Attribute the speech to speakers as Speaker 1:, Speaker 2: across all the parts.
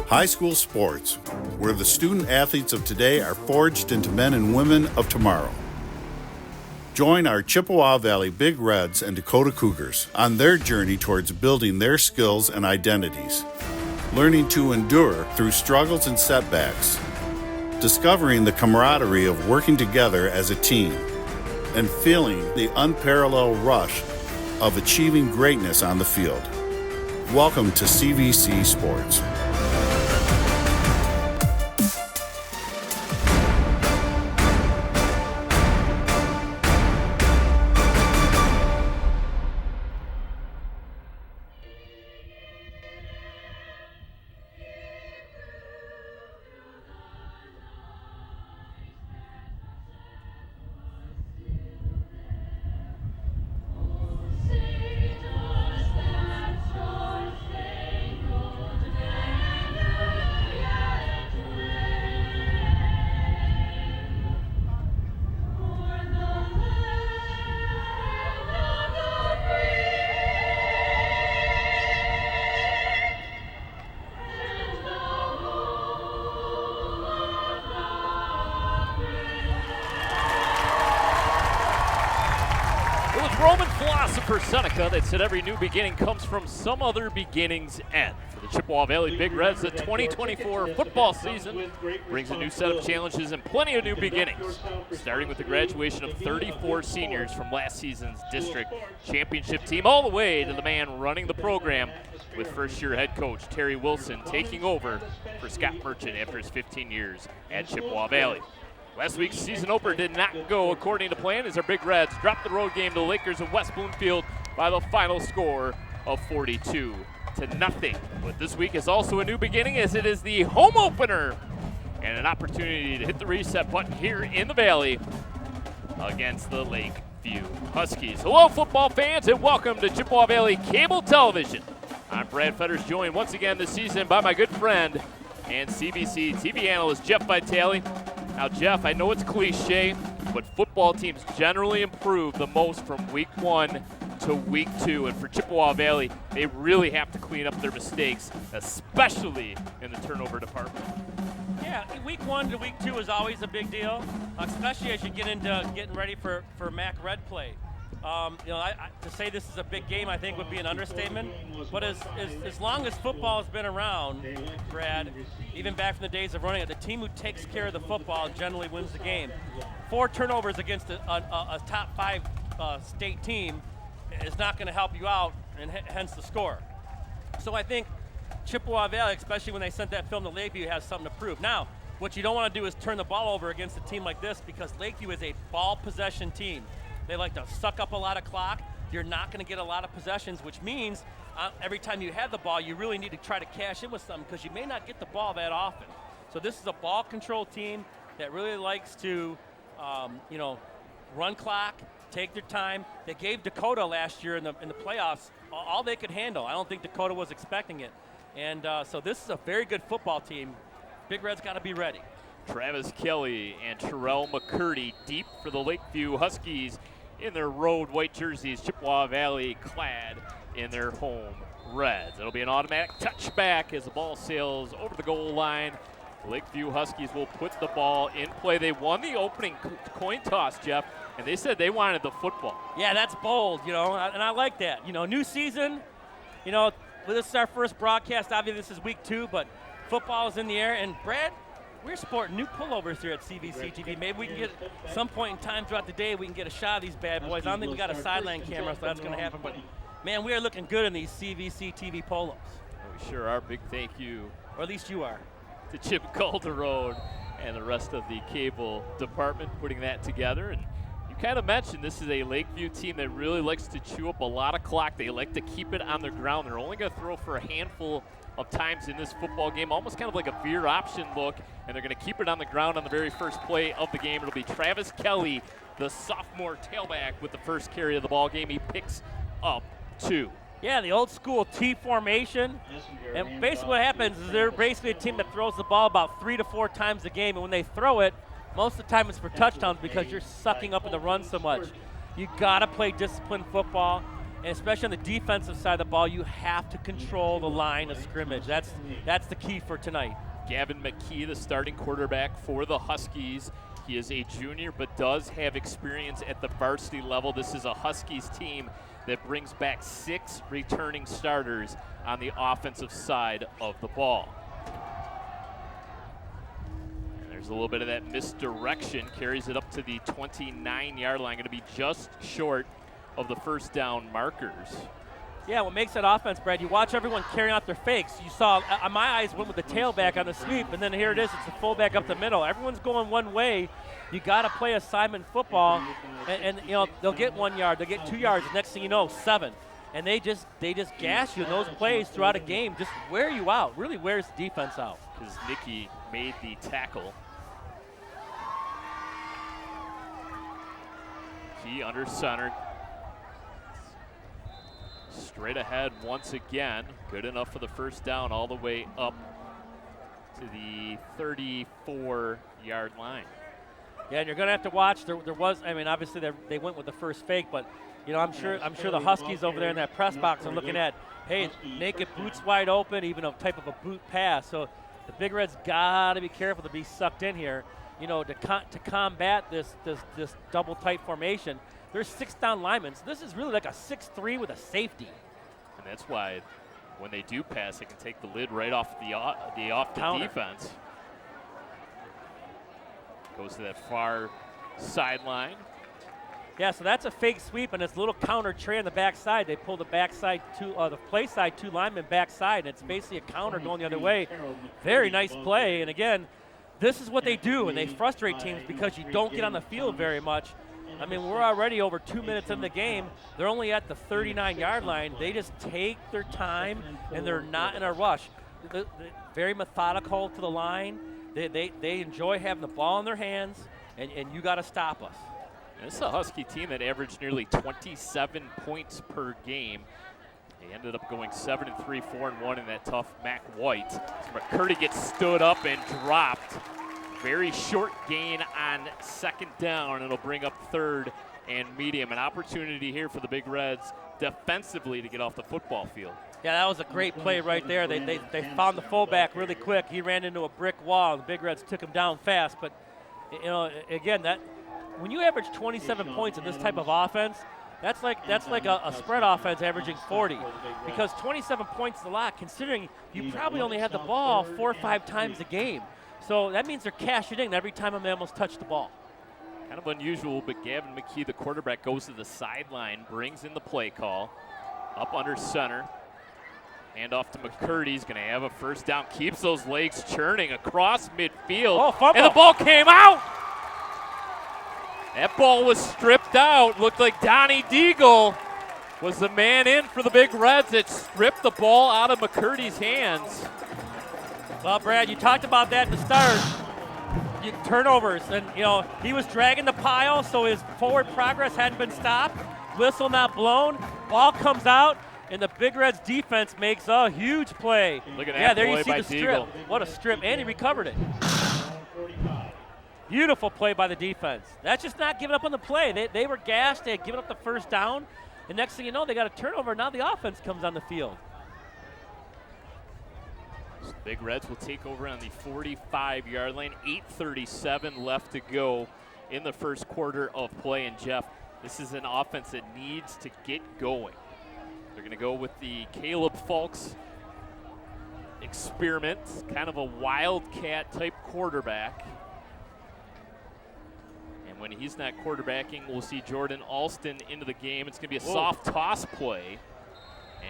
Speaker 1: High school sports, where the student athletes of today are forged into men and women of tomorrow. Join our Chippewa Valley Big Reds and Dakota Cougars on their journey towards building their skills and identities, learning to endure through struggles and setbacks, discovering the camaraderie of working together as a team, and feeling the unparalleled rush of achieving greatness on the field. Welcome to CVC Sports.
Speaker 2: Seneca that said every new beginning comes from some other beginning's end. For the Chippewa Valley Big Reds, the 2024 football season brings a new set of challenges and plenty of new beginnings, starting with the graduation of 34 seniors from last season's district championship team, all the way to the man running the program with first-year head coach Terry Wilson taking over for Scott Merchant after his 15 years at Chippewa Valley. Last week's season opener did not go according to plan as our Big Reds dropped the road game to the Lakers of West Bloomfield by the final score of 42-0. But this week is also a new beginning as it is the home opener and an opportunity to hit the reset button here in the Valley against the Lakeview Huskies. Hello, football fans, and welcome to Chippewa Valley Cable Television. I'm Brad Fetters, joined once again this season by my good friend and CBC TV analyst Jeff Vitale. Now, Jeff, I know it's cliche, but football teams generally improve the most from week 1 to week 2. And for Chippewa Valley, they really have to clean up their mistakes, especially in the turnover department.
Speaker 3: Yeah, week 1 to week 2 is always a big deal, especially as you get into getting ready for MAC Red play. To say this is a big game, I think, would be an understatement. But as long as football has been around, Brad, even back from the days of running it, the team who takes care of the football generally wins the game. 4 turnovers against a top 5 state team is not going to help you out, and hence the score. So I think Chippewa Valley, especially when they sent that film to Lakeview, has something to prove. Now, what you don't want to do is turn the ball over against a team like this, because Lakeview is a ball possession team. They like to suck up a lot of clock. You're not going to get a lot of possessions, which means every time you have the ball, you really need to try to cash in with something because you may not get the ball that often. So this is a ball control team that really likes to, run clock, take their time. They gave Dakota last year in the playoffs all they could handle. I don't think Dakota was expecting it. And so this is a very good football team. Big Red's got to be ready.
Speaker 2: Travis Kelly and Terrell McCurdy deep for the Lakeview Huskies in their road white jerseys, Chippewa Valley clad in their home reds. It'll be an automatic touchback as the ball sails over the goal line. Lakeview Huskies will put the ball in play. They won the opening coin toss, Jeff, and they said they wanted the football.
Speaker 3: Yeah, that's bold, and I like that. New season, this is our first broadcast. Obviously, this is week 2, but football is in the air. And Brad, we're sporting new pullovers here at CVC TV. Maybe we can get some point in time throughout the day, we can get a shot of these bad boys. I don't think we got a sideline camera, so that's going to happen. But, man, we are looking good in these CVC TV polos.
Speaker 2: We sure are. Big thank you.
Speaker 3: Or at least you are.
Speaker 2: To Chip Calderone and the rest of the cable department putting that together. And you kind of mentioned this is a Lakeview team that really likes to chew up a lot of clock. They like to keep it on the ground. They're only going to throw for a handful of times in this football game, almost kind of like a veer option look, and they're going to keep it on the ground on the very first play of the game. It'll be Travis Kelly, the sophomore tailback, with the first carry of the ball game. He picks up 2.
Speaker 3: Yeah, the old school T formation. And basically what happens is they're basically a team that throws the ball about 3 to 4 times a game, and when they throw it, most of the time it's for touchdowns because you're sucking up in the run so much. You got to play disciplined football. and especially on the defensive side of the ball, you have to control the line of scrimmage. That's the key for tonight.
Speaker 2: Gavin McKee, the starting quarterback for the Huskies. He is a junior, but does have experience at the varsity level. This is a Huskies team that brings back 6 returning starters on the offensive side of the ball. And there's a little bit of that misdirection, carries it up to the 29-yard line, going to be just short of the first down markers.
Speaker 3: Yeah, what makes that offense, Brad, you watch everyone carrying out their fakes. You saw, my eyes went with the tailback on the sweep, and then here it is, it's the fullback up the middle. Everyone's going one way. You got to play assignment football, and you know they'll get 1 yard, they'll get 2 yards. Next thing you know, 7, and they just gas you. And those plays throughout a game just wear you out. Really wears the defense out.
Speaker 2: Because Nicky made the tackle. He under center. Straight ahead once again. Good enough for the first down all the way up to the 34-yard line.
Speaker 3: Yeah, and you're going to have to watch. There was, I mean, obviously they went with the first fake, but you know, I'm sure the Huskies over there in that press box are looking at, hey, naked boots wide open, even a type of a boot pass. So the Big Reds got to be careful to be sucked in here. You know, to combat this double tight formation. There's 6 down linemen. So this is really like a 6-3 with a safety.
Speaker 2: And that's why when they do pass, they can take the lid right off the defense. Goes to that far sideline.
Speaker 3: Yeah, so that's a fake sweep, and it's a little counter tray on the backside. They pull the backside the play side 2 linemen backside, and it's basically a counter going the other way. Very nice play, and again, this is what they do, and they frustrate teams because you don't get on the field very much. I mean, we're already over 2 minutes in the game. They're only at the 39-yard line. They just take their time, and they're not in a rush. They're very methodical to the line. They enjoy having the ball in their hands, and you got to stop us.
Speaker 2: This is a Husky team that averaged nearly 27 points per game. They ended up going 7-3, 4-1 in that tough Mac White. McCurdy gets stood up and dropped. Very short gain on second down, and it'll bring up 3rd and medium. An opportunity here for the Big Reds defensively to get off the football field.
Speaker 3: Yeah, that was a great play right there. They found the fullback really quick. He ran into a brick wall, and the Big Reds took him down fast. But, you know, again, that when you average 27 points in this type of offense, that's like a spread offense averaging 40, because 27 points is a lot, considering you probably only had the ball 4 or 5 times a game. So that means they're cashing in every time they almost touch the ball.
Speaker 2: Kind of unusual, but Gavin McKee, the quarterback, goes to the sideline, brings in the play call, up under center. Hand off to McCurdy. He's going to have a first down. Keeps those legs churning across midfield.
Speaker 3: Oh, fumble.
Speaker 2: And the ball came out. That ball was stripped out. Looked like Donnie Deagle was the man in for the Big Reds that stripped the ball out of McCurdy's hands.
Speaker 3: Well, Brad, you talked about that in the start. Turnovers, and you know he was dragging the pile, so his forward progress hadn't been stopped. Whistle not blown. Ball comes out, and the Big Reds defense makes a huge play.
Speaker 2: Look at that.
Speaker 3: Yeah, there
Speaker 2: play
Speaker 3: you see
Speaker 2: by
Speaker 3: the strip.
Speaker 2: Deagle.
Speaker 3: What a strip, and he recovered it. Beautiful play by the defense. That's just not giving up on the play. They were gassed. They had given up the first down. The next thing you know, they got a turnover. Now the offense comes on the field.
Speaker 2: So the Big Reds will take over on the 45-yard line. 8:37 left to go in the first quarter of play. And Jeff, this is an offense that needs to get going. They're going to go with the Caleb Fulks experiment, kind of a wildcat type quarterback. And when he's not quarterbacking, we'll see Jordan Alston into the game. It's going to be a soft toss play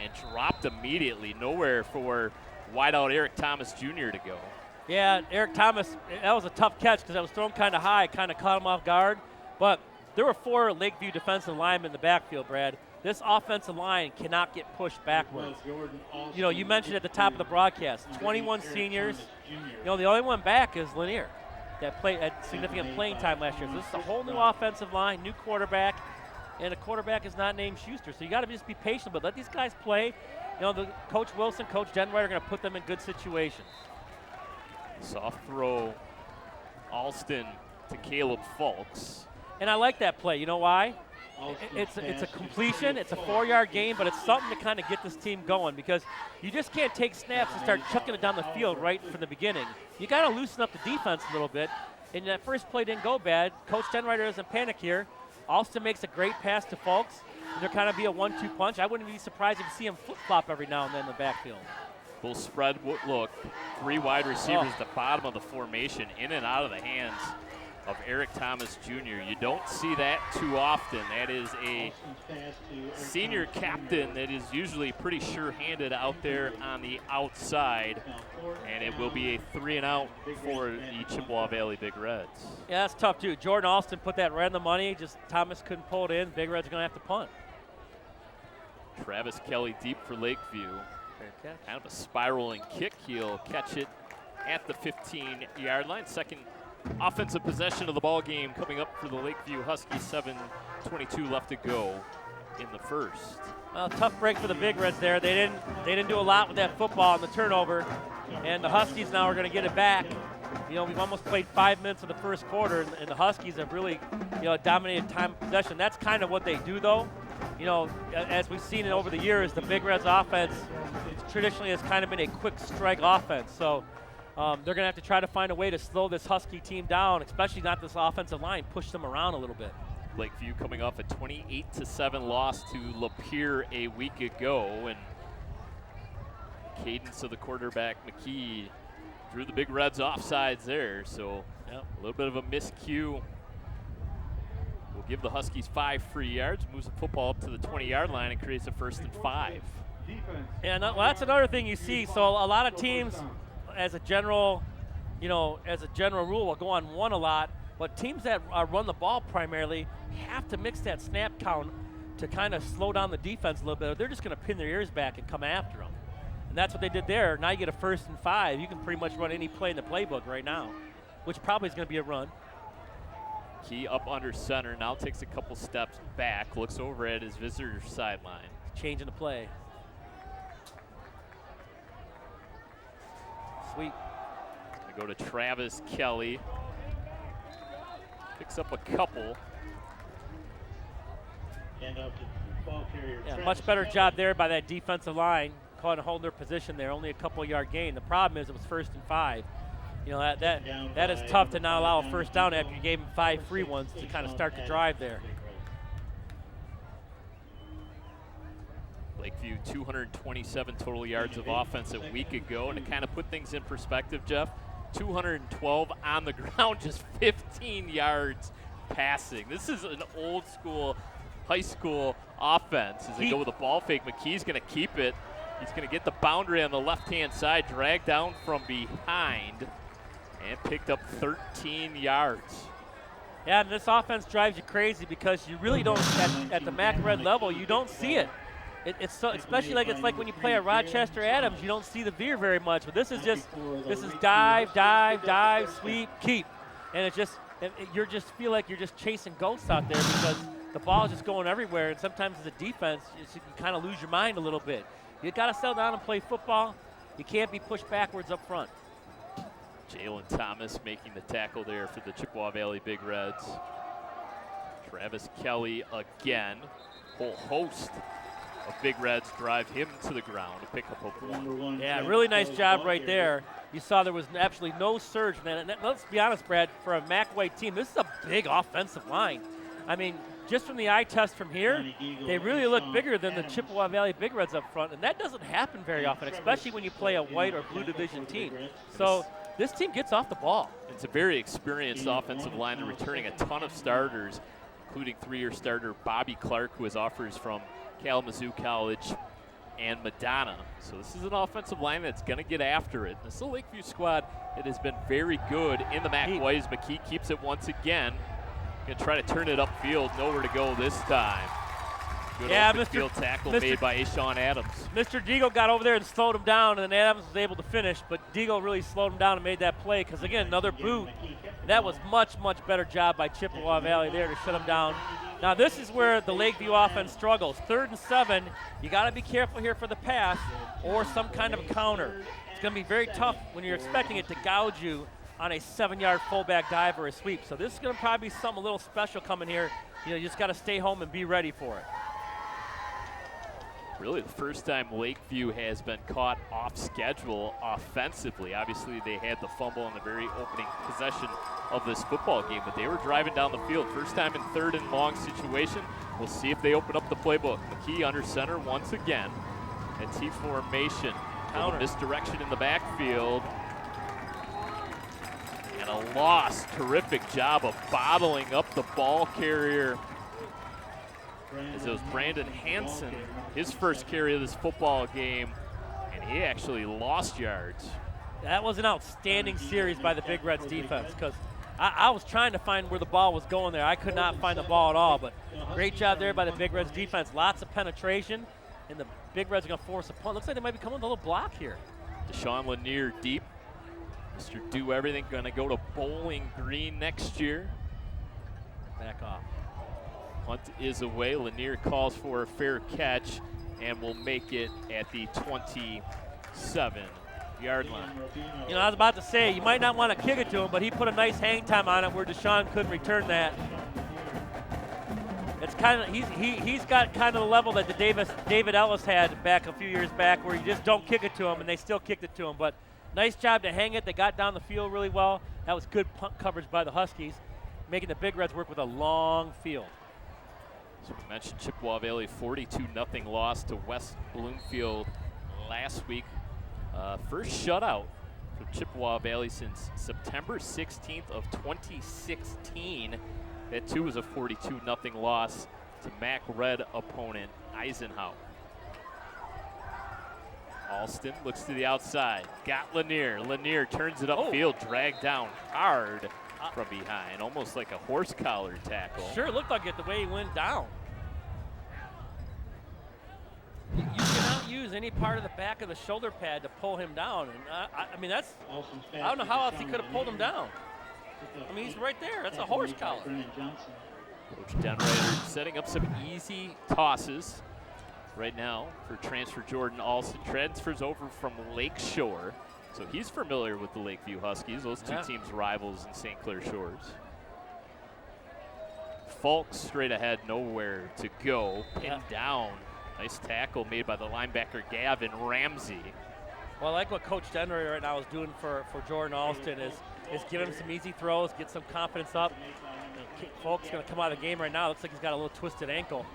Speaker 2: and dropped immediately. Nowhere for wideout Eric Thomas Jr. to go.
Speaker 3: Yeah, Eric Thomas, that was a tough catch because I was thrown kind of high, kind of caught him off guard. But there were 4 Lakeview defensive linemen in the backfield, Brad. This offensive line cannot get pushed backwards. You know, you mentioned at the top of the broadcast, 21 seniors. You know, the only one back is Lanier that had significant playing time last year. So this is a whole new offensive line, new quarterback, and the quarterback is not named Schuster. So you got to just be patient, but let these guys play. You know, Coach Wilson, Coach Denwright are going to put them in good situations.
Speaker 2: Soft throw, Alston to Caleb Fulks.
Speaker 3: And I like that play. You know why? it's a completion. It's a 4-yard gain, but it's something to kind of get this team going because you just can't take snaps and start chucking it down the field right from the beginning. You got to loosen up the defense a little bit. And that first play didn't go bad. Coach Denreiter doesn't panic here. Alston makes a great pass to Fulks. And they're kind of be a 1-2 punch. I wouldn't be surprised if you see him flip-flop every now and then in the backfield.
Speaker 2: Full spread look. 3 wide receivers at the bottom of the formation, in and out of the hands of Eric Thomas Jr. You don't see that too often. That is a senior captain that is usually pretty sure-handed out there on the outside. And it will be a 3-and-out for the Chippewa Valley Big Reds.
Speaker 3: Yeah, that's tough, too. Jordan Alston put that right on the money. Just Thomas couldn't pull it in. Big Reds are going to have to punt.
Speaker 2: Travis Kelly deep for Lakeview. Kind of a spiraling kick. He'll catch it at the 15-yard line. Second offensive possession of the ball game coming up for the Lakeview Huskies. 7:22 left to go in the first.
Speaker 3: Well, tough break for the Big Reds there. They didn't do a lot with that football and the turnover, and the Huskies now are going to get it back. You know, we've almost played 5 minutes of the first quarter, and the Huskies have really, dominated time of possession. That's kind of what they do, though. You know, as we've seen it over the years, the Big Reds offense traditionally has kind of been a quick strike offense. So they're going to have to try to find a way to slow this Husky team down, especially not this offensive line, push them around a little bit.
Speaker 2: Lakeview coming off a 28-7 loss to Lapeer a week ago, and cadence of the quarterback McKee drew the Big Reds offsides there. So a little bit of a miscue. Will give the Huskies 5 free yards, moves the football up to the 20-yard line, and creates a 1st and 5.
Speaker 3: And that's another thing you see. So a lot of teams, as a general rule, will go on 1 a lot. But teams that run the ball primarily have to mix that snap count to kind of slow down the defense a little bit. Or they're just going to pin their ears back and come after them. And that's what they did there. Now you get a 1st and 5. You can pretty much run any play in the playbook right now, which probably is going to be a run.
Speaker 2: Key up under center, now takes a couple steps back, looks over at his visitor's sideline.
Speaker 3: Changing the play. Sweet.
Speaker 2: Go to Travis Kelly. Picks up a couple.
Speaker 3: Yeah, much better job there by that defensive line, caught and holding their position there. Only a couple-yard gain. The problem is it was 1st and 5. You know, that is tough to not allow a 1st down after you gave them 5 free ones to kind of start the drive there.
Speaker 2: Lakeview 227 total yards of offense a week ago, and to kind of put things in perspective, Jeff, 212 on the ground, just 15 yards passing. This is an old school, high school offense. As they go with a ball fake, McKee's going to keep it. He's going to get the boundary on the left-hand side, dragged down from behind, and picked up 13 yards.
Speaker 3: Yeah, and this offense drives you crazy because you really don't, at the MAC Red level, you don't see it. It's so, especially it's like when you play at Rochester Adams, you don't see the veer very much. But this is dive, dive, dive, sweep, keep. And you just feel like you're just chasing ghosts out there because the ball is just going everywhere. And sometimes as a defense, you kind of lose your mind a little bit. You got to settle down and play football. You can't be pushed backwards up front.
Speaker 2: Jalen Thomas making the tackle there for the Chippewa Valley Big Reds. Travis Kelly again. Whole host of Big Reds drive him to the ground to pick up a 1.
Speaker 3: Yeah, really nice job right there. You saw there was absolutely no surge, man. And let's be honest, Brad, for a MAC white team, this is a big offensive line. I mean, just from the eye test from here, they really look bigger than the Chippewa Valley Big Reds up front, and that doesn't happen very often, especially when you play a white or blue division team. So this team gets off the ball.
Speaker 2: It's a very experienced offensive line. They're returning a ton of starters, including 3-year starter Bobby Clark, who has offers from Kalamazoo College and Madonna. So this is an offensive line that's going to get after it. This is a Lakeview squad that has been very good in the MAC ways. McKee keeps it once again. Going to try to turn it upfield. Nowhere to go this time. Good open field tackle made by Ashawn Adams.
Speaker 3: Mr. Deagle got over there and slowed him down, and then Adams was able to finish, but Deagle really slowed him down and made that play because, again, another boot. That was much, much better job by Chippewa Valley there to shut him down. Now, this is where the Lakeview offense struggles. 3rd and 7, you got to be careful here for the pass or some kind of a counter. It's going to be very tough when you're expecting it to gouge you on a 7-yard fullback dive or a sweep. So this is going to probably be something a little special coming here. You just got to stay home and be ready for it.
Speaker 2: Really the first time Lakeview has been caught off schedule offensively. Obviously they had the fumble in the very opening possession of this football game, but they were driving down the field. First time in 3rd and long situation. We'll see if they open up the playbook. McKee under center once again. A T formation. A misdirection in the backfield. And a loss. Terrific job of bottling up the ball carrier. As it was Brandon Hansen, his first carry of this football game, and he actually lost yards.
Speaker 3: That was an outstanding series by the Big Reds defense, because I was trying to find where the ball was going there. I could not find the ball at all, but great job there by the Big Reds defense. Lots of penetration, and the Big Reds are going to force a punt. Looks like they might be coming with a little block here.
Speaker 2: Deshaun Lanier deep. Mr. Do Everything going to go to Bowling Green next year.
Speaker 3: Back off.
Speaker 2: Punt is away. Lanier calls for a fair catch and will make it at the 27-yard line.
Speaker 3: You know, I was about to say, you might not want to kick it to him, but he put a nice hang time on it where Deshaun couldn't return that. It's kind of he's got kind of the level that the David Ellis had back a few years back, where you just don't kick it to him and they still kicked it to him. But nice job to hang it. They got down the field really well. That was good punt coverage by the Huskies, making the Big Reds work with a long field.
Speaker 2: So we mentioned Chippewa Valley 42-0 loss to West Bloomfield last week. First shutout for Chippewa Valley since September 16th of 2016. That too was a 42-0 loss to MAC Red opponent Eisenhower. Alston looks to the outside, got Lanier. Lanier turns it upfield, dragged down hard from behind, almost like a horse collar tackle.
Speaker 3: Sure looked like it the way he went down. You cannot use any part of the back of the shoulder pad to pull him down. And I mean, that's, I don't know how else he could have pulled him down. I mean, he's right there. That's a horse collar.
Speaker 2: Coach Denreiter setting up some easy tosses right now for transfer Jordan Alston. Transfers over from Lakeshore. So he's familiar with the Lakeview Huskies. Those two teams rivals in St. Clair Shores. Falk straight ahead, nowhere to go. Pinned down. Nice tackle made by the linebacker Gavin Ramsey.
Speaker 3: Well, I like what Coach Denreiter right now is doing for Jordan Alston is give him some easy throws, get some confidence up. Falk's going to come out of the game right now. Looks like he's got a little twisted ankle.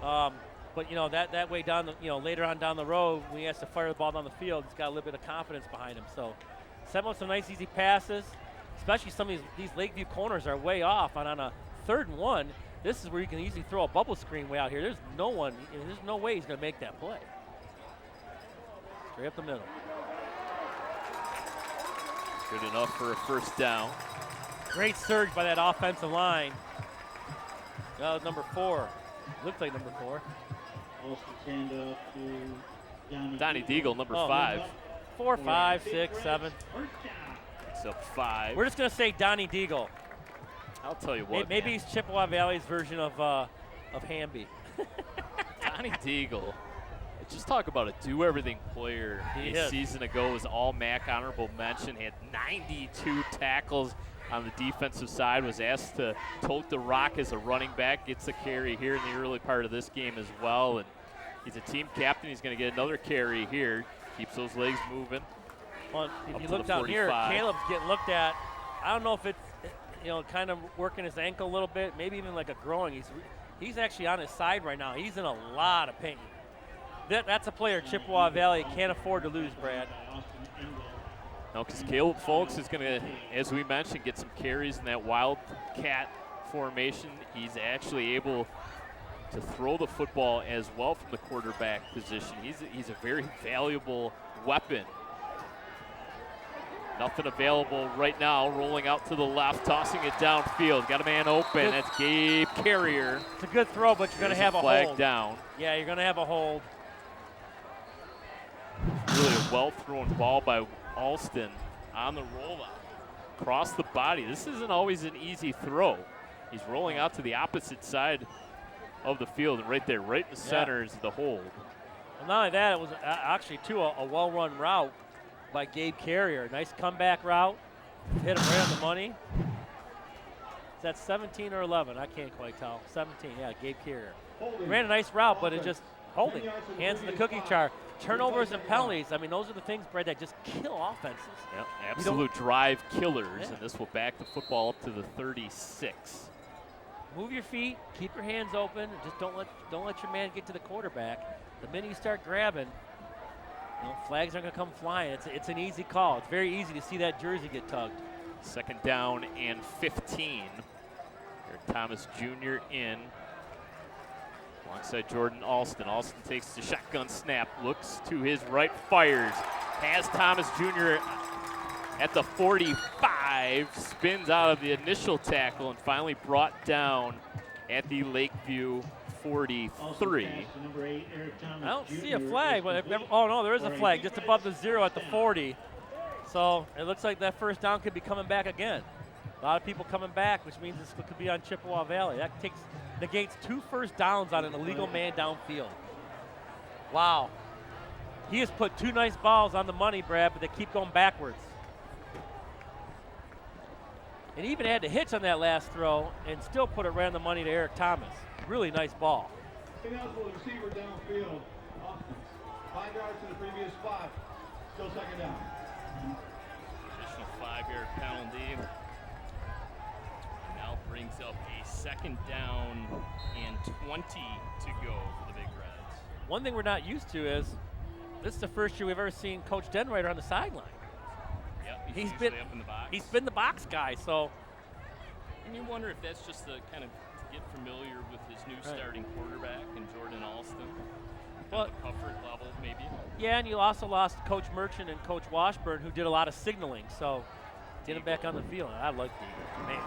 Speaker 3: But, you know, that way down, later on down the road, when he has to fire the ball down the field, he's got a little bit of confidence behind him. So, set up some nice, easy passes, especially some of these Lakeview corners are way off. And on a 3rd and 1, this is where you can easily throw a bubble screen way out here. There's no way he's going to make that play. Straight up the middle.
Speaker 2: Good enough for a first down.
Speaker 3: Great surge by that offensive line. That was number 4. Looked like number 4.
Speaker 2: Donnie Deagle, number 5.
Speaker 3: 4, 5, 6, 7.
Speaker 2: So 5.
Speaker 3: We're just going to say Donnie Deagle.
Speaker 2: I'll tell you what.
Speaker 3: Maybe he's Chippewa Valley's version of Hamby.
Speaker 2: Donnie Deagle. Just talk about a do-everything player. A season ago was all MAC honorable mention. Had 92 tackles on the defensive side. Was asked to tote the rock as a running back. Gets a carry here in the early part of this game as well. And he's a team captain. He's going to get another carry here. Keeps those legs moving.
Speaker 3: Well, if you look down here, Caleb's getting looked at. I don't know if it's kind of working his ankle a little bit, maybe even like a growing. He's actually on his side right now. He's in a lot of pain. That's a player Chippewa Valley can't afford to lose, Brad.
Speaker 2: No, because Caleb Folks is going to, as we mentioned, get some carries in that Wildcat formation. He's actually able to throw the football as well from the quarterback position. He's a very valuable weapon. Nothing available right now. Rolling out to the left, tossing it downfield. Got a man open. That's Gabe Carrier.
Speaker 3: It's a good throw, but you're going to have a
Speaker 2: flag
Speaker 3: hold.
Speaker 2: Down.
Speaker 3: Yeah, you're going to have a hold.
Speaker 2: Really a well-thrown ball by Alston on the rollout. Across the body. This isn't always an easy throw. He's rolling out to the opposite side of the field, and right there, right in the center is the hold.
Speaker 3: Well, not only that, it was actually, too, a well-run route by Gabe Carrier. Nice comeback route. Hit him right on the money. Is that 17 or 11? I can't quite tell. 17, yeah, Gabe Carrier. Ran a nice route, but it just holding. Hands in the cookie jar. Turnovers and penalties. I mean, those are the things, Brad, that just kill offenses.
Speaker 2: Yep, absolute drive killers, and this will back the football up to the 36.
Speaker 3: Move your feet, keep your hands open, and just don't let your man get to the quarterback. The minute you start grabbing, flags aren't going to come flying. It's an easy call. It's very easy to see that jersey get tugged.
Speaker 2: 2nd down and 15. Eric Thomas Jr. in. Alongside Jordan Alston. Alston takes the shotgun snap, looks to his right, fires. Has Thomas Jr. at the 45, spins out of the initial tackle and finally brought down at the Lakeview 43.
Speaker 3: I don't see a flag, but oh no, there is a flag just above the 0 at the 40. So it looks like that first down could be coming back again. A lot of people coming back, which means this could be on Chippewa Valley. That negates 2 first downs on an illegal man downfield. Wow. He has put 2 nice balls on the money, Brad, but they keep going backwards. And even had to hitch on that last throw and still put it right on the money to Eric Thomas. Really nice ball.
Speaker 4: Eligible receiver downfield. Offense. 5 yards to the previous spot. Still 2nd down.
Speaker 2: Additional 5-yard penalty. Now brings up a 2nd down and 20 to go for the Big Reds.
Speaker 3: One thing we're not used to is this is the first year we've ever seen Coach Denreiter on the sideline.
Speaker 2: Yep,
Speaker 3: He's
Speaker 2: usually
Speaker 3: been
Speaker 2: up in the box.
Speaker 3: He's been the box guy, so.
Speaker 2: And you wonder if that's just to kind of get familiar with his new starting quarterback and Jordan Alston. Well, the comfort level, maybe.
Speaker 3: Yeah, and you also lost Coach Merchant and Coach Washburn, who did a lot of signaling. So get him back on the field. I like Deagle. Man,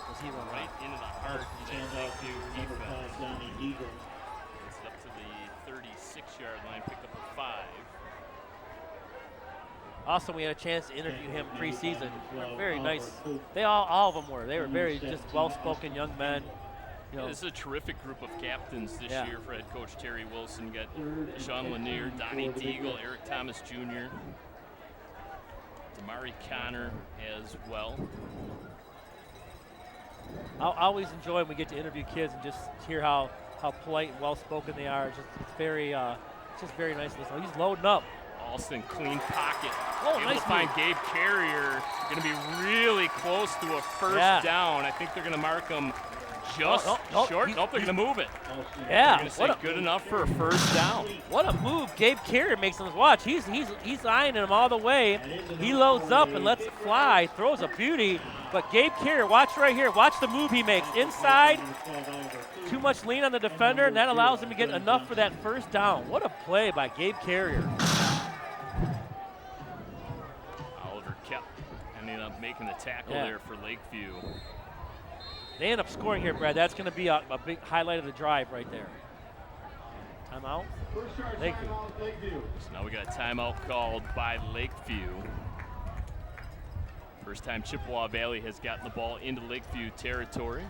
Speaker 3: was he run
Speaker 2: right into the heart of that Lakeview defense. It's up to the 36-yard line, picked up a 5.
Speaker 3: Also, we had a chance to interview him preseason. Very nice. They all of them were. They were very just well-spoken young men.
Speaker 2: This is a terrific group of captains this year for head coach Terry Wilson. You got Sean Lanier, Donnie Deagle, Eric Thomas Jr., Damari Connor as well.
Speaker 3: I always enjoy when we get to interview kids and just hear how polite and well-spoken they are. It's just very nice to listen. He's loading up.
Speaker 2: Alston, clean pocket.
Speaker 3: Oh,
Speaker 2: able
Speaker 3: nice
Speaker 2: to find
Speaker 3: move.
Speaker 2: Gabe Carrier. Going to be really close to a first down. I think they're going to mark him just short. Nope, they're going to move it.
Speaker 3: Yeah.
Speaker 2: They're going to say good enough for a first down.
Speaker 3: What a move Gabe Carrier makes him watch. He's eyeing him all the way. He loads up and lets it fly. Throws a beauty. But Gabe Carrier, watch right here. Watch the move he makes. Inside. Too much lean on the defender, and that allows him to get enough for that first down. What a play by Gabe Carrier.
Speaker 2: Ended up making the tackle there for Lakeview.
Speaker 3: They end up scoring here, Brad. That's going to be a big highlight of the drive right there. Timeout. Lakeview.
Speaker 2: So now we got a timeout called by Lakeview. First time Chippewa Valley has gotten the ball into Lakeview territory.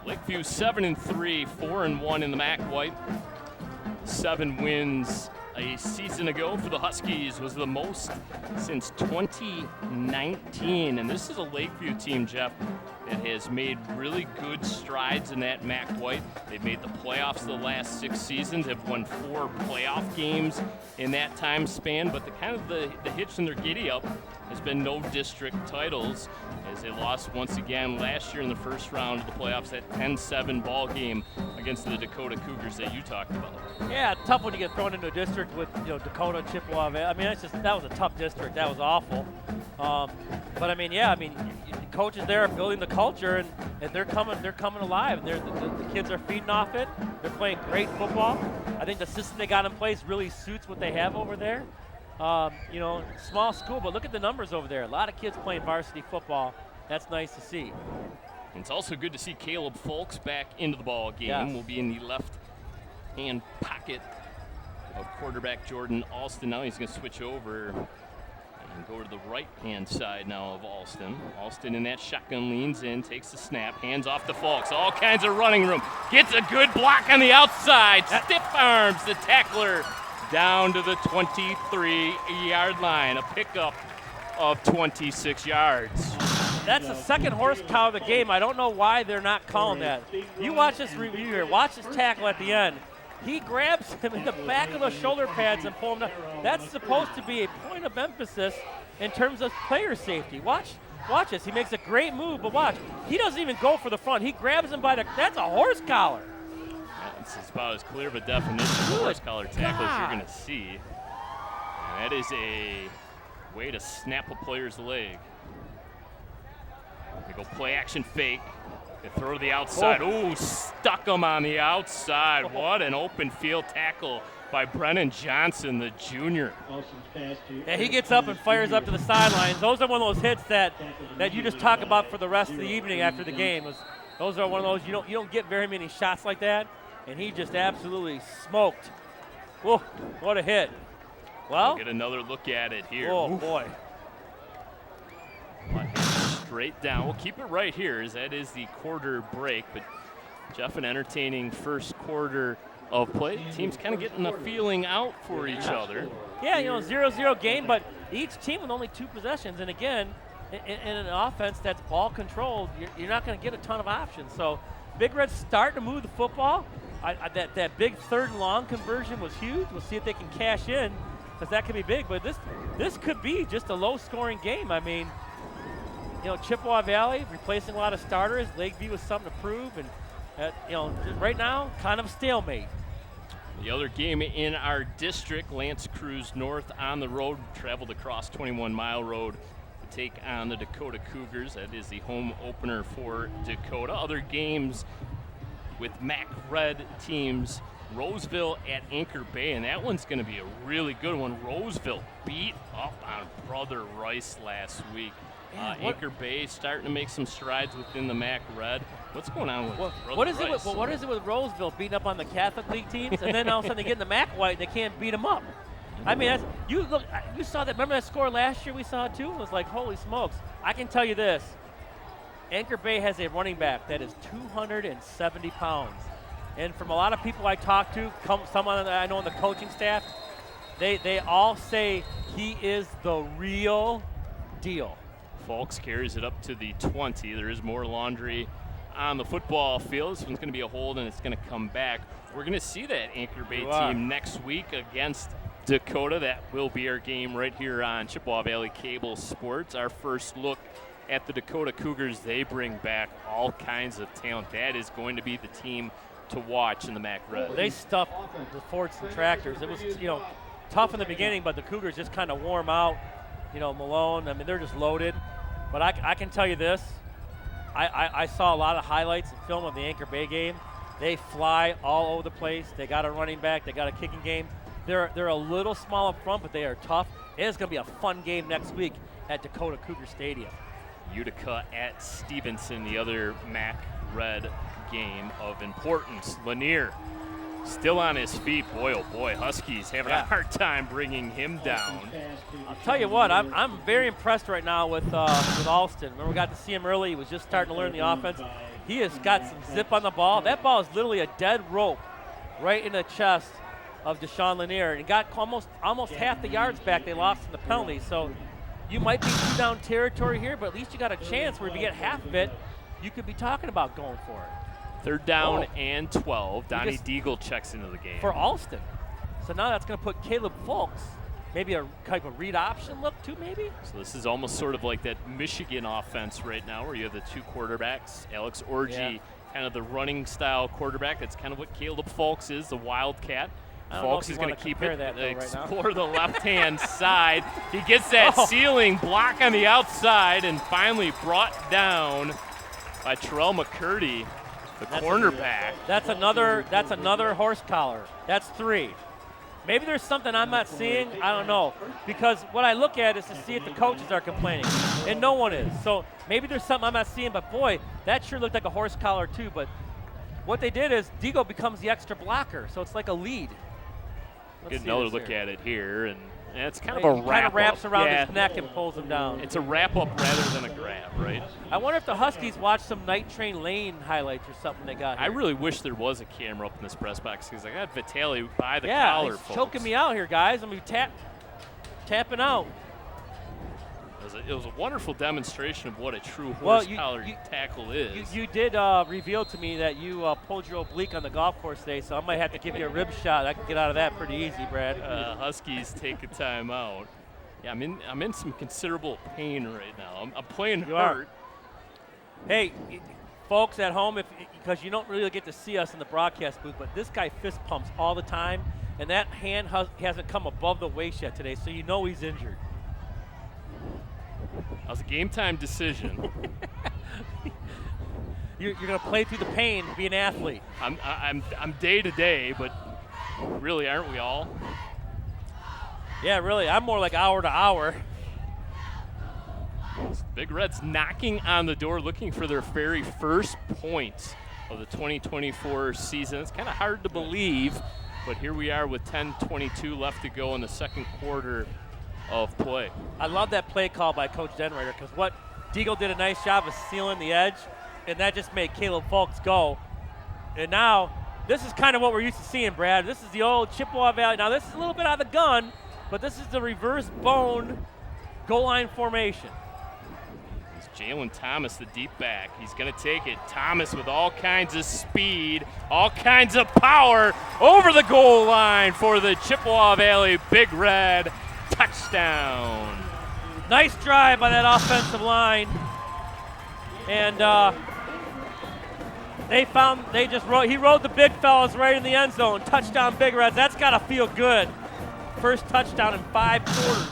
Speaker 2: Lakeview 7-3, 4-1 in the MAC White. 7 wins a season ago for the Huskies was the most since 2019. And this is a Lakeview team, Jeff, that has made really good strides in that MAC White. They've made the playoffs the last 6 seasons, have won 4 playoff games in that time span. But the hitch in their giddy up has been no district titles, as they lost once again last year in the first round of the playoffs, that 10-7 ball game against the Dakota Cougars that you talked about.
Speaker 3: Yeah, tough when you get thrown into a district with Dakota, Chippewa. I mean, that was a tough district. That was awful. But I mean, the coaches there are building the culture, and they're coming alive. The kids are feeding off it. They're playing great football. I think the system they got in place really suits what they have over there. Small school, but look at the numbers over there. A lot of kids playing varsity football. That's nice to see.
Speaker 2: And it's also good to see Caleb Folks back into the ball game.
Speaker 3: Yes.
Speaker 2: Will be in the left-hand pocket of quarterback Jordan Alston. Now he's going to switch over And go to the right-hand side now of Alston. Alston in that shotgun leans in, takes the snap, hands off to Fulks. All kinds of running room. Gets a good block on the outside. Stiff arms the tackler down to the 23-yard line. A pickup of 26 yards.
Speaker 3: That's the second horsepower of the game. I don't know why they're not calling that. You watch this review here. Watch this tackle at the end. He grabs him in the back of the shoulder pads and pulls him down. That's supposed to be a point of emphasis in terms of player safety. Watch this. He makes a great move, but watch. He doesn't even go for the front. He grabs him by the – that's a horse collar.
Speaker 2: That's about as clear of a definition of horse collar tackle as you're going to see. And that is a way to snap a player's leg. They go play action fake. They throw to the outside. Ooh, stuck him on the outside. What an open field tackle by Brennan Johnson, the junior.
Speaker 3: Yeah, he gets up and fires up to the sidelines. Those are one of those hits that you just talk about for the rest of the evening after the game. Those are one of those, you don't get very many shots like that, and he just absolutely smoked. Whoa, what a hit. Well,
Speaker 2: we'll get another look at it here.
Speaker 3: Oh, boy.
Speaker 2: Straight down. We'll keep it right here as that is the quarter break. But Jeff, an entertaining first quarter of play. Teams kind of getting the feeling out for each other.
Speaker 3: Yeah, 0-0 game, but each team with only 2 possessions. And again, in an offense that's ball controlled, you're not going to get a ton of options. So Big Red's starting to move the football. That big 3rd and long conversion was huge. We'll see if they can cash in, because that could be big. But this could be just a low-scoring game. I mean, Chippewa Valley replacing a lot of starters. Lakeview was something to prove, and right now, kind of a stalemate.
Speaker 2: The other game in our district, Lance Cruz North on the road, traveled across 21 Mile Road to take on the Dakota Cougars. That is the home opener for Dakota. Other games with MAC Red teams, Roseville at Anchor Bay, and that one's going to be a really good one. Roseville beat up on Brother Rice last week. Anchor Bay starting to make some strides within the MAC Red. What's going on with Brother Rice?
Speaker 3: What is it with Roseville beating up on the Catholic League teams, and then all of a sudden they get in the MAC White and they can't beat them up? I mean, you saw that. Remember that score last year we saw it too? It was like, holy smokes. I can tell you this. Anchor Bay has a running back that is 270 pounds. And from a lot of people I talk to, someone that I know on the coaching staff, they all say he is the real deal.
Speaker 2: Fulks carries it up to the 20. There is more laundry on the football field. This one's going to be a hold, and it's going to come back. We're going to see that Anchor Bay team next week against Dakota. That will be our game right here on Chippewa Valley Cable Sports. Our first look at the Dakota Cougars. They bring back all kinds of talent. That is going to be the team to watch in the MAC Red.
Speaker 3: Well, they stuffed the Forts and Tractors. It was, tough in the beginning, but the Cougars just kind of wore them out. Malone, I mean, they're just loaded. But I can tell you this. I saw a lot of highlights and film of the Anchor Bay game. They fly all over the place. They got a running back. They got a kicking game. They're a little small up front, but they are tough. It is going to be a fun game next week at Dakota Cougar Stadium.
Speaker 2: Utica at Stevenson, the other MAC Red game of importance. Lanier still on his feet. Boy, oh boy, Huskies having a hard time bringing him down.
Speaker 3: I'll tell you what, I'm very impressed right now with Alston. Remember, we got to see him early. He was just starting to learn the offense. He has got some zip on the ball. That ball is literally a dead rope right in the chest of Deshaun Lanier. And he got almost half the yards back they lost in the penalty. So you might be 2-down territory here, but at least you got a chance where if you get half of it, you could be talking about going for it.
Speaker 2: 3rd down and 12. Donnie Deagle checks into the game.
Speaker 3: For Alston. So now that's going to put Caleb Fulks, maybe a type of read option look too, maybe?
Speaker 2: So this is almost sort of like that Michigan offense right now where you have the 2 quarterbacks. Alex Orji, kind of the running style quarterback. That's kind of what Caleb Fulks is, the Wildcat. Fulks is going to keep it, explore the left-hand side. He gets that ceiling block on the outside and finally brought down by Terrell McCurdy, the cornerback.
Speaker 3: That's another horse collar. That's 3. Maybe there's something I'm not seeing. I don't know. Because what I look at is to see if the coaches are complaining. And no one is. So maybe there's something I'm not seeing. But, boy, that sure looked like a horse collar too. But what they did is Deagle becomes the extra blocker. So it's like a lead.
Speaker 2: Get another look at it here. And Yeah, it's kind
Speaker 3: He
Speaker 2: of a wrap
Speaker 3: kind of wraps
Speaker 2: up.
Speaker 3: around
Speaker 2: Yeah.
Speaker 3: his neck and pulls him down.
Speaker 2: It's a wrap up rather than a grab, right?
Speaker 3: I wonder if the Huskies watched some Night Train Lane highlights or something they got here.
Speaker 2: I really wish there was a camera up in this press box because I got Vitale by the
Speaker 3: yeah,
Speaker 2: collar,
Speaker 3: he's
Speaker 2: folks.
Speaker 3: choking me out here, guys. I'm tapping out.
Speaker 2: It was a wonderful demonstration of what a true
Speaker 3: Well,
Speaker 2: horse-collar tackle is.
Speaker 3: You did reveal to me that you pulled your oblique on the golf course today, so I might have to give you a rib shot. I can get out of that pretty easy, Brad.
Speaker 2: Huskies take a timeout. Yeah, I'm in some considerable pain right now. I'm playing
Speaker 3: You are.
Speaker 2: hurt.
Speaker 3: Hey, folks at home, because you don't really get to see us in the broadcast booth, but this guy fist pumps all the time, and that hand hasn't come above the waist yet today, so you know he's injured.
Speaker 2: That was a game time decision.
Speaker 3: You're going to play through the pain, be an athlete.
Speaker 2: I'm day to day, but really, aren't we all?
Speaker 3: Yeah, really. I'm more like hour to hour.
Speaker 2: Big Reds knocking on the door, looking for their very first points of the 2024 season. It's kind of hard to believe, but here we are with 10:22 left to go in the second quarter of play.
Speaker 3: I love that play call by Coach Denreiter because what Deagle did a nice job of sealing the edge, and that just made Caleb Fulks go. And now this is kind of what we're used to seeing, Brad. This is the old Chippewa Valley. Now this is a little bit out of the gun, but this is the reverse bone goal line formation.
Speaker 2: It's Jalen Thomas, the deep back. He's going to take it. Thomas with all kinds of speed, all kinds of power over the goal line for the Chippewa Valley Big Red. Touchdown.
Speaker 3: Nice drive by that offensive line. And he rode the big fellas right in the end zone. Touchdown Big Reds. That's got to feel good. First touchdown in 5 quarters.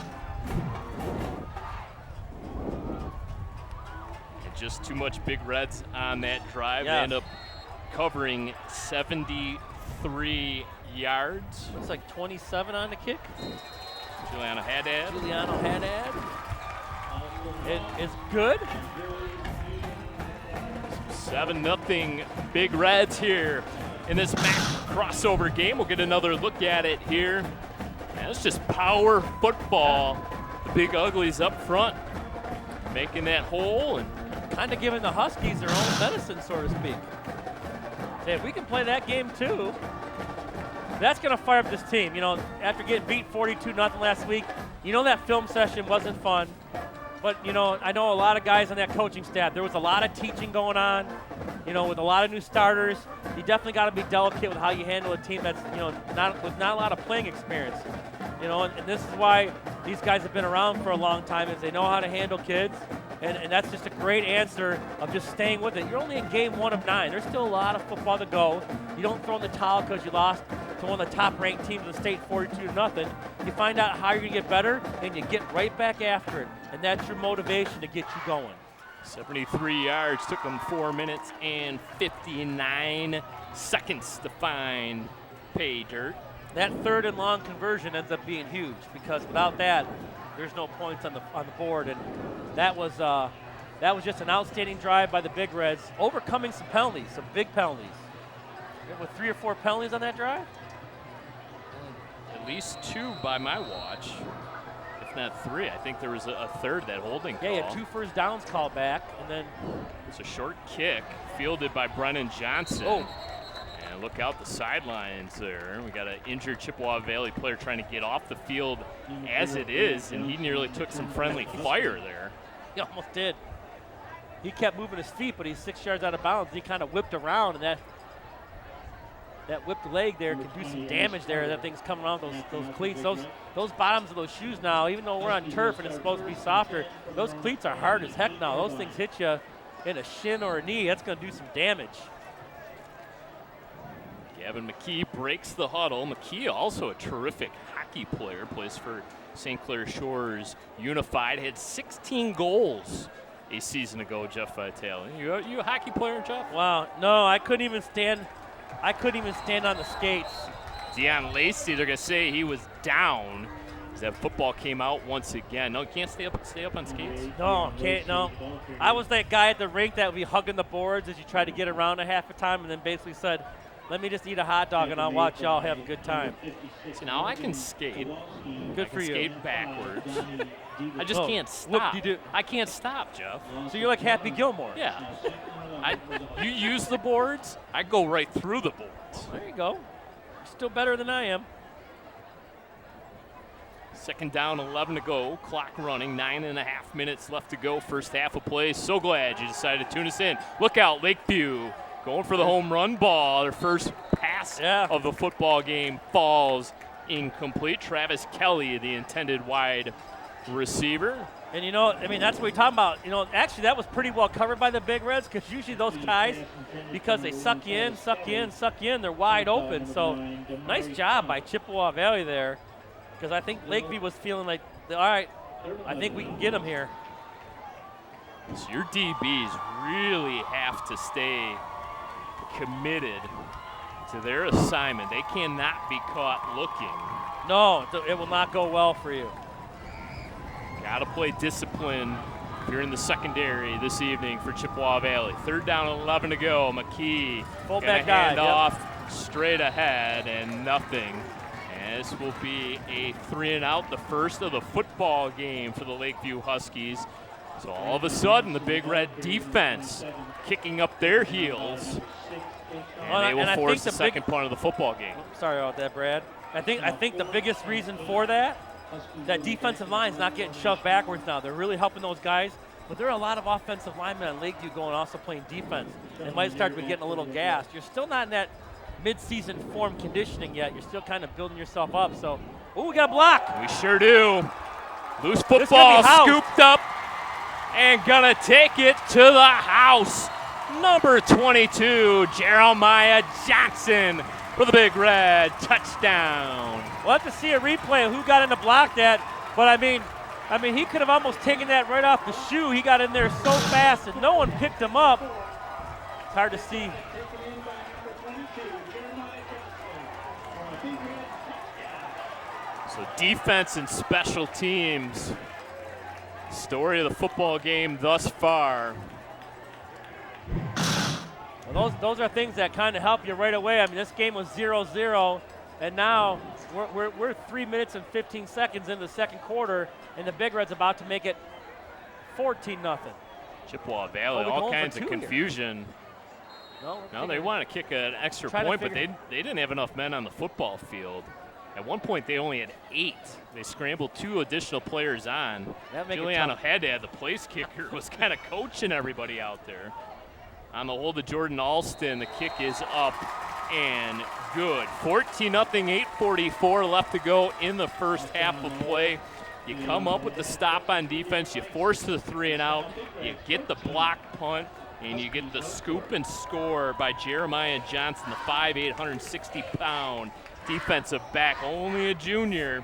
Speaker 2: And just too much Big Reds on that drive.
Speaker 3: Yes.
Speaker 2: They end up covering 73 yards.
Speaker 3: Looks like 27 on the kick.
Speaker 2: Juliano Haddad.
Speaker 3: It is good.
Speaker 2: 7-0 Big Reds here in this MAC crossover game. We'll get another look at it here. Man, it's just power football. The Big Uglies up front, making that hole and
Speaker 3: Kind of giving the Huskies their own medicine, so to speak. Hey, if we can play that game too, that's going to fire up this team. You know, after getting beat 42-0 last week, you know that film session wasn't fun. But, you know, I know a lot of guys on that coaching staff. There was a lot of teaching going on, you know, with a lot of new starters. You definitely got to be delicate with how you handle a team that's, you know, with not a lot of playing experience. You know, and this is why these guys have been around for a long time, is they know how to handle kids. And that's just a great answer of just staying with it. You're only in game 1 of 9. There's still a lot of football to go. You don't throw in the towel because you lost to one of the top-ranked teams in the state 42-0. You find out how you're going to get better, and you get right back after it. And that's your motivation to get you going.
Speaker 2: 73 yards, took them 4 minutes and 59 seconds to find pay dirt.
Speaker 3: That 3rd and long conversion ends up being huge because without that, there's no points on the board. And that was just an outstanding drive by the Big Reds, overcoming some penalties, some big penalties. With 3 or 4 penalties on that drive?
Speaker 2: At least 2 by my watch, if not 3. I think there was a third, that holding call.
Speaker 3: Yeah, you had 2 first downs called back, and then
Speaker 2: It's a short kick fielded by Brennan Johnson.
Speaker 3: Oh.
Speaker 2: And look out the sidelines there. We got an injured Chippewa Valley player trying to get off the field as it is, and he nearly took some friendly fire there.
Speaker 3: he almost did. He kept moving his feet, but he's 6 yards out of bounds. He kind of whipped around, and that whipped leg there can do some damage there. That thing's coming off those cleats. Those bottoms of those shoes now, even though we're on turf and it's supposed to be softer, those cleats are hard as heck now. Those things hit you in a shin or a knee. That's going to do some damage.
Speaker 2: Gavin McKee breaks the huddle. McKee, also a terrific hockey player, plays for St. Clair Shores Unified, had 16 goals a season ago, Jeff Vitale. You a hockey player, Jeff?
Speaker 3: Wow, no, I couldn't even stand on the skates.
Speaker 2: Deion Lacey, they're going to say he was down as that football came out once again. No, you can't stay up on skates.
Speaker 3: No, can't, no. I was that guy at the rink that would be hugging the boards as you tried to get around a half a time and then basically said, let me just eat a hot dog and I'll watch y'all have a good time.
Speaker 2: So now I can skate.
Speaker 3: Good for you.
Speaker 2: Skate backwards. I just can't stop. I can't stop, Jeff.
Speaker 3: So you're like Happy Gilmore.
Speaker 2: Yeah. You use the boards, I go right through the boards.
Speaker 3: There you go. Still better than I am.
Speaker 2: Second down, 11 to go. Clock running, 9.5 minutes left to go. First half of play. So glad you decided to tune us in. Look out, Lakeview going for the home run ball. Their first pass of the football game falls incomplete. Travis Kelly, the intended wide receiver.
Speaker 3: And, you know, I mean, that's what we're talking about. You know, actually, that was pretty well covered by the Big Reds because usually those guys, because they suck you in, they're wide open. So nice job by Chippewa Valley there because I think Lakeview was feeling like, all right, I think we can get them here.
Speaker 2: So your DBs really have to stay committed to their assignment. They cannot be caught looking.
Speaker 3: No, it will not go well for you.
Speaker 2: Got to play discipline if you're in the secondary this evening for Chippewa Valley. Third down, 11 to go. McKee
Speaker 3: fullback
Speaker 2: hand off straight ahead and nothing. And this will be a 3-and-out, the first of the football game for the Lakeview Huskies. So all of a sudden, the Big Red defense kicking up their heels, and they will force the second punt of the football game.
Speaker 3: Sorry about that, Brad. I think the biggest reason for that defensive line is not getting shoved backwards now. They're really helping those guys, but there are a lot of offensive linemen on Lakeview going also playing defense. They might start to be getting a little gassed. You're still not in that mid-season form conditioning yet. You're still kind of building yourself up. So, we got a block.
Speaker 2: We sure do. Loose football scooped up and gonna take it to the house. Number 22, Jeremiah Johnson for the Big Red touchdown.
Speaker 3: We'll have to see a replay of who got in to block that. But I mean, he could have almost taken that right off the shoe. He got in there so fast and no one picked him up. It's hard to see.
Speaker 2: So defense and special teams. Story of the football game thus far.
Speaker 3: Well, those are things that kind of help you right away. I mean, this game was 0-0, and now we're 3 minutes and 15 seconds into the second quarter, and the Big Red's about to make it 14-0.
Speaker 2: Chippewa Valley, all kinds of confusion. No, they want to kick an extra point, but they didn't have enough men on the football field. At one point, they only had 8. They scrambled 2 additional players on. Juliano had to have the place kicker, was kind of coaching everybody out there. On the hold of Jordan Alston, the kick is up and good. 14-0, 8:44 left to go in the first half of play. You come up with the stop on defense, you force the 3-and-out, you get the block punt, and you get the scoop and score by Jeremiah Johnson, the 5'8", 160-pound defensive back, only a junior.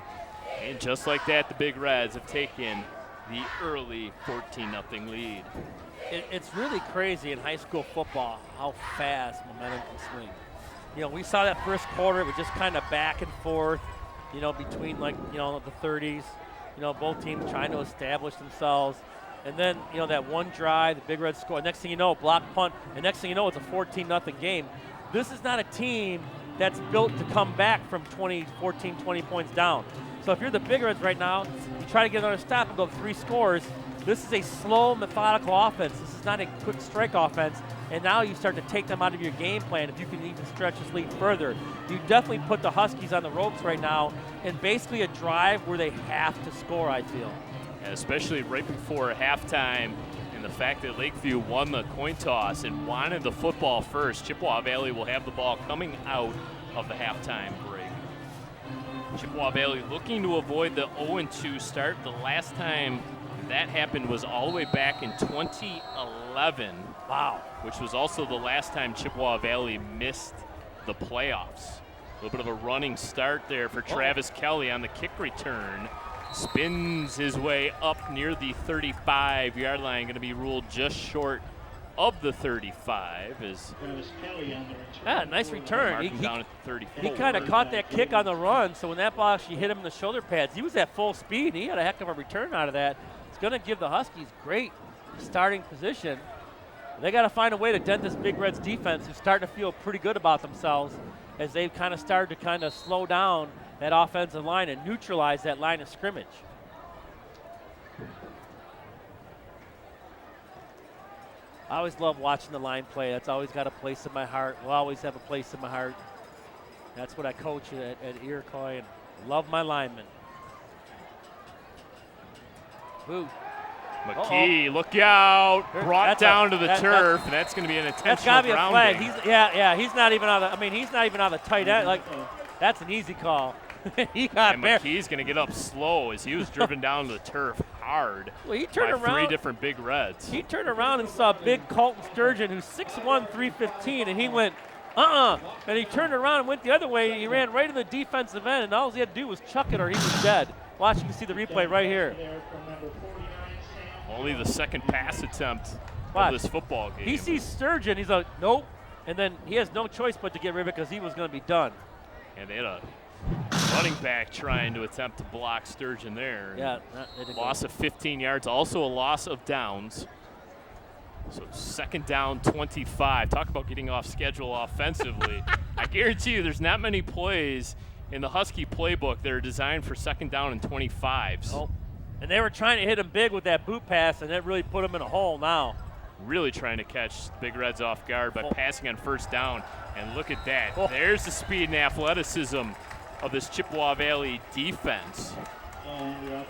Speaker 2: And just like that, the Big Reds have taken the early 14-0 lead.
Speaker 3: It's really crazy in high school football how fast momentum can swing. You know, we saw that first quarter, it was just kind of back and forth, you know, between the 30s, both teams trying to establish themselves. And then, that one drive, the Big Reds score. Next thing you know, block punt. And next thing you know, it's a 14-0 game. This is not a team that's built to come back from 20 points down. So if you're the Big Reds right now, you try to get another stop and go 3 scores. This is a slow, methodical offense. This is not a quick strike offense. And now you start to take them out of your game plan if you can even stretch this lead further. You definitely put the Huskies on the ropes right now in basically a drive where they have to score, I feel.
Speaker 2: And especially right before halftime, and the fact that Lakeview won the coin toss and wanted the football first. Chippewa Valley will have the ball coming out of the halftime break. Chippewa Valley looking to avoid the 0-2 start. The last time that happened was all the way back in 2011.
Speaker 3: Wow.
Speaker 2: Which was also the last time Chippewa Valley missed the playoffs. A little bit of a running start there for Travis Kelly on the kick return. Spins his way up near the 35-yard line. Going to be ruled just short of the 35.
Speaker 3: Nice return.
Speaker 2: Down at the 34.
Speaker 3: He kind of caught that kick on the run, so when that ball actually hit him in the shoulder pads, he was at full speed, and he had a heck of a return out of that. It's going to give the Huskies great starting position. They got to find a way to dent this Big Reds defense, who's starting to feel pretty good about themselves as they've kind of started to kind of slow down that offensive line and neutralize that line of scrimmage. I always love watching the line play. That's always got a place in my heart. Will always have a place in my heart. That's what I coach at Iroquois, and love my linemen. Boo.
Speaker 2: McKee, look out. Brought down to the turf, and that's going to be an intentional
Speaker 3: That's got to be a flag.
Speaker 2: grounding.
Speaker 3: He's not even on the, he's not even on the tight end. Like, that's an easy call. He got
Speaker 2: and McKee's going to get up slow as he was driven down to the turf hard.
Speaker 3: Well, he turned
Speaker 2: by
Speaker 3: around.
Speaker 2: 3 different Big Reds.
Speaker 3: He turned around and saw big Colton Sturgeon, who's 6'1", 315, and he went, and he turned around and went the other way. He ran right in the defensive end, and all he had to do was chuck it or he was dead. Watch, you can see the replay right here.
Speaker 2: Only the second pass attempt
Speaker 3: Watch.
Speaker 2: of this football game.
Speaker 3: He sees Sturgeon, he's like, nope, and then he has no choice but to get rid of it because he was going to be done.
Speaker 2: And they had a running back trying to attempt to block Sturgeon there.
Speaker 3: Yeah.
Speaker 2: Loss of 15 yards, also a loss of downs. So second down, 25. Talk about getting off schedule offensively. I guarantee you there's not many plays in the Husky playbook that are designed for second down and 25s.
Speaker 3: Oh. And they were trying to hit him big with that boot pass, and that really put him in a hole now.
Speaker 2: Really trying to catch the Big Reds off guard by passing on first down. And look at that. There's the speed and athleticism of this Chippewa Valley defense.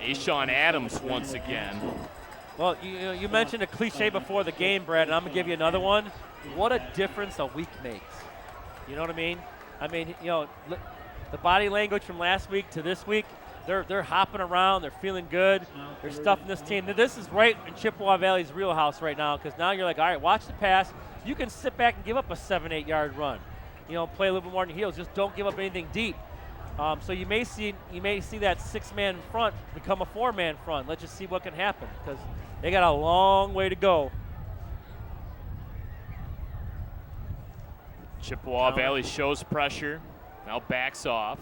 Speaker 2: Ashawn Adams once again.
Speaker 3: Well, you mentioned a cliche before the game, Brad, and I'm going to give you another one. What a difference a week makes. You know what I mean? The body language from last week to this week, they're hopping around. They're feeling good. They're stuffing this team. This is right in Chippewa Valley's wheelhouse right now because now you're like, all right, watch the pass. You can sit back and give up a 7-8 yard run. Play a little bit more on your heels. Just don't give up anything deep. So you may see that 6-man front become a 4-man front. Let's just see what can happen because they got a long way to go.
Speaker 2: Chippewa Valley shows pressure. Now backs off.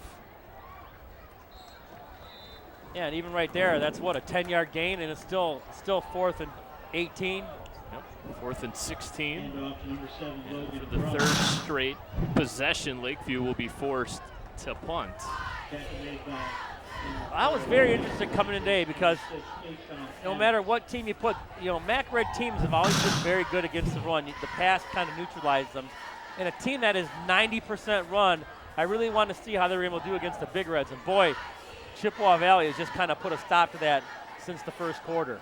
Speaker 3: Yeah, and even right there, that's what, a 10-yard gain, and it's still 4th and 18.
Speaker 2: Yep, 4th and 16. For the third straight possession, Lakeview will be forced to punt.
Speaker 3: I was very interested coming today because no matter what team you put, MAC Red teams have always been very good against the run. The pass kind of neutralized them. And a team that is 90% run, I really want to see how they were able to do against the Big Reds. And boy, Chippewa Valley has just kind of put a stop to that since the first quarter.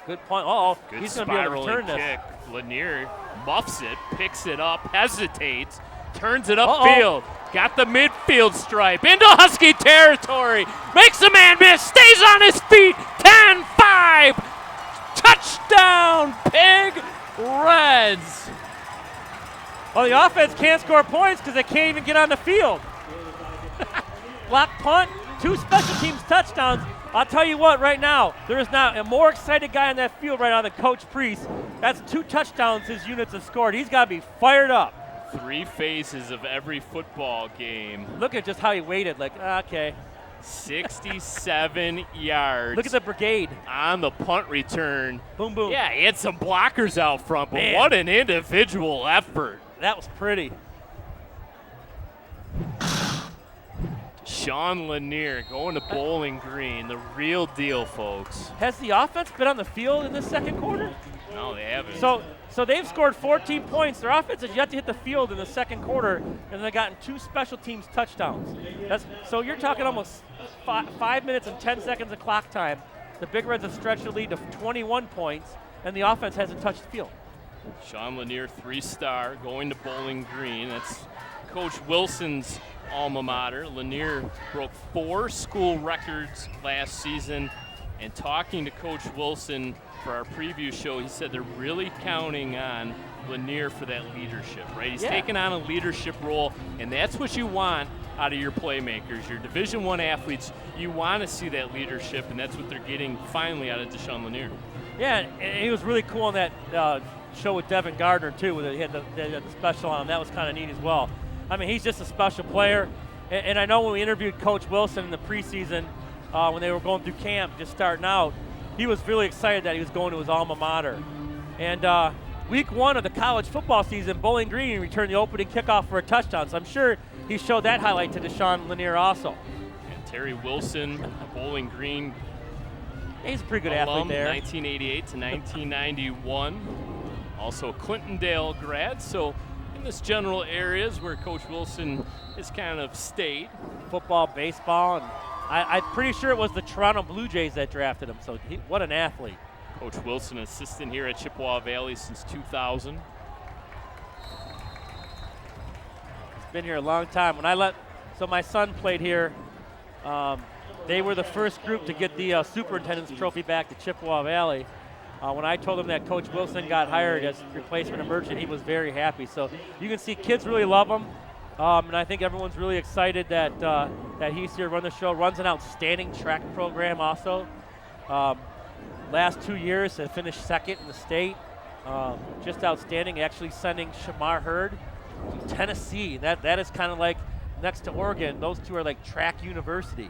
Speaker 3: Good punt.
Speaker 2: Good
Speaker 3: he's going to be able to return this.
Speaker 2: Kick. Lanier muffs it, picks it up, hesitates, turns it upfield. Got the midfield stripe into Husky territory. Makes a man miss, stays on his feet. 10-5. Touchdown, Big Reds.
Speaker 3: Well, the offense can't score points because they can't even get on the field. Block punt, 2 special teams touchdowns. I'll tell you what, right now, there is not a more excited guy on that field right now than Coach Priest. That's 2 touchdowns his units have scored. He's got to be fired up.
Speaker 2: 3 phases of every football game.
Speaker 3: Look at just how he waited, like, okay.
Speaker 2: 67 yards.
Speaker 3: Look at the brigade.
Speaker 2: On the punt return.
Speaker 3: Boom, boom.
Speaker 2: Yeah, he had some blockers out front, but
Speaker 3: Man.
Speaker 2: what an individual effort.
Speaker 3: That was pretty.
Speaker 2: Sean Lanier going to Bowling Green, the real deal, folks.
Speaker 3: Has the offense been on the field in this second quarter?
Speaker 2: No, they haven't.
Speaker 3: So they've scored 14 points. Their offense has yet to hit the field in the second quarter, and they've gotten 2 special teams touchdowns. So you're talking almost 5 minutes and 10 seconds of clock time. The Big Reds have stretched the lead to 21 points, and the offense hasn't touched the field.
Speaker 2: Sean Lanier, 3-star, going to Bowling Green. That's Coach Wilson's alma mater. Lanier broke 4 school records last season. And talking to Coach Wilson for our preview show, he said they're really counting on Lanier for that leadership, right? He's taking on a leadership role, and that's what you want out of your playmakers, your Division I athletes. You want to see that leadership, and that's what they're getting finally out of Deshaun Lanier.
Speaker 3: Yeah, and he was really cool on that show with Devin Gardner, too, where they had the special on him. That was kind of neat as well. I mean, he's just a special player. And I know when we interviewed Coach Wilson in the preseason, when they were going through camp, just starting out, he was really excited that he was going to his alma mater. And week 1 of the college football season, Bowling Green returned the opening kickoff for a touchdown. So I'm sure he showed that highlight to Deshaun Lanier also.
Speaker 2: And Terry Wilson, Bowling Green.
Speaker 3: He's a pretty good
Speaker 2: alum,
Speaker 3: athlete there.
Speaker 2: 1988 to 1991. Also a Clintondale grad. So in this general areas where Coach Wilson has kind of stayed.
Speaker 3: Football, baseball, and I'm pretty sure it was the Toronto Blue Jays that drafted him. So what an athlete.
Speaker 2: Coach Wilson, assistant here at Chippewa Valley since 2000.
Speaker 3: He's been here a long time. So my son played here. They were the first group to get the superintendent's trophy back to Chippewa Valley. When I told him that Coach Wilson got hired as replacement emergent, he was very happy. So you can see kids really love him. And I think everyone's really excited that he's here to run the show. Runs an outstanding track program also. Last 2 years have finished second in the state. Just outstanding. Actually sending Shamar Hurd from Tennessee. That is kind of like next to Oregon. Those two are like track university.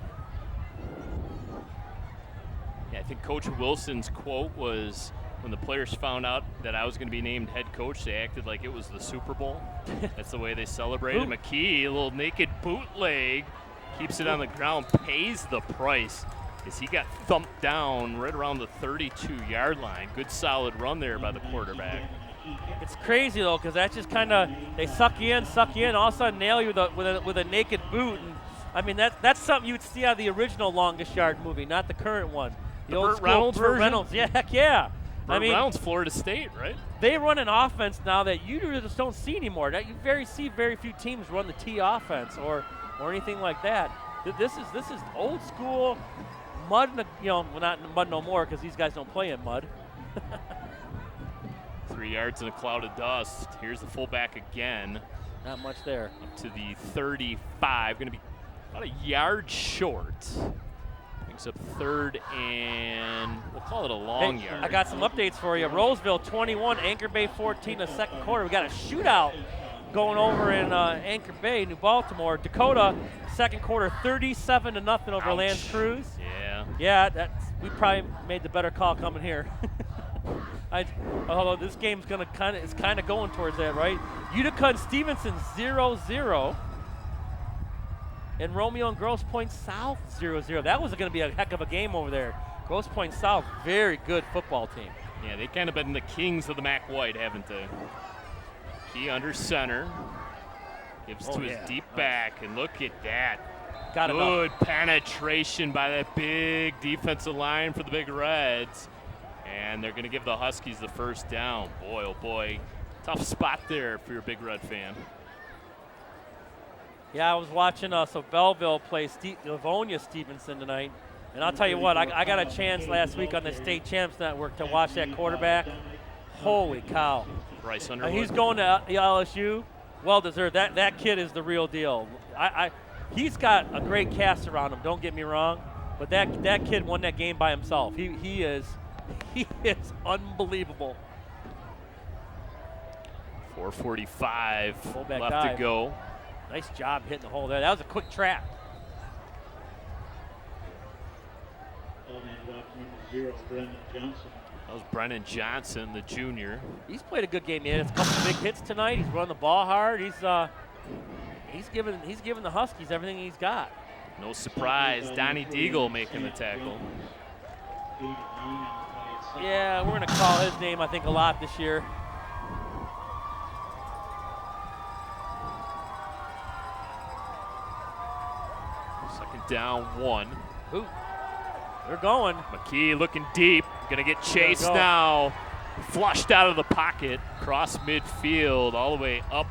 Speaker 2: Yeah, I think Coach Wilson's quote was, when the players found out that I was going to be named head coach, they acted like it was the Super Bowl. That's the way they celebrated. McKee, a little naked bootleg, keeps it on the ground, pays the price as he got thumped down right around the 32-yard line. Good solid run there by the quarterback.
Speaker 3: It's crazy though, because that's just kind of, they suck you in, all of a sudden nail you with a naked boot. And I mean, that's something you would see out of the original Longest Yard movie, not the current one.
Speaker 2: The Burt Reynolds version?
Speaker 3: Reynolds, yeah, heck yeah.
Speaker 2: Burt Reynolds, Florida State, right?
Speaker 3: They run an offense now that you just don't see anymore. That you see very few teams run the T offense or anything like that. This is old school mud. Well, not in mud no more because these guys don't play in mud.
Speaker 2: 3 yards in a cloud of dust. Here's the fullback again.
Speaker 3: Not much there.
Speaker 2: Up to the 35. Going to be about a yard short. Picks up 3rd and we'll call it a long yard.
Speaker 3: I got some updates for you. Roseville 21, Anchor Bay 14 the second quarter. We got a shootout going over in Anchor Bay, New Baltimore. Dakota, second quarter, 37-0 over Lance Cruz.
Speaker 2: Yeah.
Speaker 3: Yeah, we probably made the better call coming here. Although this game's it's kind of going towards that, right? Utica and Stevenson 0-0. And Romeo and Grosse Pointe South 0-0. That was going to be a heck of a game over there. Grosse Pointe South, very good football team.
Speaker 2: Yeah, they've kind of been the kings of the Mac White, haven't they? Key under center. Gives to his deep back, and look at that. Good penetration by that big defensive line for the Big Reds. And they're going to give the Huskies the first down. Boy, oh boy. Tough spot there for your Big Red fan.
Speaker 3: Yeah, I was watching Belleville play Livonia Stevenson tonight. And I'll tell you what, I got a chance last week on the State Champs Network to watch that quarterback. Holy cow.
Speaker 2: Bryce Underwood.
Speaker 3: He's going to LSU. Well deserved. That kid is the real deal. He's got a great cast around him, don't get me wrong. But that kid won that game by himself. He is unbelievable.
Speaker 2: 4:45 left
Speaker 3: dive.
Speaker 2: to go.
Speaker 3: Nice job hitting the hole there. That was a quick trap.
Speaker 2: That was Brennan Johnson, the junior.
Speaker 3: He's played a good game. He had a couple big hits tonight. He's run the ball hard. He's given the Huskies everything he's got.
Speaker 2: No surprise, Donnie Deagle making the tackle.
Speaker 3: Yeah, we're going to call his name, I think, a lot this year.
Speaker 2: Second down, 1.
Speaker 3: Ooh, they're going.
Speaker 2: McKee looking deep, gonna get chased now. Flushed out of the pocket, cross midfield, all the way up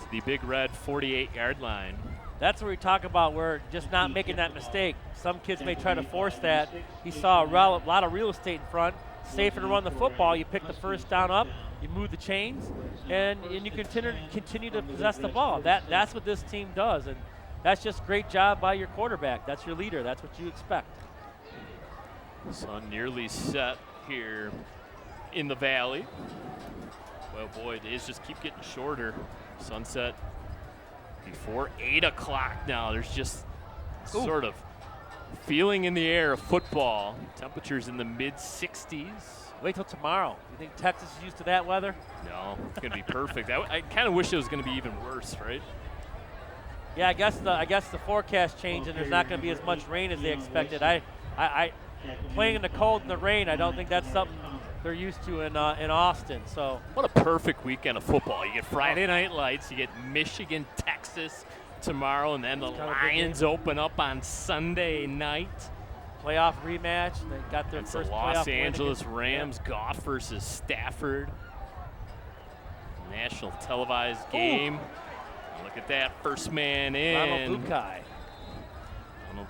Speaker 2: to the Big Red 48-yard line.
Speaker 3: That's where we talk about we're just not making that mistake. Some kids may try to force that. He saw a lot of real estate in front. Safer to run the football. You pick the first down up, you move the chains, and you continue to possess the ball. That's what this team does, and that's just great job by your quarterback. That's your leader. That's what you expect.
Speaker 2: Sun nearly set here in the valley. Well, boy, days just keep getting shorter. Sunset before 8 o'clock now. There's just sort of Feeling in the air of football. Temperatures in the mid-60s.
Speaker 3: Wait till tomorrow. You think Texas is used to that weather?
Speaker 2: No, it's going to be perfect. I kind of wish it was going to be even worse, right?
Speaker 3: Yeah, I guess the forecast changed and there's not going to be as much rain as they expected. I playing in the cold and the rain, I don't think that's something they're used to in Austin. So
Speaker 2: what a perfect weekend of football. You get Friday Night Lights, you get Michigan, Texas tomorrow, and then the Lions open up on Sunday night.
Speaker 3: Playoff rematch. They got their
Speaker 2: It's
Speaker 3: first
Speaker 2: the Los
Speaker 3: playoff
Speaker 2: Angeles
Speaker 3: win
Speaker 2: Rams, Goff versus Stafford. National televised game. Look at that, first man in.
Speaker 3: Ronald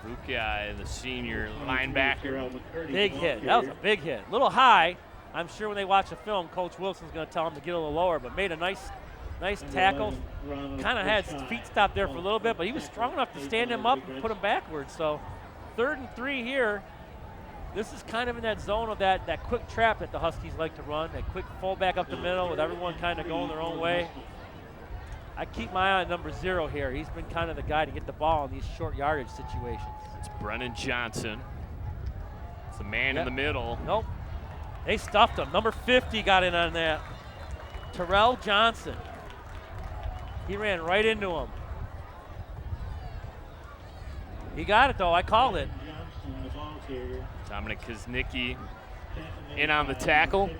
Speaker 2: Bukai, the senior linebacker.
Speaker 3: Big hit. That was a big hit. A little high. I'm sure when they watch the film, Coach Wilson's going to tell him to get a little lower, but made a nice tackle. Kind of had his feet stopped there for a little bit, but he was strong enough to stand him up and put him backwards. So 3rd and 3 here. This is kind of in that zone of that quick trap that the Huskies like to run, that quick fullback up the middle with everyone kind of going their own way. I keep my eye on number 0 here. He's been kind of the guy to get the ball in these short yardage situations.
Speaker 2: It's Brennan Johnson. It's the man in the middle.
Speaker 3: Nope. They stuffed him. Number 50 got in on that. Terrell Johnson. He ran right into him. He got it, though. I called it.
Speaker 2: Dominic Kuznicki in on the tackle,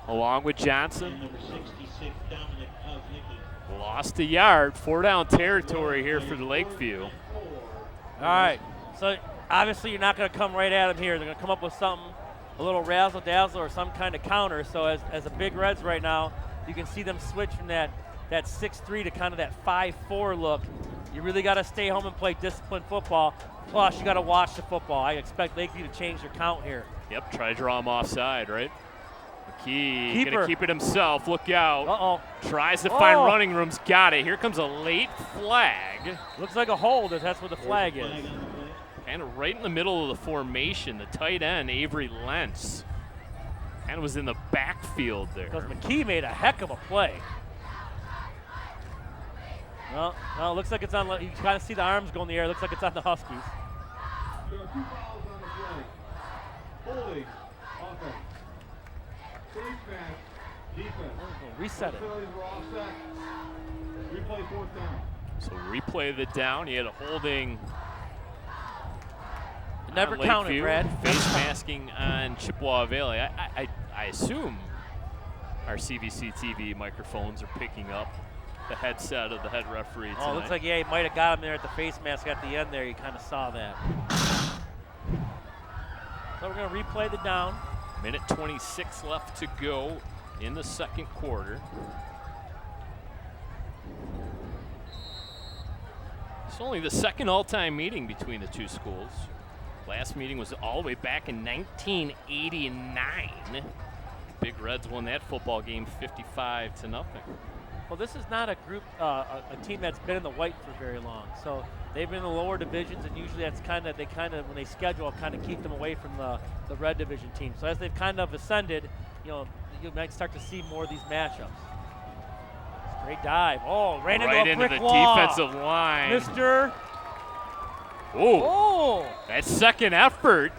Speaker 2: along with Johnson. Lost a yard, 4 down territory here for the Lakeview.
Speaker 3: All right, so obviously you're not going to come right at them here. They're going to come up with something, a little razzle-dazzle or some kind of counter. So as a Big Reds right now, you can see them switch from that 6-3 to kind of that 5-4 look. You really got to stay home and play disciplined football. Plus, you got to watch the football. I expect Lakeview to change their count here.
Speaker 2: Yep, try to draw him offside, right? McKee gonna keep it himself. Look out.
Speaker 3: Uh-oh.
Speaker 2: Tries to find running rooms. Got it. Here comes a late flag.
Speaker 3: Looks like a hold if that's what the flag is.
Speaker 2: Kind of right in the middle of the formation. The tight end, Avery Lentz, kind of was in the backfield there.
Speaker 3: Because McKee made a heck of a play. No, it looks like it's on. You kind of see the arms go in the air. It looks like it's on the Huskies.
Speaker 4: There are 2 fouls on the play. Holding, offense. Face mask, defense.
Speaker 3: Reset it.
Speaker 4: Penalties were offset. Replay 4th down.
Speaker 2: So replay the down. He had a holding.
Speaker 3: Never counted, Brad.
Speaker 2: Face masking on Chippewa Valley. I assume our CVC TV microphones are picking up the headset of the head referee tonight.
Speaker 3: Oh, looks like, yeah, he might have got him there at the face mask at the end there. You kind of saw that. So we're going to replay the down.
Speaker 2: Minute 26 left to go in the second quarter. It's only the second all-time meeting between the two schools. Last meeting was all the way back in 1989. Big Reds won that football game 55-0.
Speaker 3: Well, this is not a group, a team that's been in the white for very long. So they've been in the lower divisions, and usually that's when they schedule, kind of keep them away from the red division team. So as they've kind of ascended, you might start to see more of these matchups. Great dive. Oh, ran
Speaker 2: right
Speaker 3: into a brick
Speaker 2: the
Speaker 3: wall.
Speaker 2: Defensive line.
Speaker 3: Mr.
Speaker 2: Oh, that second effort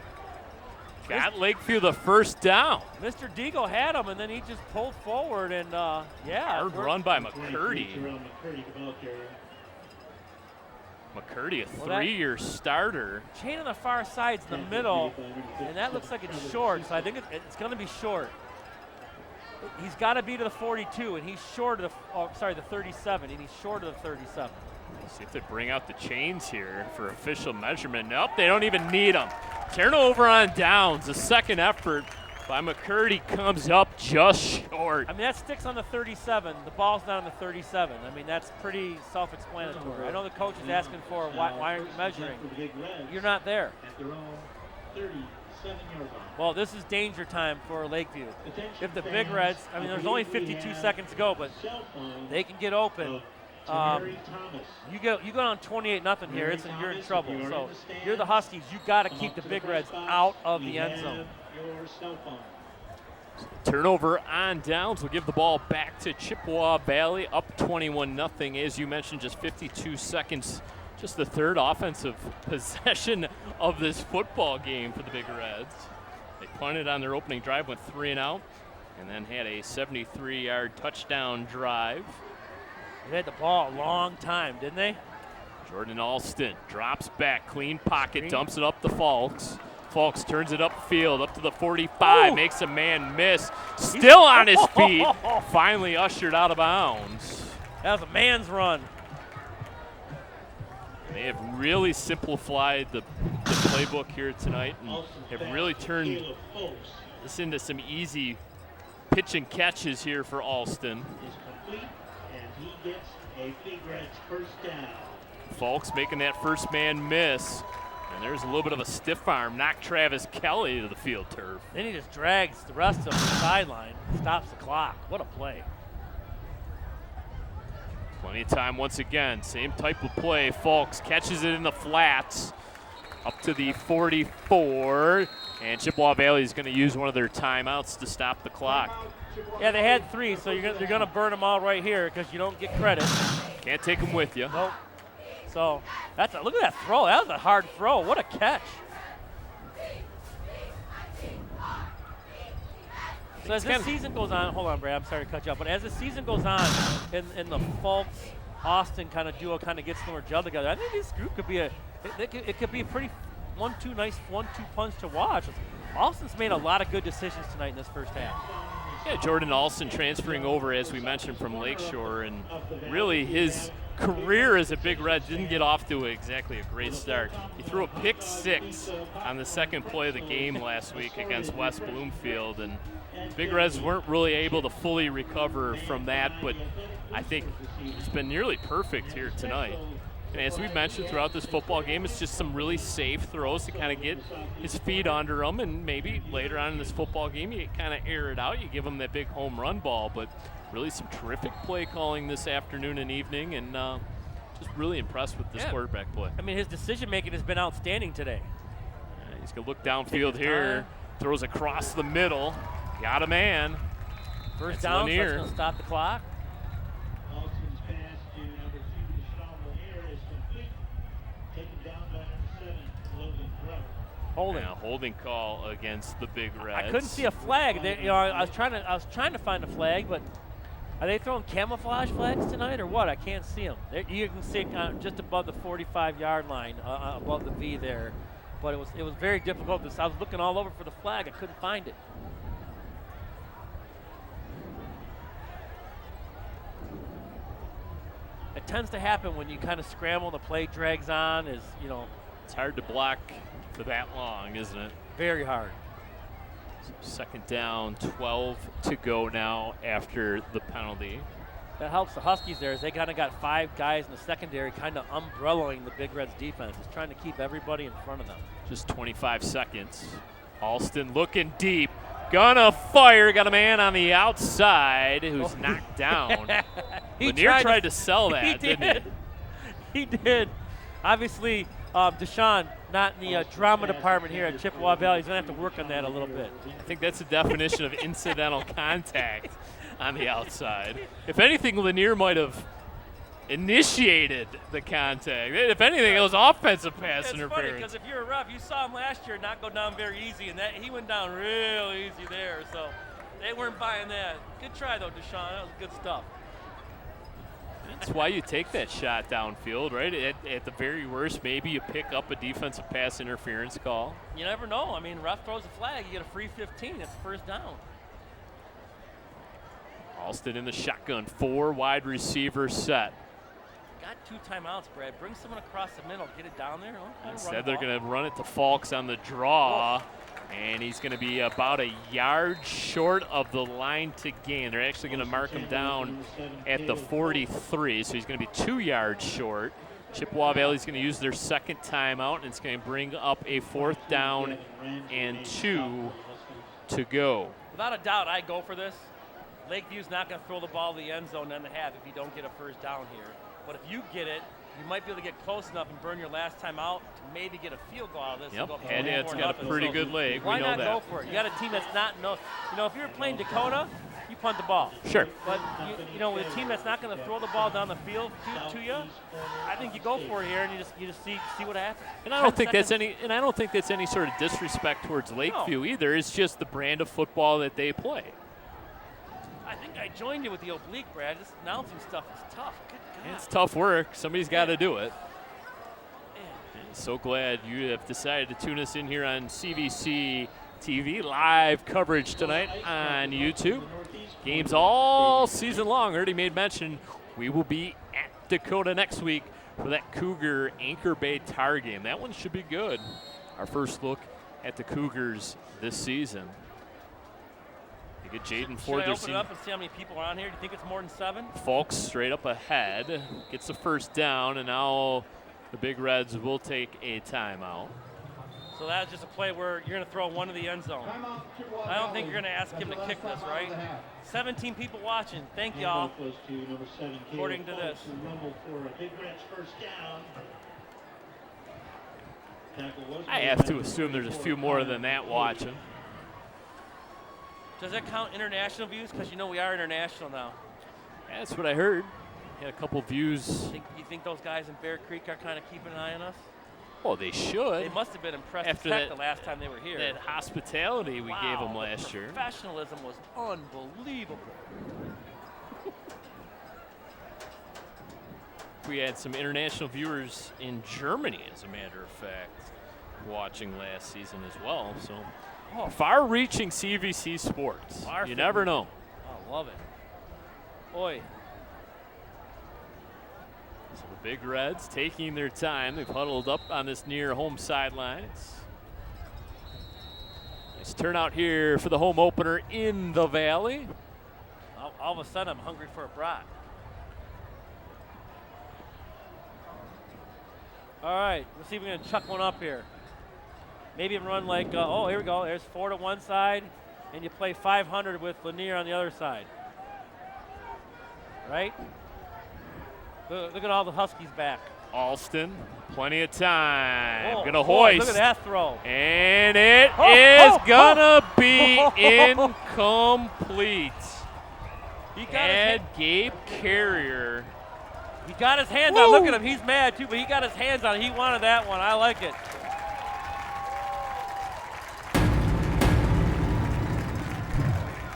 Speaker 2: got Lakeview the first down.
Speaker 3: Mr. Deagle had him, and then he just pulled forward, and
Speaker 2: hard run by McCurdy. McCurdy, a 3-year starter.
Speaker 3: Chain on the far side's in the middle, and that looks like it's short, so I think it's going to be short. He's got to be to the 42, and he's short of the 37, and he's short of the 37.
Speaker 2: See if they bring out the chains here for official measurement. Nope, they don't even need them. Turnover on downs. The second effort by McCurdy comes up just short.
Speaker 3: I mean, that sticks on the 37. The ball's not on the 37. I mean, that's pretty self-explanatory. I know the coach is asking for why aren't you measuring? You're not there. Well, this is danger time for Lakeview. If the Big Reds, I mean, there's only 52 seconds to go, but they can get open. You go on 28-0 here. You're in trouble. So you're the Huskies. You got to keep the Big Reds out of the end zone.
Speaker 2: Turnover on downs will give the ball back to Chippewa Valley, up 21-0. As you mentioned, just 52 seconds Just the third offensive possession of this football game for the Big Reds. They punted on their opening drive, went 3 and out, and then had a 73-yard touchdown drive.
Speaker 3: They had the ball a long time, didn't they?
Speaker 2: Jordan Alston drops back, clean pocket, dumps it up to Falks. Falks turns it upfield, up to the 45, makes a man miss. Still on his feet, finally ushered out of bounds.
Speaker 3: That was a man's run.
Speaker 2: They have really simplified the playbook here tonight and have really turned this into some easy pitch and catches here for Alston.
Speaker 5: He gets a Big Reds first down.
Speaker 2: Falks making that first man miss. And there's a little bit of a stiff arm, knocked Travis Kelly to the field turf.
Speaker 3: Then he just drags the rest of the sideline, stops the clock. What a play.
Speaker 2: Plenty of time once again. Same type of play. Falks catches it in the flats up to the 44. And Chippewa Valley is going to use one of their timeouts to stop the clock.
Speaker 3: Yeah, they had 3, so you're going to burn them all right here because you don't get credit.
Speaker 2: Can't take them with you.
Speaker 3: Nope. So look at that throw. That was a hard throw. What a catch. So as this season goes on, hold on, Brad, I'm sorry to cut you off, but as the season goes on and the Falks-Austin kind of duo kind of gets more gel together, I think this group could be it could be a pretty nice 1-2 punch to watch. Austin's made a lot of good decisions tonight in this first half.
Speaker 2: Yeah, Jordan Alston transferring over, as we mentioned, from Lakeshore, and really his career as a Big Red didn't get off to exactly a great start. He threw a pick 6 on the second play of the game last week against West Bloomfield, and Big Reds weren't really able to fully recover from that, but I think it's been nearly perfect here tonight. And as we mentioned throughout this football game, it's just some really safe throws to kind of get his feet under him, and maybe later on in this football game you kind of air it out, you give him that big home run ball, but really some terrific play calling this afternoon and evening, and just really impressed with this quarterback play.
Speaker 3: I mean, his decision making has been outstanding today.
Speaker 2: He's going to look downfield here, throws across the middle, got a man.
Speaker 3: First down, so it's going to stop the clock.
Speaker 5: Alston's pass to number 2, Deshaun Lanier, is complete. Taken down by number 7, Logan Grubb.
Speaker 3: Holding.
Speaker 2: Yeah, holding call against the Big Reds.
Speaker 3: I couldn't see a flag. I was trying to find a flag, but are they throwing camouflage flags tonight or what? I can't see them. You can see just above the 45-yard line, above the V there. But it was very difficult. I was looking all over for the flag. I couldn't find it. It tends to happen when you kind of scramble, the play drags on.
Speaker 2: It's hard to block for that long, isn't it?
Speaker 3: Very hard.
Speaker 2: Second down, 12 to go now after the penalty.
Speaker 3: That helps the Huskies there, as they kind of got 5 guys in the secondary kind of umbrellaing the Big Reds defense. Just trying to keep everybody in front of them.
Speaker 2: Just 25 seconds. Alston looking deep. Gonna fire. Got a man on the outside who's knocked down. Lanier tried to sell that, didn't he?
Speaker 3: He did. Obviously, Deshaun, not in the drama department here at Chippewa Valley. He's going to have to work on that a little bit.
Speaker 2: I think that's the definition of incidental contact on the outside. If anything, Lanier might have initiated the contact. If anything, it was offensive pass interference.
Speaker 3: It's funny because if you're a ref, you saw him last year not go down very easy, and he went down real easy there. So they weren't buying that. Good try, though, Deshaun. That was good stuff.
Speaker 2: That's why you take that shot downfield, right? At the very worst, maybe you pick up a defensive pass interference call.
Speaker 3: You never know. I mean, ref throws a flag, you get a free 15. It's first down.
Speaker 2: Alston in the shotgun, 4 wide receiver set.
Speaker 3: Got 2 timeouts, Brad. Bring someone across the middle, get it down there.
Speaker 2: Instead, they're going to run it to Falks on the draw. And he's going to be about a yard short of the line to gain. They're actually going to mark him down at the 43, so he's going to be 2 yards short. Chippewa Valley's going to use their second timeout, and it's going to bring up a 4th down and 2 to go.
Speaker 3: Without a doubt, I go for this. Lakeview's not going to throw the ball to the end zone and a half if you don't get a first down here. But if you get it, you might be able to get close enough and burn your last time out to maybe get a field goal out of this.
Speaker 2: Yep,
Speaker 3: and
Speaker 2: it's got a pretty good leg.
Speaker 3: Why
Speaker 2: we know
Speaker 3: not
Speaker 2: that.
Speaker 3: go for it? You got a team that's not if you were playing Dakota, you punt the ball.
Speaker 2: Sure.
Speaker 3: But you know, with a team that's not going to throw the ball down the field to you, I think you go for it here and you just see what happens.
Speaker 2: And I don't think that's any sort of disrespect towards Lakeview either. It's just the brand of football that they play.
Speaker 3: I think I joined you with the oblique, Brad. This announcing stuff is tough. Good God.
Speaker 2: It's tough work. Somebody's got to do it. So glad you have decided to tune us in here on CVC TV. Live coverage tonight on YouTube. Games all season long. Already made mention we will be at Dakota next week for that Cougar Anchor Bay Tar game. That one should be good. Our first look at the Cougars this season. You get Jaden Ford.
Speaker 3: Should I open it up and see how many people are on here? Do you think it's more than 7?
Speaker 2: Falks straight up ahead. Gets the first down, and now the Big Reds will take a timeout.
Speaker 3: So that's just a play where you're going to throw one to the end zone. I don't think you're going to ask him to kick this, right? 17 people watching. Thank y'all. According to this.
Speaker 2: I have to assume there's a few more than that watching.
Speaker 3: Does that count international views? Because you know we are international now.
Speaker 2: Yeah, that's what I heard. Had a couple views.
Speaker 3: You think those guys in Bear Creek are kind of keeping an eye on us?
Speaker 2: Well, they should.
Speaker 3: They must have been impressed
Speaker 2: after
Speaker 3: the last time they were here.
Speaker 2: That hospitality we gave them last year.
Speaker 3: Professionalism was unbelievable.
Speaker 2: We had some international viewers in Germany, as a matter of fact, watching last season as well. So, far-reaching CVC sports. You never know.
Speaker 3: I love it. Boy.
Speaker 2: So the Big Reds taking their time. They've huddled up on this near home sideline. Nice turnout here for the home opener in the Valley.
Speaker 3: All of a sudden, I'm hungry for a brat. All right, let's see if we can chuck one up here. Maybe run like, here we go. There's 4 to one side, and you play 500 with Lanier on the other side. Right? Look at all the Huskies back.
Speaker 2: Alston, plenty of time. Gonna
Speaker 3: boy,
Speaker 2: hoist.
Speaker 3: Look at that throw.
Speaker 2: And it is gonna be incomplete. And Gabe Carrier.
Speaker 3: He got his hands on. Look at him. He's mad too, but he got his hands on it. He wanted that one. I like it.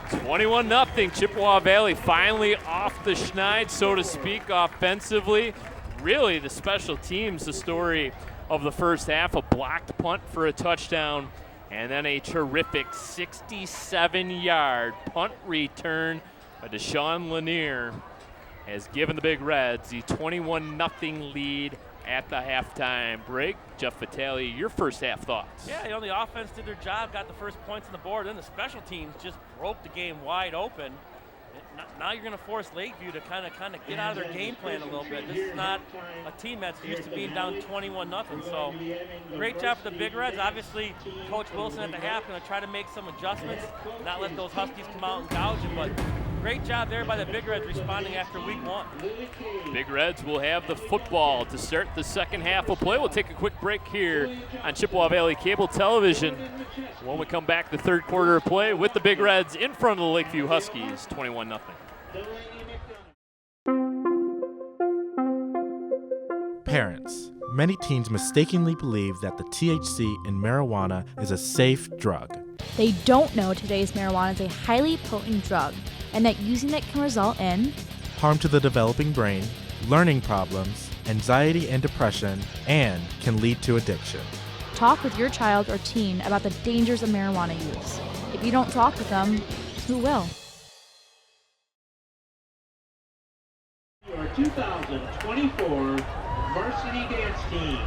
Speaker 2: It's 21-0. Chippewa Valley finally off the schneid, so to speak, offensively. Really, the special teams, the story of the first half. A blocked punt for a touchdown, and then a terrific 67-yard punt return by Deshaun Lanier has given the Big Reds the 21-0 lead at the halftime break. Jeff Vitale, your first half thoughts?
Speaker 3: Yeah, the offense did their job, got the first points on the board. Then the special teams just broke the game wide open. Now you're going to force Lakeview to kind of get out of their game plan a little bit. This is not a team that's used to being down 21-0. So great job for the Big Reds. Obviously, Coach Wilson at the half going to try to make some adjustments, not let those Huskies come out and gouge them. But great job there by the Big Reds responding after week 1.
Speaker 2: Big Reds will have the football to start the second half of play. We'll take a quick break here on Chippewa Valley Cable Television. When we come back, the third quarter of play with the Big Reds in front of the Lakeview Huskies, 21-0.
Speaker 6: Parents. Many teens mistakenly believe that the THC in marijuana is a safe drug.
Speaker 7: They don't know today's marijuana is a highly potent drug and that using it can result in
Speaker 6: harm to the developing brain, learning problems, anxiety and depression, and can lead to addiction.
Speaker 7: Talk with your child or teen about the dangers of marijuana use. If you don't talk with them, who will?
Speaker 5: Your 2024 Varsity Dance Team.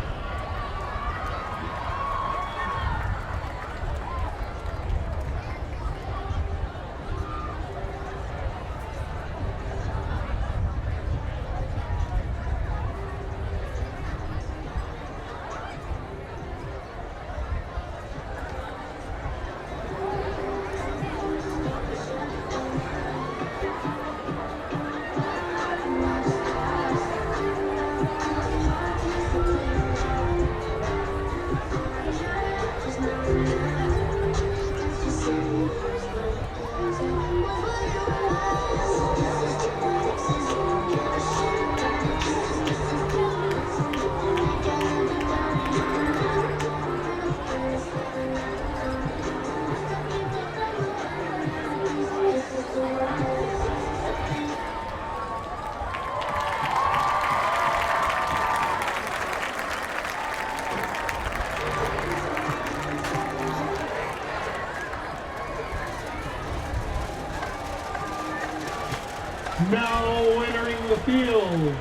Speaker 4: Now entering the field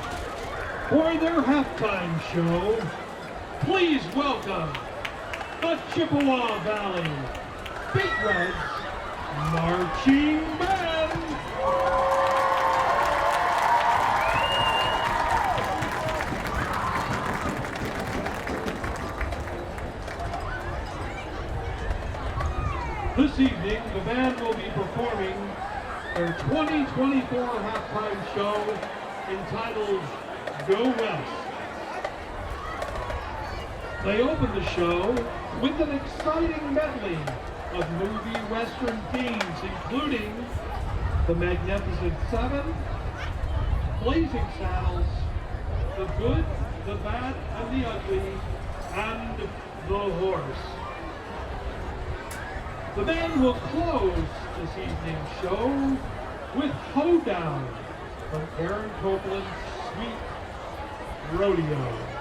Speaker 4: for their halftime show, please welcome the Chippewa Valley Big Reds Marching Band. This evening, the band will be performing their 2024 halftime show entitled Go West. They open the show with an exciting medley of movie western themes, including The Magnificent Seven, Blazing Saddles, The Good, the Bad, and the Ugly, and The Horse. The band will close this evening's show with Hoedown from Aaron Copeland's Sweet Rodeo.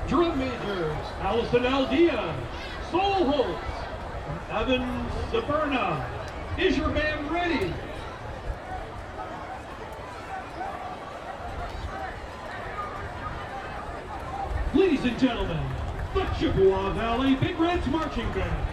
Speaker 4: Drum majors, Allison Aldea, Sol Holtz, and Evan Saberna. Is your band ready? Ladies and gentlemen, the Chippewa Valley Big Reds Marching Band.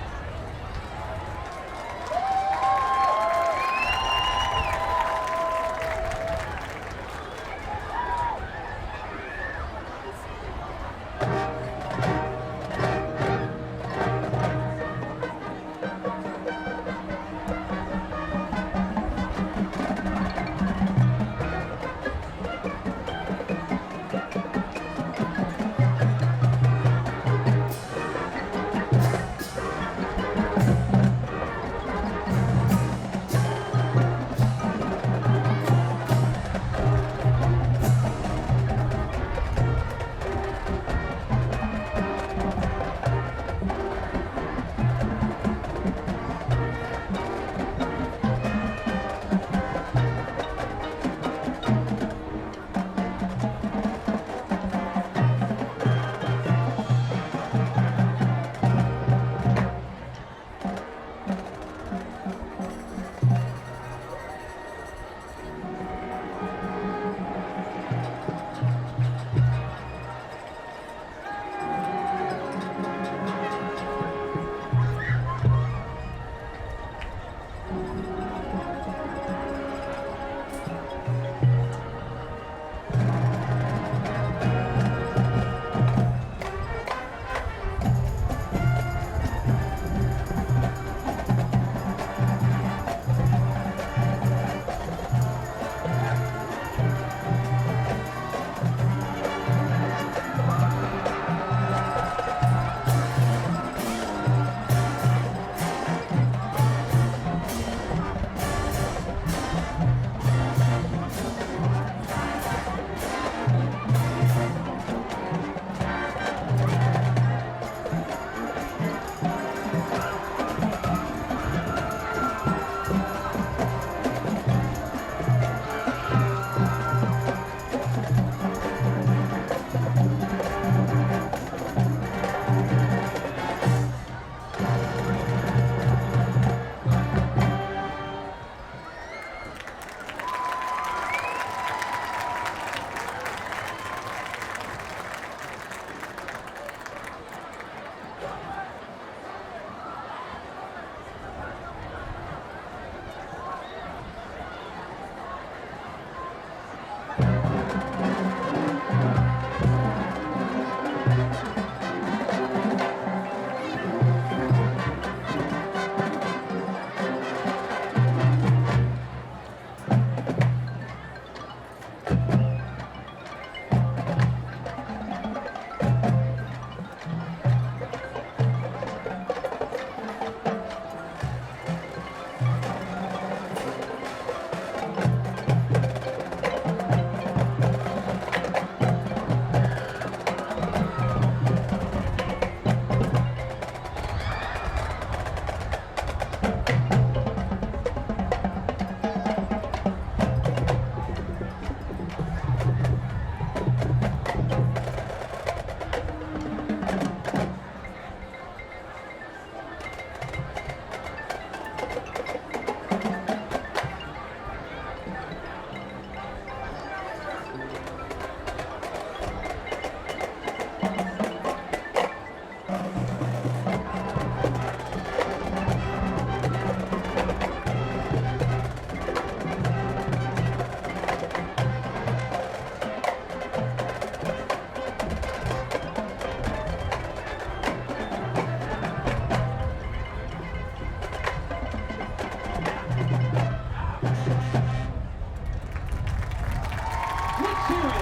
Speaker 4: serious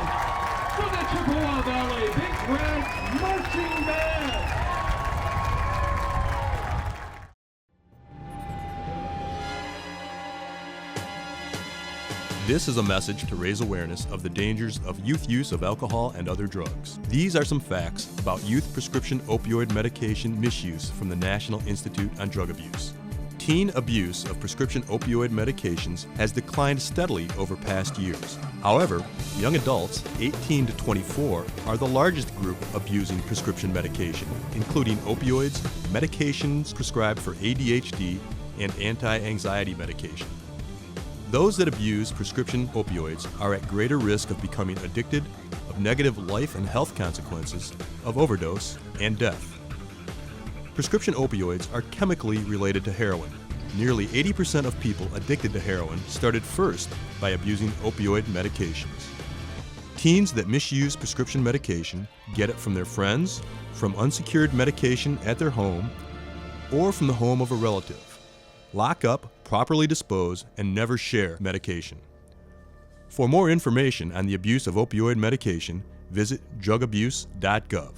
Speaker 4: for the Chippewa Valley Big Reds Marching Band.
Speaker 8: This is a message to raise awareness of the dangers of youth use of alcohol and other drugs. These are some facts about youth prescription opioid medication misuse from the National Institute on Drug Abuse. Teen abuse of prescription opioid medications has declined steadily over past years. However, young adults 18 to 24 are the largest group abusing prescription medication, including opioids, medications prescribed for ADHD, and anti-anxiety medication. Those that abuse prescription opioids are at greater risk of becoming addicted, of negative life and health consequences, of overdose, and death. Prescription opioids are chemically related to heroin. Nearly 80% of people addicted to heroin started first by abusing opioid medications. Teens that misuse prescription medication get it from their friends, from unsecured medication at their home, or from the home of a relative. Lock up, properly dispose, and never share medication. For more information on the abuse of opioid medication, visit drugabuse.gov.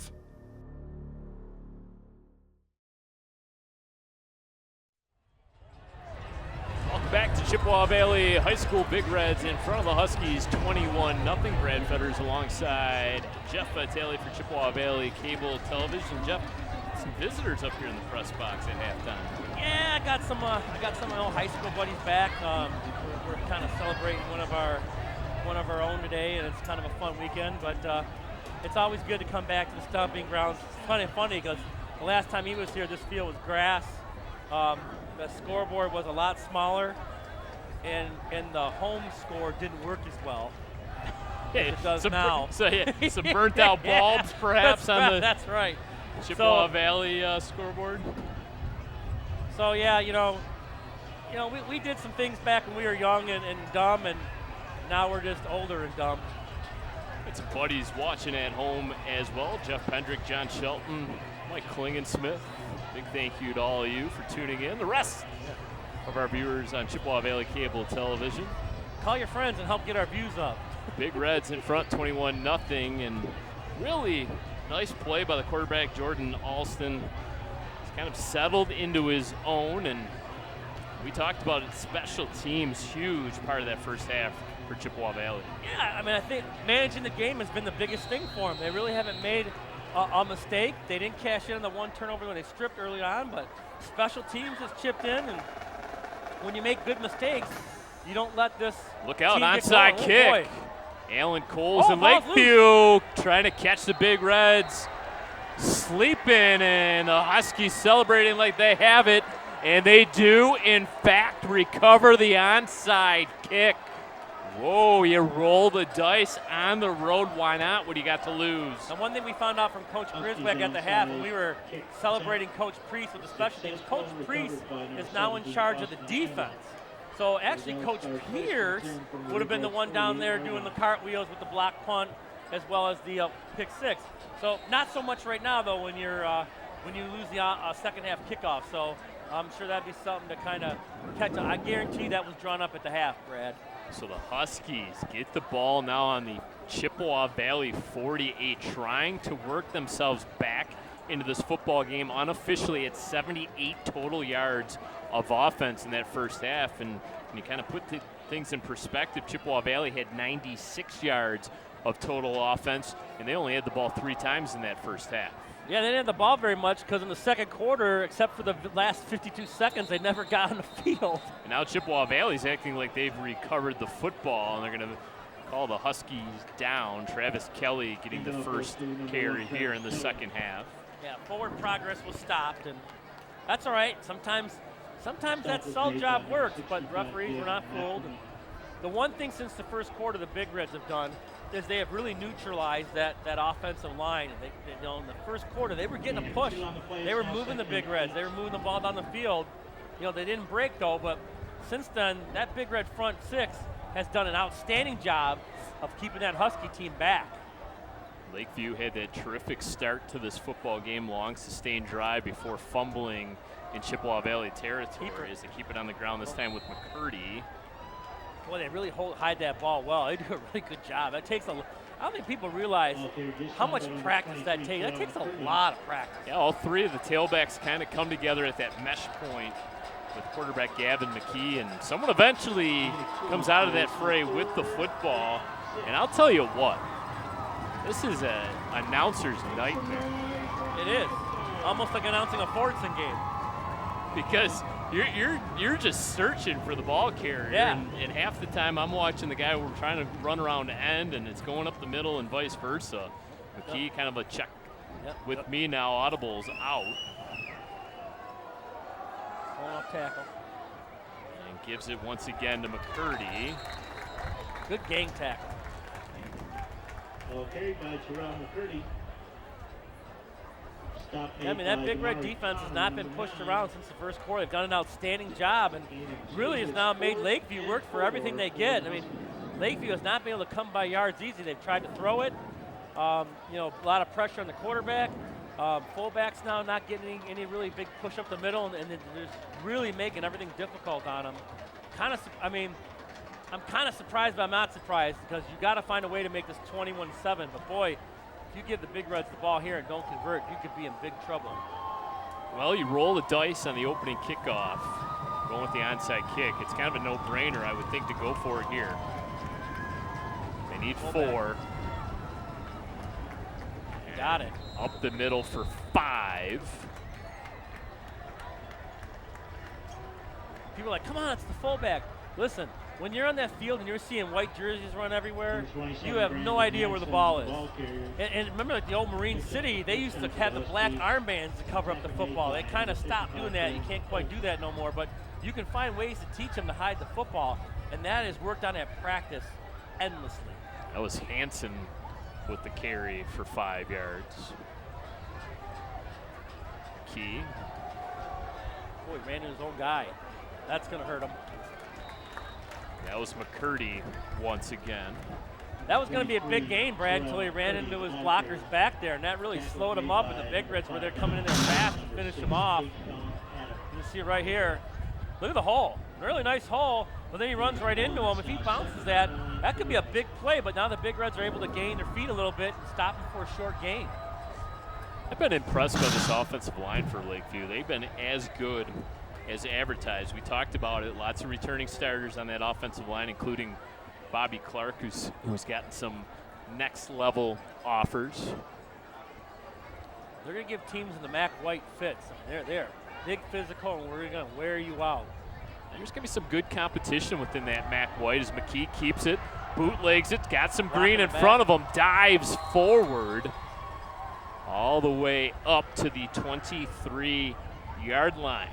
Speaker 2: Welcome back to Chippewa Valley High School. Big Reds in front of the Huskies, 21-0. Brad Fetters alongside Jeff Vitale for Chippewa Valley Cable Television. Jeff, some visitors up here in the press box at halftime.
Speaker 3: Yeah, I got some of my old high school buddies back. We're kind of celebrating one of our own today, and it's kind of a fun weekend. But it's always good to come back to the stomping grounds. It's kind of funny because the last time he was here, this field was grass. The scoreboard was a lot smaller, and the home score didn't work as well as it does now.
Speaker 2: Some burnt out bulbs, perhaps, on the
Speaker 3: that's right.
Speaker 2: Chippewa Valley scoreboard.
Speaker 3: So yeah, we did some things back when we were young and dumb, and now we're just older and dumb.
Speaker 2: Got some buddies watching at home as well. Jeff Pendrick, John Shelton, Mike Klingensmith. Big thank you to all of you for tuning in. The rest of our viewers on Chippewa Valley Cable Television.
Speaker 3: Call your friends and help get our views up.
Speaker 2: Big Reds in front, 21-0, and really nice play by the quarterback, Jordan Alston. He's kind of settled into his own, and we talked about it. Special teams, huge part of that first half for Chippewa Valley.
Speaker 3: Yeah, I mean, I think managing the game has been the biggest thing for them. They really haven't made a mistake. They didn't cash in on the one turnover when they stripped early on, but special teams has chipped in, and when you make good mistakes, you don't let this
Speaker 2: Look out,
Speaker 3: team get
Speaker 2: onside
Speaker 3: going.
Speaker 2: kick. Alan Coles in Lakeview trying to catch the Big Reds. Sleeping, and the Huskies celebrating like they have it, and they do, in fact, recover the onside kick. Whoa, you roll the dice on the road. Why not? What do you got to lose?
Speaker 3: And one thing we found out from Coach Grisbeck at the half when we were celebrating Coach Priest with the special teams, Coach Priest is now in charge of the defense. So actually Coach Pierce would have been the one down there doing the cartwheels with the block punt as well as the pick six. So not so much right now though when you lose the second half kickoff. So I'm sure that'd be something to kind of catch up. I guarantee that was drawn up at the half, Brad.
Speaker 2: So the Huskies get the ball now on the Chippewa Valley 48, trying to work themselves back into this football game unofficially at 78 total yards of offense in that first half. And when you kind of put things in perspective, Chippewa Valley had 96 yards of total offense, and they only had the ball 3 times in that first half.
Speaker 3: Yeah, they didn't have the ball very much because in the second quarter, except for the last 52 seconds, they never got on the field.
Speaker 2: And now Chippewa Valley's acting like they've recovered the football, and they're going to call the Huskies down. Travis Kelly getting the first carry here in the second half.
Speaker 3: Yeah, forward progress was stopped, and that's all right. Sometimes that sell job works, but referees were not fooled. And the one thing since the first quarter the Big Reds have done is they have really neutralized that offensive line. And in the first quarter, they were getting a push. They were moving the Big Reds. They were moving the ball down the field. They didn't break, though, but since then, that Big Red front six has done an outstanding job of keeping that Husky team back.
Speaker 2: Lakeview had that terrific start to this football game, long sustained drive before fumbling in Chippewa Valley territory as they keep it on the ground this time with McCurdy.
Speaker 3: Boy, they really hide that ball well. They do a really good job. That takes I don't think people realize how much practice that takes. That takes a lot of practice.
Speaker 2: Yeah, all three of the tailbacks kind of come together at that mesh point with quarterback Gavin McKee, and someone eventually comes out of that fray with the football. And I'll tell you what, this is an announcer's nightmare.
Speaker 3: It is. Almost like announcing a Fordson game.
Speaker 2: Because you're just searching for the ball carrier, and half the time I'm watching the guy we're trying to run around the end, and it's going up the middle and vice versa. McKee kind of a check with me now. Audible's out.
Speaker 3: Going off tackle.
Speaker 2: And gives it once again to McCurdy.
Speaker 3: Good gang tackle.
Speaker 5: Well, carried by Terrell McCurdy.
Speaker 3: I mean, that Big Red defense has not been pushed around since the first quarter. They've done an outstanding job, and really has now made Lakeview work for everything they get. I mean, Lakeview has not been able to come by yards easy. They've tried to throw it. A lot of pressure on the quarterback. Fullbacks now not getting any really big push up the middle, and they're really making everything difficult on them. I'm kind of surprised, but I'm not surprised, because you got to find a way to make this 21-7. But boy, if you give the Big Reds the ball here and don't convert, you could be in big trouble.
Speaker 2: Well, you roll the dice on the opening kickoff, going with the onside kick. It's kind of a no-brainer, I would think, to go for it here. They need 4.
Speaker 3: Got it.
Speaker 2: Up the middle for 5.
Speaker 3: People are like, come on, it's the fullback. Listen, when you're on that field and you're seeing white jerseys run everywhere, you have no idea where the ball is. And remember, like the old Marine City, they used to have the black armbands to cover up the football. They kind of stopped doing that. You can't quite do that no more, but you can find ways to teach them to hide the football, and that is worked on at practice endlessly.
Speaker 2: That was Hansen with the carry for 5 yards. Key.
Speaker 3: Boy, he ran into his own guy. That's going to hurt him.
Speaker 2: That was McCurdy once again.
Speaker 3: That was going to be a big gain, Brad, until he ran into his blockers back there, and that really slowed him up. And the Big Reds, where they're coming in there fast to finish him off. You see it right here. Look at the hole. Really nice hole, but then he runs right into him. If he bounces that could be a big play, but now the Big Reds are able to gain their feet a little bit and stop him for a short gain.
Speaker 2: I've been impressed by this offensive line for Lakeview. They've been as good as advertised. We talked about it. Lots of returning starters on that offensive line, including Bobby Clark, who's gotten some next-level offers.
Speaker 3: They're going to give teams in the MAC white fits. They're big physical, and we're going to wear you out.
Speaker 2: There's going to be some good competition within that MAC white as McKee keeps it, bootlegs it, got some green in front of him, dives forward all the way up to the 23-yard line.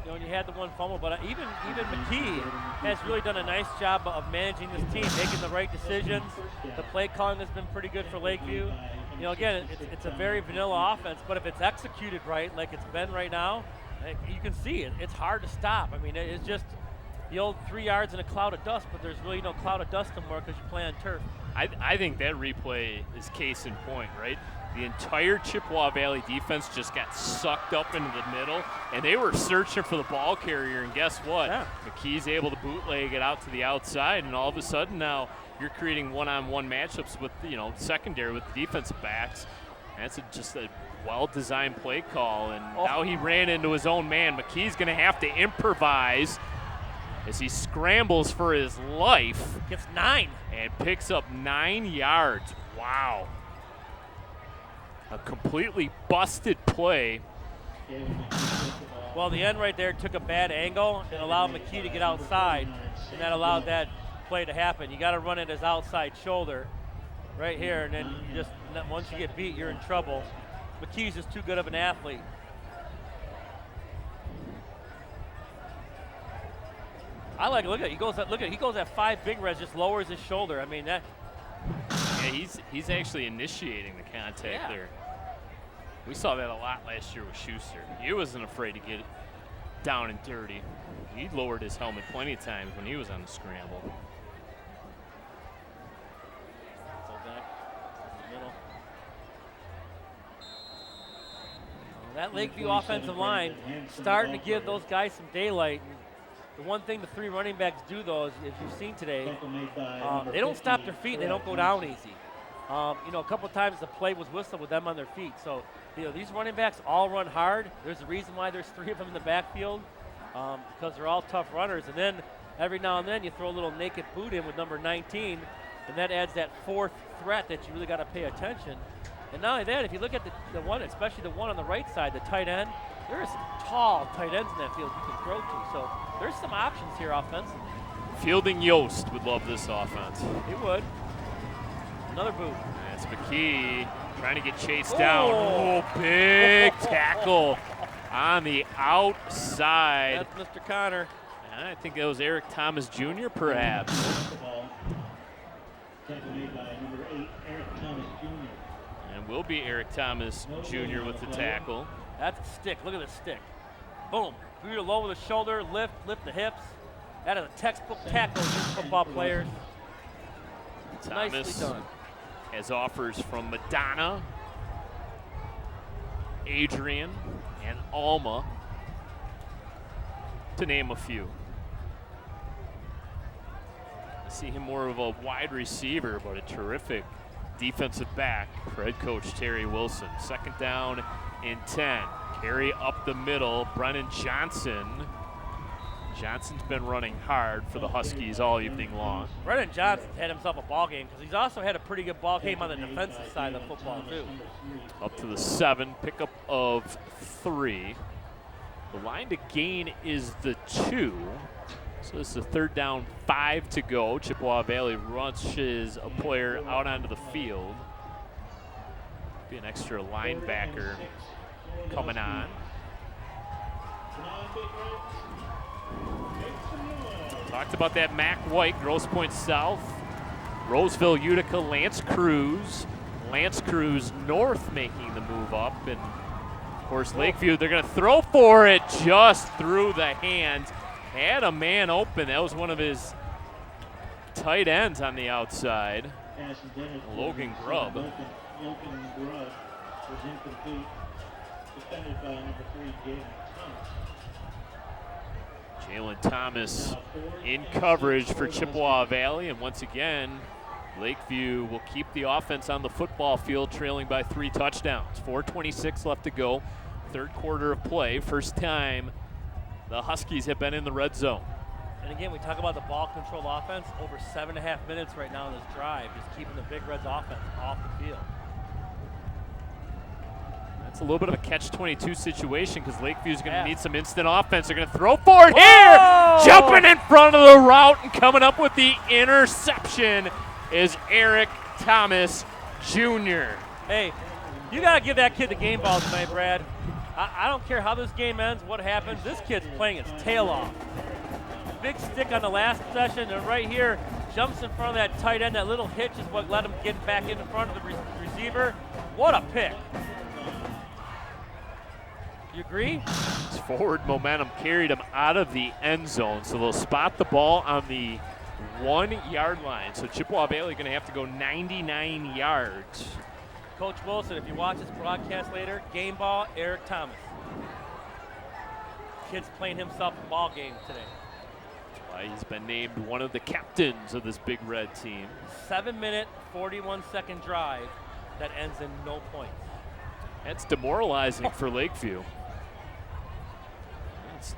Speaker 3: You you had the one fumble, but even McKee has really done a nice job of managing this team, making the right decisions. The play calling has been pretty good for Lakeview. Again, it's a very vanilla offense, but if it's executed right, like it's been right now, you can see it. It's hard to stop. I mean, it's just the old 3 yards in a cloud of dust, but there's really no cloud of dust anymore because you play on turf.
Speaker 2: I think that replay is case in point, right? The entire Chippewa Valley defense just got sucked up into the middle, and they were searching for the ball carrier, and guess what? Yeah. McKee's able to bootleg it out to the outside, and all of a sudden now you're creating one-on-one matchups with, secondary with the defensive backs. That's just a well-designed play call, and now he ran into his own man. McKee's going to have to improvise as he scrambles for his life.
Speaker 3: Gets 9.
Speaker 2: And picks up 9 yards. Wow. A completely busted play.
Speaker 3: Well, the end right there took a bad angle and allowed McKee to get outside, and that allowed that play to happen. You got to run it his outside shoulder right here, and then once you get beat, you're in trouble. McKee's just too good of an athlete. Look at he goes at 5 big res, just lowers his shoulder. I mean that.
Speaker 2: Yeah, he's actually initiating the contact there. We saw that a lot last year with Schuster. He wasn't afraid to get it down and dirty. He lowered his helmet plenty of times when he was on the scramble.
Speaker 3: That Lakeview offensive line starting to give those guys some daylight. The one thing the 3 running backs do, though, is, as you've seen today, they don't stop their feet and they don't go down easy. A couple of times the play was whistled with them on their feet. So, these running backs all run hard. There's a reason why there's 3 of them in the backfield, because they're all tough runners. And then every now and then you throw a little naked boot in with number 19, and that adds that 4th threat that you really got to pay attention. And not only that, if you look at the one, especially the one on the right side, the tight end, there's some tall tight ends in that field you can throw to. So there's some options here offensively.
Speaker 2: Fielding Yost would love this offense.
Speaker 3: He would. Another boot.
Speaker 2: That's McKee trying to get chased down. Oh, big tackle on the outside.
Speaker 3: That's Mr. Connor.
Speaker 2: And I think that was Eric Thomas Jr. perhaps.
Speaker 5: Tackle made by number 8, Eric Thomas Jr.
Speaker 2: And will be Eric Thomas Jr. with the tackle.
Speaker 3: That's a stick. Look at the stick. Boom. Booted low with the shoulder, lift the hips. That is a textbook tackle against football players.
Speaker 2: Thomas
Speaker 3: Nicely done.
Speaker 2: has offers from Madonna, Adrian, and Alma, to name a few. I see him more of a wide receiver, but a terrific defensive back for head coach Terry Wilson. 2nd down and 10. Carry up the middle, Brennan Johnson. Johnson's been running hard for the Huskies all evening long.
Speaker 3: Brennan Johnson's had himself a ball game because he's also had a pretty good ball game on the defensive side of the football too.
Speaker 2: Up to the 7, pickup of 3. The line to gain is the 2. So this is a 3rd down, 5 to go. Chippewa Valley rushes a player out onto the field. Be an extra linebacker coming on. Talked about that Mac White, Grosse Pointe South, Roseville, Utica, Lance Cruz North making the move up, and of course Lakeview, they're going to throw for it just through the hands. Had a man open. That was one of his tight ends on the outside. Logan Grubb.
Speaker 5: Logan Grubb was incomplete. Defended by number 3, Jalen
Speaker 2: Jalen
Speaker 5: Thomas.
Speaker 2: Thomas in coverage for Chippewa Valley, and once again, Lakeview will keep the offense on the football field, trailing by 3 touchdowns. 4:26 left to go, 3rd quarter of play. First time the Huskies have been in the red zone.
Speaker 3: And again, we talk about the ball control offense. Over 7.5 minutes right now in this drive, just keeping the Big Reds offense off the field.
Speaker 2: That's a little bit of a catch-22 situation because Lakeview's going to need some instant offense. They're going to throw for it here. Jumping in front of the route and coming up with the interception is Eric Thomas Jr.
Speaker 3: Hey, you got to give that kid the game ball tonight, Brad. I don't care how this game ends, what happens. This kid's playing his tail off. Big stick on the last possession, and right here, jumps in front of that tight end. That little hitch is what let him get back in front of the receiver. What a pick. You agree?
Speaker 2: His forward momentum carried him out of the end zone, so they'll spot the ball on the 1-yard line. So Chippewa Valley going to have to go 99 yards.
Speaker 3: Coach Wilson, if you watch this broadcast later, game ball, Eric Thomas. Kid's playing himself a ball game today.
Speaker 2: That's why he's been named one of the captains of this Big Red team.
Speaker 3: 7-minute, 41-second drive that ends in no points.
Speaker 2: That's demoralizing for Lakeview.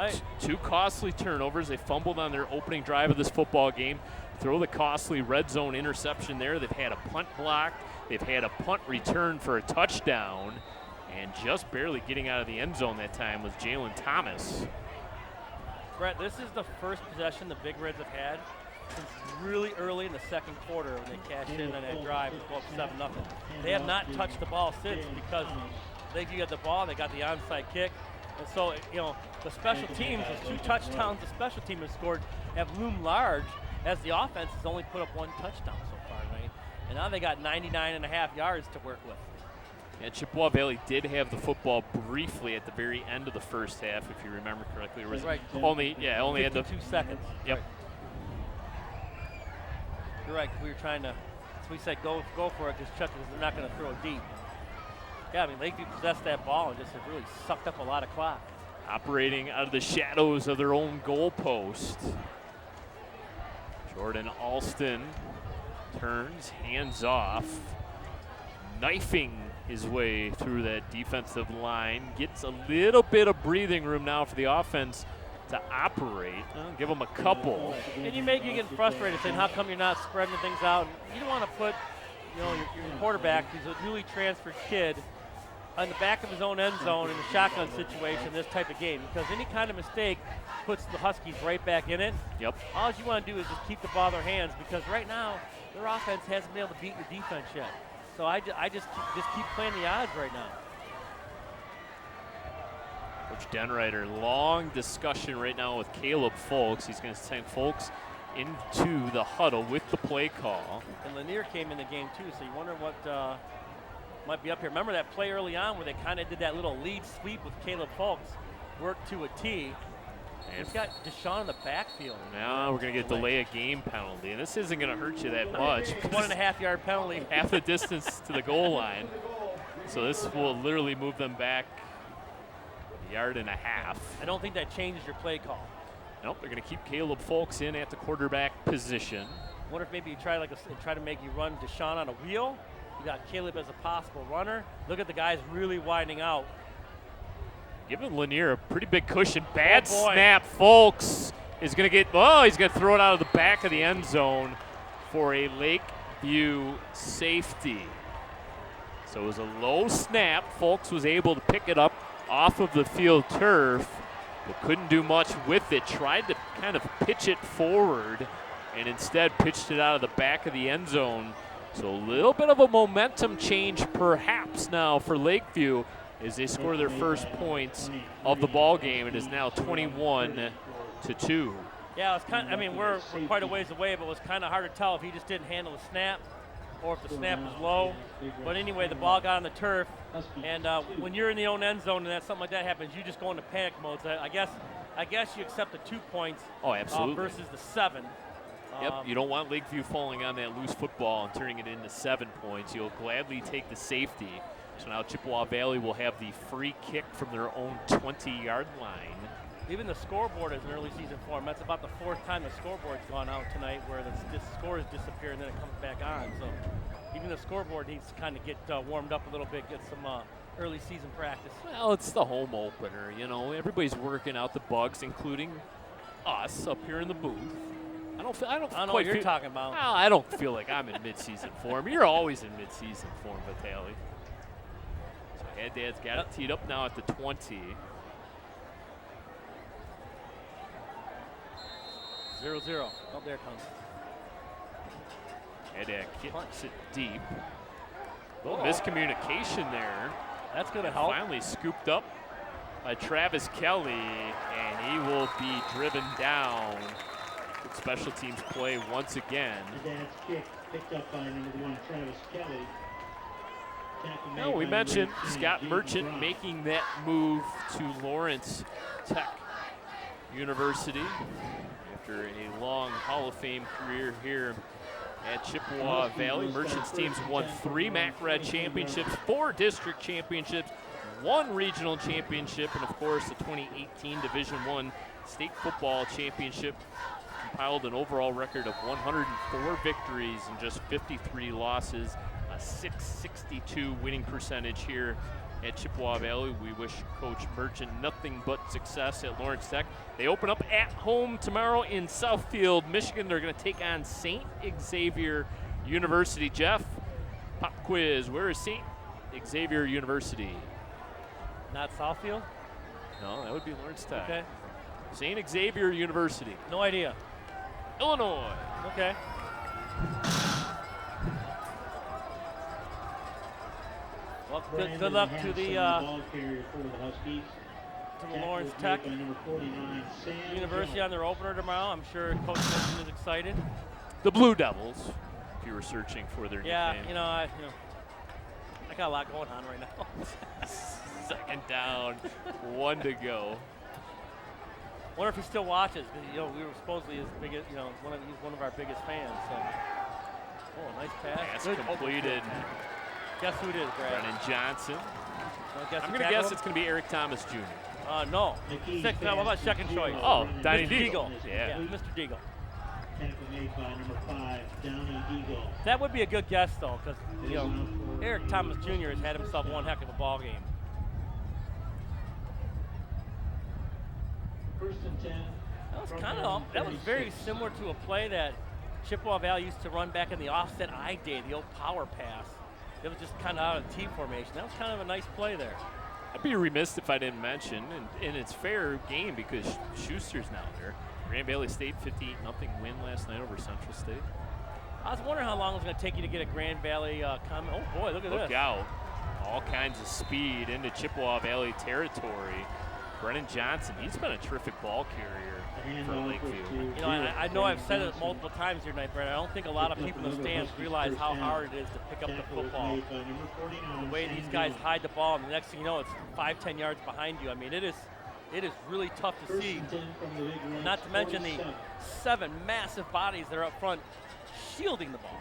Speaker 2: It's 2 costly turnovers. They fumbled on their opening drive of this football game. Throw the costly red zone interception there. They've had a punt blocked. They've had a punt return for a touchdown. And just barely getting out of the end zone that time was Jalen Thomas.
Speaker 3: Brett, this is the first possession the Big Reds have had since really early in the 2nd quarter when they cashed in on that drive and go up 7-0. They have not touched the ball since because they got the ball, they got the onside kick. And so, the special teams, those 2 touchdowns the special team has scored have loomed large as the offense has only put up 1 touchdown so far tonight. And now they got 99.5 yards to work with.
Speaker 2: Yeah, Chippewa Valley did have the football briefly at the very end of the first half, if you remember correctly. It was
Speaker 3: right.
Speaker 2: only had
Speaker 3: 52 seconds.
Speaker 2: Yep.
Speaker 3: Right. You're right. We were trying to, so we said go for it because they're not going to throw it deep. Yeah, I mean, Lakeview possessed that ball and just really sucked up a lot of clock.
Speaker 2: operating out of the shadows of their own goalpost. Jordan Alston turns, hands off, knifing his way through that defensive line. Gets a little bit of breathing room now for the offense to operate. Give them a couple.
Speaker 3: And you may get getting frustrated saying, how come you're not spreading things out? You don't want to put, your quarterback, who's a newly transferred kid, on the back of his own end zone in a shotgun situation, this type of game, because any kind of mistake puts the Huskies right back in it.
Speaker 2: Yep.
Speaker 3: All you want to do is just keep the ball in their hands, because right now their offense hasn't been able to beat your defense yet. So I just keep playing the odds right now.
Speaker 2: Coach Denreiter, long discussion right now with Caleb Folks. He's going to send Folks into the huddle with the play call.
Speaker 3: And Lanier came in the game too, so you wonder what might be up here. Remember that play early on where they kind of did that little lead sweep with Caleb Folks, worked to a T. And he's got Deshaun in the backfield.
Speaker 2: Now we're going to get a delay of game penalty, and this isn't going to hurt you that much.
Speaker 3: 1.5 yard penalty.
Speaker 2: Half the distance to the goal line. So this will literally move them back a yard and a half.
Speaker 3: I don't think that changes your play call.
Speaker 2: Nope, they're going to keep Caleb Folks in at the quarterback position.
Speaker 3: Wonder if maybe you try to make you run Deshaun on a wheel. You got Caleb as a possible runner. Look at the guys really widening out.
Speaker 2: Giving Lanier a pretty big cushion. Bad snap. Folks is going to he's going to throw it out of the back of the end zone for a Lakeview safety. So it was a low snap. Folks was able to pick it up off of the field turf, but couldn't do much with it. Tried to kind of pitch it forward and instead pitched it out of the back of the end zone. So a little bit of a momentum change perhaps now for Lakeview as they score their first points of the ball game. It is now 21-2.
Speaker 3: Yeah, it's kind of, we're quite a ways away, but it was kind of hard to tell if he just didn't handle the snap or if the snap was low. But anyway, the ball got on the turf, and when you're in the own end zone and something like that happens, you just go into panic mode. So I guess you accept the 2 points versus the 7.
Speaker 2: Yep, you don't want Lakeview falling on that loose football and turning it into 7 points. You'll gladly take the safety. So now Chippewa Valley will have the free kick from their own 20-yard line.
Speaker 3: Even the scoreboard is in early season form. That's about the 4th time the scoreboard's gone out tonight where the scores disappear and then it comes back on. So even the scoreboard needs to kind of get warmed up a little bit, get some early season practice.
Speaker 2: Well, it's the home opener. Everybody's working out the bugs, including us up here in the booth. I don't know
Speaker 3: what you're talking about.
Speaker 2: Well, I don't feel like I'm in midseason form. You're always in midseason form, Vitali. So Haddad's got it teed up now at the 20.
Speaker 3: 0-0. Oh, there it comes.
Speaker 2: Haddad kicks it deep. A little miscommunication there.
Speaker 3: That's going to help.
Speaker 2: Finally scooped up by Travis Kelly, and he will be driven down. Good special teams play once again.
Speaker 5: Haddad's kick picked up by number 1, Travis Kelly.
Speaker 2: No, we mentioned Scott Merchant making that move to Lawrence Tech University after a long Hall of Fame career here at Chippewa Valley. Merchant's teams won 3 MAC Red championships, 4 district championships, 1 regional championship, and of course the 2018 Division I State Football Championship. Compiled an overall record of 104 victories and just 53 losses, a .662 winning percentage here at Chippewa Valley. We wish Coach Merchant nothing but success at Lawrence Tech. They open up at home tomorrow in Southfield, Michigan. They're going to take on St. Xavier University. Jeff, pop quiz, where is St. Xavier University?
Speaker 3: Not Southfield?
Speaker 2: No, that would be Lawrence Tech.
Speaker 3: Okay.
Speaker 2: St. Xavier University.
Speaker 3: No idea.
Speaker 2: Illinois.
Speaker 3: Okay. Well, good luck to the Lawrence Tech University on their opener tomorrow. I'm sure Coach Wilson is excited.
Speaker 2: The Blue Devils, if you were searching for their nickname.
Speaker 3: I got a lot going on right now.
Speaker 2: 2nd down, 1 to go.
Speaker 3: Wonder if he still watches. We were supposedly his biggest, he's one of our biggest fans. So, nice pass.
Speaker 2: Pass completed.
Speaker 3: Guess who it is, Brad?
Speaker 2: Brennan Johnson.
Speaker 3: I'm
Speaker 2: going to guess it's going to be Eric Thomas Jr.
Speaker 3: No. Six. No, what about second choice?
Speaker 2: Oh, Donnie
Speaker 3: Mr.
Speaker 2: Deagle.
Speaker 3: Yeah,
Speaker 2: Yeah.
Speaker 3: Mr. Deagle.
Speaker 5: Tackle made by number 5, Downey Eagle.
Speaker 3: That would be a good guess, though, because, Eric Thomas Jr. has had himself one heck of a ball game.
Speaker 5: First and 10.
Speaker 3: That was very similar to a play that Chippewa Valley used to run back in the offset I day, the old power pass. It was just kind of out of team formation. That was kind of a nice play there.
Speaker 2: I'd be remiss if I didn't mention, and it's fair game because Schuster's now there. Grand Valley State 58-0 win last night over Central State.
Speaker 3: I was wondering how long it was going to take you to get a Grand Valley comment. Oh boy, look at this.
Speaker 2: Look out. All kinds of speed into Chippewa Valley territory. Brennan Johnson, he's been a terrific ball carrier for Lakeview.
Speaker 3: I know I've said it multiple times here tonight, Brett. I don't think a lot of people in the stands realize how hard it is to pick up the football. The way these guys hide the ball, and the next thing you know, it's 5-10 yards behind you. I mean, it is really tough to see. Not to mention the 7 massive bodies that are up front shielding the ball.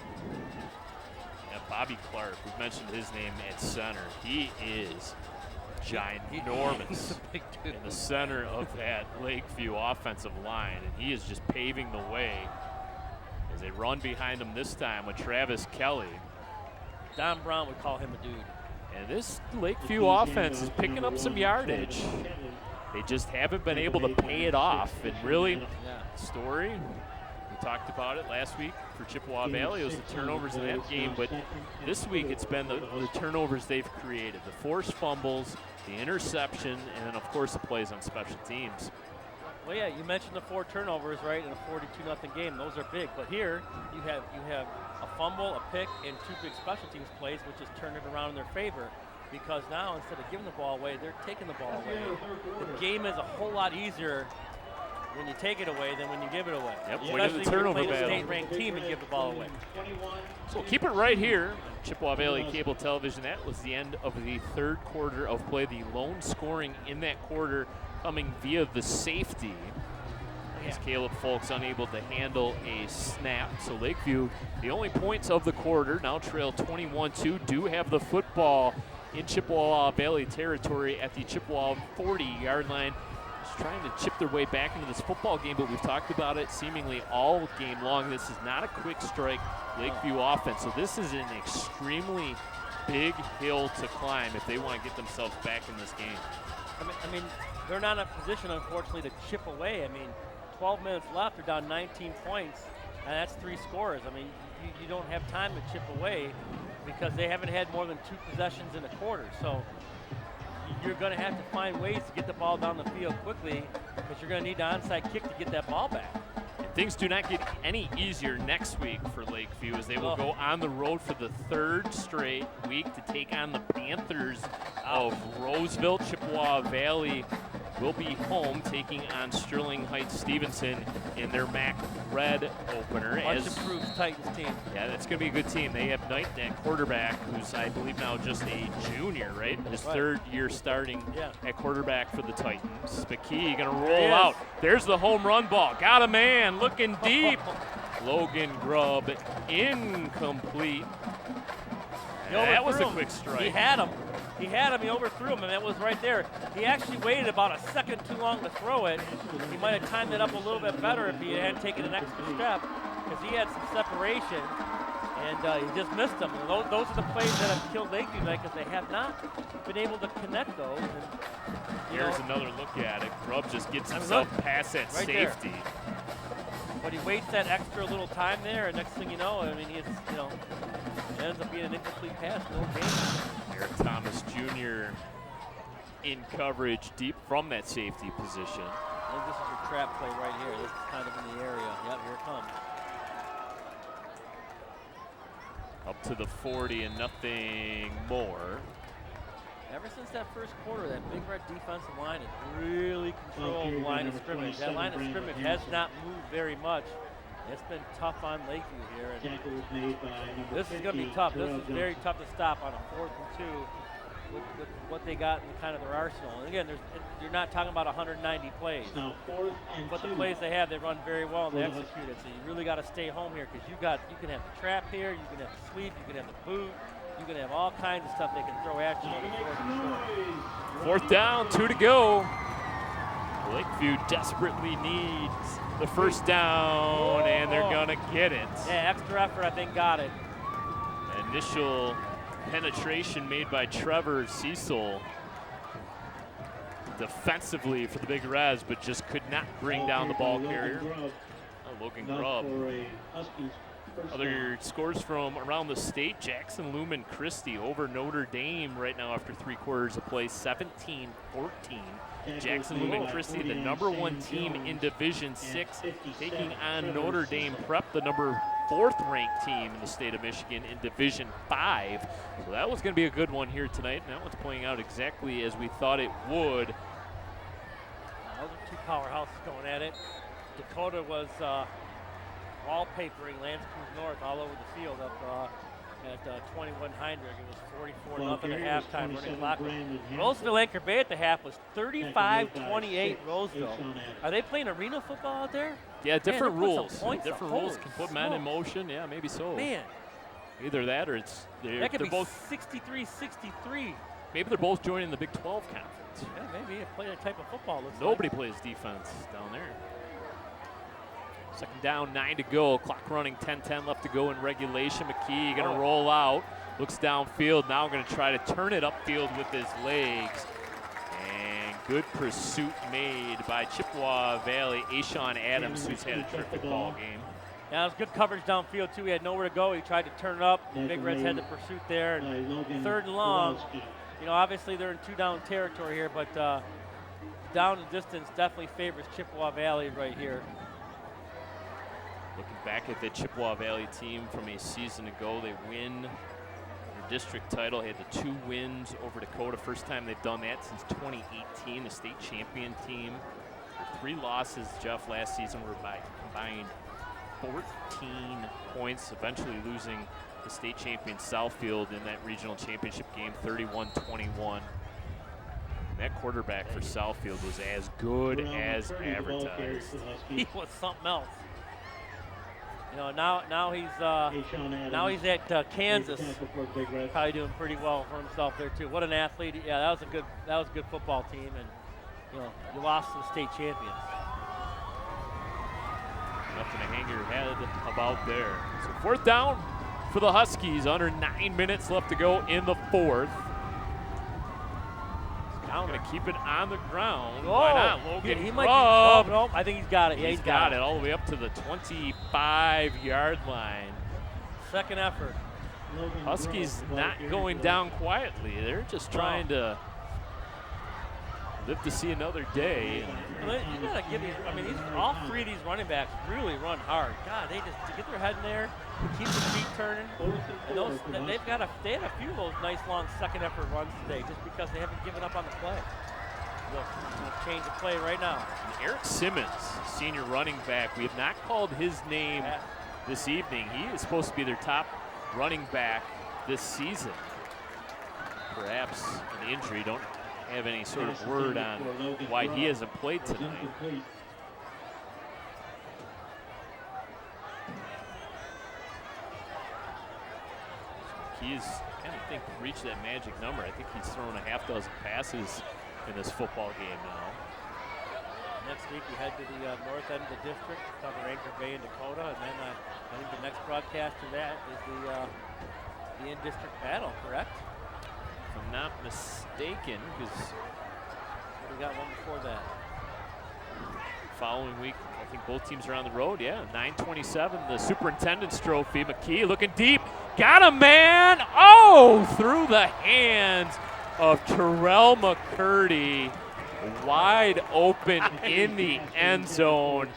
Speaker 2: Yeah, Bobby Clark, we've mentioned his name at center. He is ginormous.
Speaker 3: He's a big dude.
Speaker 2: In the center of that Lakeview offensive line, and he is just paving the way as they run behind him this time with Travis Kelly.
Speaker 3: Don Brown would call him a dude.
Speaker 2: And this Lakeview offense is picking up some yardage. They just haven't been able to pay it off. And really, Story, we talked about it last week for Chippewa Valley. It was the turnovers in that game, but this week it's been the turnovers they've created. The forced fumbles, the interception, and then, of course, the plays on special teams.
Speaker 3: Well, yeah, you mentioned the 4 turnovers, right, in a 42-0 game. Those are big. But here, you have a fumble, a pick, and 2 big special teams plays, which has turned it around in their favor. Because now, instead of giving the ball away, they're taking the ball away. The game is a whole lot easier when you take it away than when you give it away.
Speaker 2: Yep,
Speaker 3: especially
Speaker 2: the turnover
Speaker 3: when you play a
Speaker 2: battle.
Speaker 3: state-ranked team and give the ball away.
Speaker 2: So we'll keep it right here. Chippewa Valley Cable Television. That was the end of the 3rd quarter of play. The lone scoring in that quarter coming via the safety. As Caleb Folks unable to handle a snap. So Lakeview, the only points of the quarter, now trail 21-2, do have the football in Chippewa Valley territory at the Chippewa 40-yard line. Just trying to chip their way back into this football game, but we've talked about it seemingly all game long. This is not a quick strike Lakeview offense, so this is an extremely big hill to climb if they want to get themselves back in this game.
Speaker 3: I mean, they're not in a position, unfortunately, to chip away. I mean, 12 minutes left, they're down 19 points, and that's 3 scores. I mean, you don't have time to chip away because they haven't had more than 2 possessions in a quarter. So you're going to have to find ways to get the ball down the field quickly because you're going to need the onside kick to get that ball back.
Speaker 2: And things do not get any easier next week for Lakeview as they will go on the road for the 3rd straight week to take on the Panthers of Roseville. Chippewa Valley will be home taking on Sterling Heights Stevenson in their MAC Red opener.
Speaker 3: Much improved Titans team.
Speaker 2: Yeah, that's going to be a good team. They have Knight at quarterback, who's I believe now just a junior, right? His 3rd year starting at quarterback for the Titans. McKee going to roll out. There's the home run ball. Got a man looking deep. Logan Grubb incomplete. That was a quick strike.
Speaker 3: He had him. He overthrew him, and that was right there. He actually waited about a second too long to throw it. He might have timed it up a little bit better if he hadn't taken an extra step, because he had some separation, and he just missed them. And those are the plays that have killed Lakeview tonight, because they have not been able to connect those. And,
Speaker 2: here's another look at it. Grubb just gets himself past that
Speaker 3: right
Speaker 2: safety.
Speaker 3: There. But he waits that extra little time there, and next thing you know, I mean, it ends up being an incomplete pass, no game.
Speaker 2: Eric Thomas Jr. in coverage deep from that safety position.
Speaker 3: I think this is your trap play right here. This is kind of in the area. Yep, here it comes.
Speaker 2: Up to the 40 and nothing more.
Speaker 3: Ever since that first quarter, that Big Red defensive line has really controlled the line of scrimmage. That line of scrimmage has not moved very much. It's been tough on Lakeview here. And this is going to be tough. This is very tough to stop on a 4th and 2 with what they got in kind of their arsenal. And again, you're not talking about 190 plays. But the plays they have, they run very well and they execute it. So you really got to stay home here because you can have the trap here, you can have the sweep, you can have the boot, you can have all kinds of stuff they can throw at you on the 4th and 4.
Speaker 2: 4th down, 2 to go. Lakeview desperately needs the first down, and they're gonna get it.
Speaker 3: Yeah, extra effort, I think, got it.
Speaker 2: Initial penetration made by Trevor Cecil defensively for the Big Reds, but just could not bring down the ball carrier. Logan Grubb. Other scores from around the state: Jackson Lumen Christie over Notre Dame right now after 3 quarters of play, 17-14. Jackson Lumen Christie, the #1 team in Division 6, taking on Notre Dame Prep, the number 4th ranked team in the state of Michigan in Division 5. So that was going to be a good one here tonight, and that one's playing out exactly as we thought it would.
Speaker 3: Those are 2 powerhouses going at it. Dakota was wallpapering Lansing North all over the field up at 21 Heinrich. It was 44-0 at halftime. Running clock. Roseville Anchor Bay at the half was 35-28 Roseville. Are they playing arena football out there?
Speaker 2: Yeah, different rules.
Speaker 3: Different
Speaker 2: rules can put men in motion. Yeah, maybe so.
Speaker 3: Man.
Speaker 2: Either that or
Speaker 3: that could be
Speaker 2: both
Speaker 3: 63-63.
Speaker 2: Maybe they're both joining the Big 12 conference.
Speaker 3: Yeah, maybe they play that type of football.
Speaker 2: Nobody plays defense down there. Second down, 9 to go. Clock running, 10-10 left to go in regulation. McKee going to roll out. Looks downfield. Now going to try to turn it upfield with his legs. And good pursuit made by Chippewa Valley. Ashawn Adams, who's had a terrific ball game.
Speaker 3: Yeah, it was good coverage downfield, too. He had nowhere to go. He tried to turn it up. The Big Reds had the pursuit there. And 3rd and long. You know, obviously they're in 2-down territory here, but down and distance definitely favors Chippewa Valley right here.
Speaker 2: Looking back at the Chippewa Valley team from a season ago, they win their district title. They had the 2 wins over Dakota. First time they've done that since 2018, the state champion team. Their 3 losses, Jeff, last season were by combined 14 points, eventually losing the state champion Southfield in that regional championship game, 31-21. That quarterback for Southfield was as good as advertised.
Speaker 3: He was something else. You know, now he's at Kansas, probably doing pretty well for himself there too. What an athlete! Yeah, that was a good football team, and you know, you lost to the state champions.
Speaker 2: Nothing to hang your head about there. So 4th down for the Huskies. Under 9 minutes left to go in the 4th. Now going to keep it on the ground. Why not? Logan
Speaker 3: he
Speaker 2: Grubb.
Speaker 3: might be, I think he's got it. Yeah,
Speaker 2: he's got it all the way up to the 25-yard line.
Speaker 3: Second effort.
Speaker 2: Huskies not going down quietly. They're just trying to live to see another day.
Speaker 3: You gotta give these. I mean, all 3 of these running backs really run hard. God, they just to get their head in there, keep the feet turning. And they had a few of those nice long second effort runs today, just because they haven't given up on the play. They'll change the play right now.
Speaker 2: And Eric Simmons, senior running back, we have not called his name this evening. He is supposed to be their top running back this season. Perhaps an injury. Don't have any sort of word on why he hasn't played tonight. He's kind of think reached that magic number. I think he's thrown a half dozen passes in this football game now.
Speaker 3: Next week we head to the north end of the district, cover Anchor Bay and Dakota, and then I think the next broadcast of that is the in-district battle, correct?
Speaker 2: If I'm not mistaken, because
Speaker 3: we got one before that.
Speaker 2: Following week, I think both teams are on the road. Yeah, 9:27, the Superintendent's Trophy. McKee looking deep, got a man. Oh, through the hands of Terrell McCurdy, wide open in the end zone,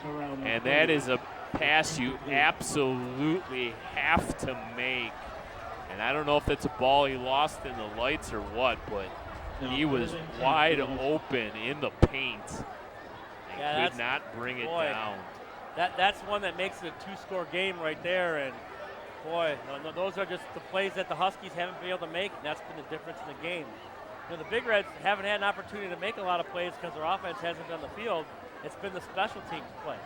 Speaker 2: and that is a pass you absolutely have to make. And I don't know if that's a ball he lost in the lights or what, but he was wide open in the paint and could not bring it down.
Speaker 3: That's one that makes it a 2-score game right there. And boy, those are just the plays that the Huskies haven't been able to make, and that's been the difference in the game. You know, the Big Reds haven't had an opportunity to make a lot of plays because their offense hasn't been on the field. It's been the special teams play,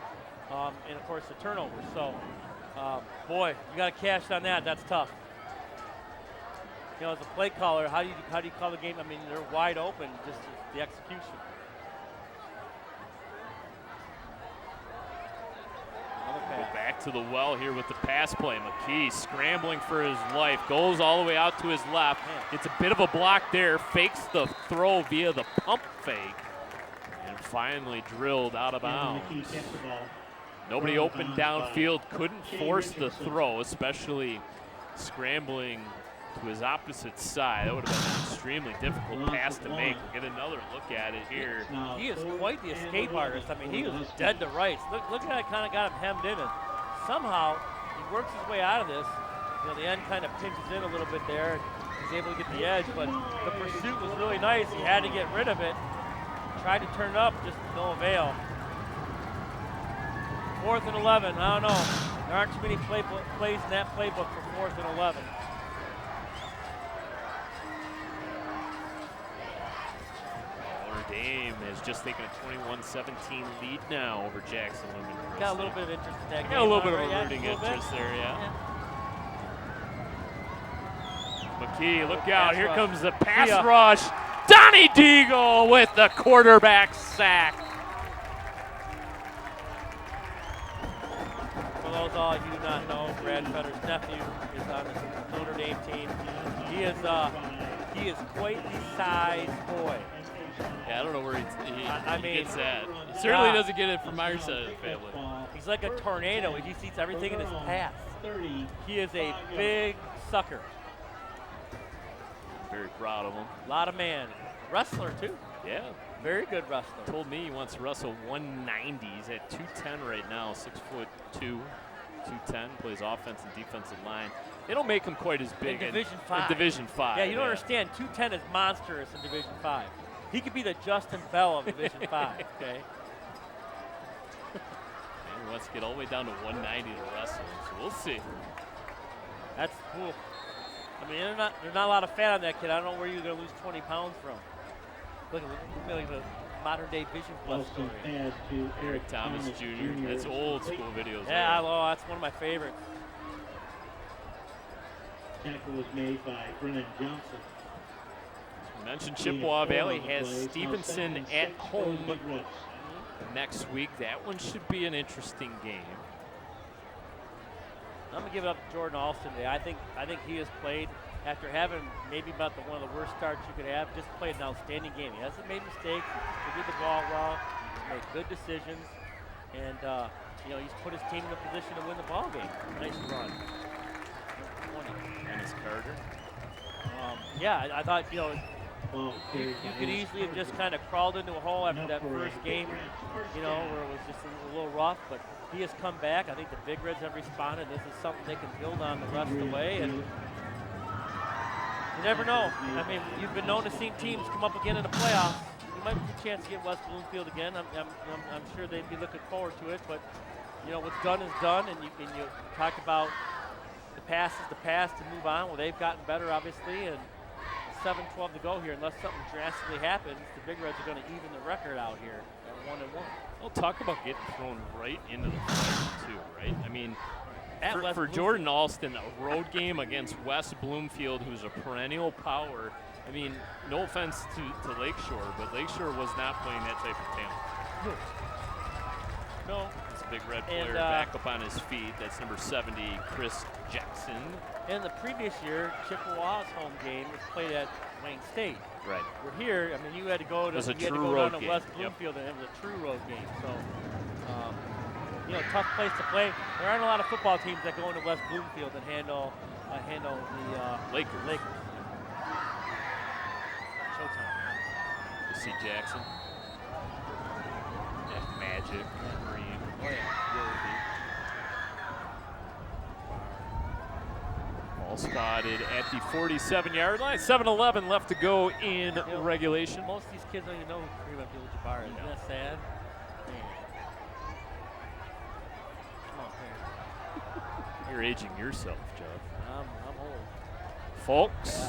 Speaker 3: and of course the turnovers. So, boy, you got to cash on that. That's tough. You know, as a play caller, how do you call the game? I mean, they're wide open, just the execution.
Speaker 2: Go back to the well here with the pass play. McKee scrambling for his life, goes all the way out to his left. Gets a bit of a block there, fakes the throw via the pump fake, and finally drilled out of bounds. Nobody open downfield, couldn't force the throw, especially scrambling to his opposite side. That would have been an extremely difficult pass to make. We'll get another look at it here.
Speaker 3: He is quite the escape artist. I mean, he was dead to rights. Look how it kind of got him hemmed in, and somehow he works his way out of this. You know, the end kind of pinches in a little bit there. He's able to get the edge, but the pursuit was really nice. He had to get rid of it. Tried to turn it up, just no avail. 4th and 11, I don't know. There aren't too many plays in that playbook for 4th and 11.
Speaker 2: Notre Dame has just taken a 21-17 lead now over Jackson Lumen.
Speaker 3: Got a little bit of interest in that game.
Speaker 2: Got a little bit of a
Speaker 3: right?
Speaker 2: rooting
Speaker 3: Yeah, a little
Speaker 2: interest
Speaker 3: bit.
Speaker 2: there, yeah.
Speaker 3: Yeah.
Speaker 2: McKee, look out. Here
Speaker 3: rush.
Speaker 2: comes the pass
Speaker 3: Yeah.
Speaker 2: rush. Donnie Deagle with the quarterback sack.
Speaker 3: For those all you do not know, Brad Fetter's nephew is on the Notre Dame team. He is quite the size boy.
Speaker 2: Yeah, I don't know where he
Speaker 3: mean,
Speaker 2: gets that. He certainly doesn't get it from our side of the family.
Speaker 3: He's like a tornado. He just eats everything in his path. He is a big sucker.
Speaker 2: Very proud of him.
Speaker 3: A lot of man. Wrestler, too.
Speaker 2: Yeah.
Speaker 3: Very good wrestler.
Speaker 2: Told me he wants to wrestle 190. He's at 210 right now, 6'2", 210. Plays offense and defensive line. They don't make him quite as big
Speaker 3: in Division 5.
Speaker 2: In Division 5.
Speaker 3: Yeah, you don't understand. 210 is monstrous in Division 5. He could be the Justin Bell of Division 5. Okay.
Speaker 2: And he wants to get all the way down to 190 to wrestle. So we'll see.
Speaker 3: That's cool. I mean, there's not a lot of fat on that kid. I don't know where you're going to lose 20 pounds from. Look at the modern-day Vision Plus story.
Speaker 2: Eric Thomas Jr. That's old school videos.
Speaker 3: Yeah, that's one of my favorites.
Speaker 5: Tackle was made by Brennan Johnson.
Speaker 2: As we mentioned, Chippewa Valley has Stevenson at home next week. That one should be an interesting game.
Speaker 3: I'm gonna give it up to Jordan Alston today. I think he has played, after having maybe about one of the worst starts you could have, just played an outstanding game. He hasn't made mistakes. He did the ball well. He's made good decisions, and he's put his team in a position to win the ball game. Nice run. 20.
Speaker 2: Dennis Carter.
Speaker 3: I thought you could easily have just kind of crawled into a hole after that first game, where it was just a little rough, but he has come back. I think the Big Reds have responded. This is something they can build on the rest of the way, and you never know. I mean, you've been known to see teams come up again in the playoffs. You might have a chance to get West Bloomfield again. I'm sure they'd be looking forward to it, but what's done is done, and you talked about the past is the past to move on. Well, they've gotten better, obviously, and 7-12 to go here. Unless something drastically happens, the Big Reds are going to even the record out here at 1-1.
Speaker 2: Well, talk about getting thrown right into the fire, too, right? I mean, for
Speaker 3: Bloomfield.
Speaker 2: Jordan Alston, a road game against West Bloomfield, who's a perennial power. I mean, no offense to Lakeshore, but Lakeshore was not playing that type of talent.
Speaker 3: No.
Speaker 2: It's a Big Red player back up on his feet. That's number 70, Chris Jackson.
Speaker 3: In the previous year, Chippewa's home game was played at Wayne State.
Speaker 2: Right.
Speaker 3: We're here. I mean, you had to go to
Speaker 2: down
Speaker 3: to West Bloomfield, and it was a true road game. So, tough place to play. There aren't a lot of football teams that go into West Bloomfield and handle the
Speaker 2: Lakers.
Speaker 3: Showtime.
Speaker 2: You see Jackson. Yeah, Magic, Green, Worthy. All spotted at the 47-yard line. 7:11 left to go in regulation.
Speaker 3: Most of these kids don't even know who Kareem Abdul-Jabbar is. Isn't that sad? Man. Come on, man.
Speaker 2: You're aging yourself, Jeff.
Speaker 3: I'm old.
Speaker 2: Folks,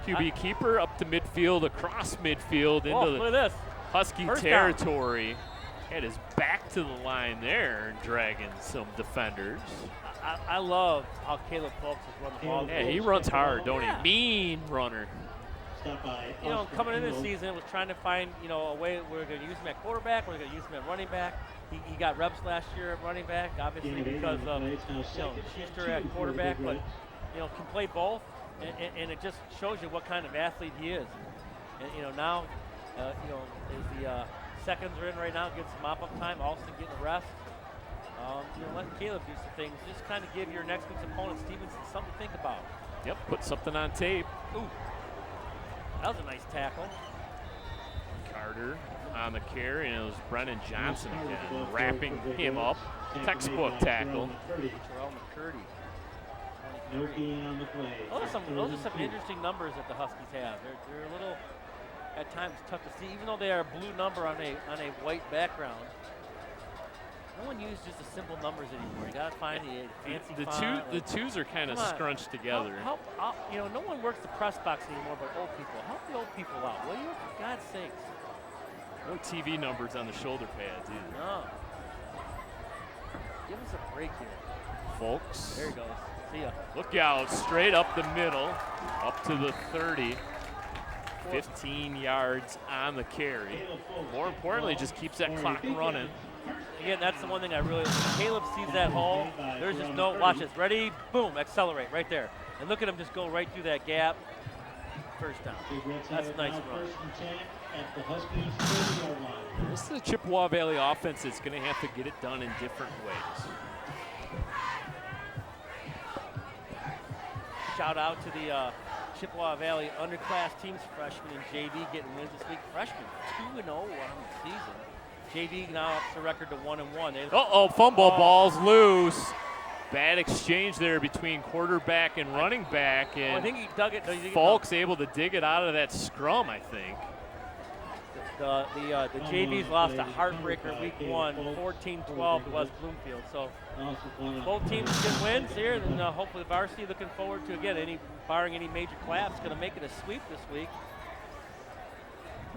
Speaker 2: QB keeper up to midfield, across midfield into
Speaker 3: Look at this.
Speaker 2: Husky
Speaker 3: First
Speaker 2: territory. Had his back to the line there, dragging some defenders.
Speaker 3: I love how Caleb Folks has run the ball.
Speaker 2: Yeah, he runs hard, don't he? Mean runner.
Speaker 3: Coming in this season, was trying to find, a way we're going to use him at quarterback, we're going to use him at running back. He got reps last year at running back, obviously because of Schuster at quarterback, but can play both, and it just shows you what kind of athlete he is. And now, as the seconds are in right now, get some mop-up time, also getting a rest. Let Caleb do some things. Just kind of give your next week's opponent, Stevenson, something to think about.
Speaker 2: Yep, put something on tape.
Speaker 3: Ooh, that was a nice tackle.
Speaker 2: Carter on the carry, and it was Brennan Johnson again, wrapping him up. Textbook tackle.
Speaker 3: Terrell McCurdy.
Speaker 5: No key on the play.
Speaker 3: Those are some interesting numbers that the Huskies have. They're a little, at times, tough to see, even though they are a blue number on a white background. No one uses just the simple numbers anymore. You gotta find the fancy font.
Speaker 2: The twos are kind of scrunched together.
Speaker 3: No one works the press box anymore but old people. Help the old people out, will you? For God's sakes.
Speaker 2: No TV numbers on the shoulder pads either.
Speaker 3: No. Give us a break here.
Speaker 2: Folks.
Speaker 3: There he goes. See ya.
Speaker 2: Look out, straight up the middle, up to the 30. 15 yards on the carry. More importantly, just keeps that clock running.
Speaker 3: Again, that's the one thing I really, Caleb sees that hole, there's just no, watch this, ready, boom, accelerate right there. And look at him just go right through that gap. First down. That's a nice run.
Speaker 2: This is a Chippewa Valley offense that's going to have to get it done in different ways.
Speaker 3: Shout out to the Chippewa Valley underclass teams, freshmen and JV getting wins this week. Freshmen 2-0 on the season. JV now ups the record to 1-1.
Speaker 2: Fumble, ball's loose. Bad exchange there between quarterback and running back, and
Speaker 3: I think he dug it.
Speaker 2: Falk's able to dig it out of that scrum, I think.
Speaker 3: The JVs lost a heartbreaker week 1, 14-12 to West Bloomfield. So both teams get wins here, and hopefully Varsity looking forward to, again, barring any major collapse, going to make it a sweep this week.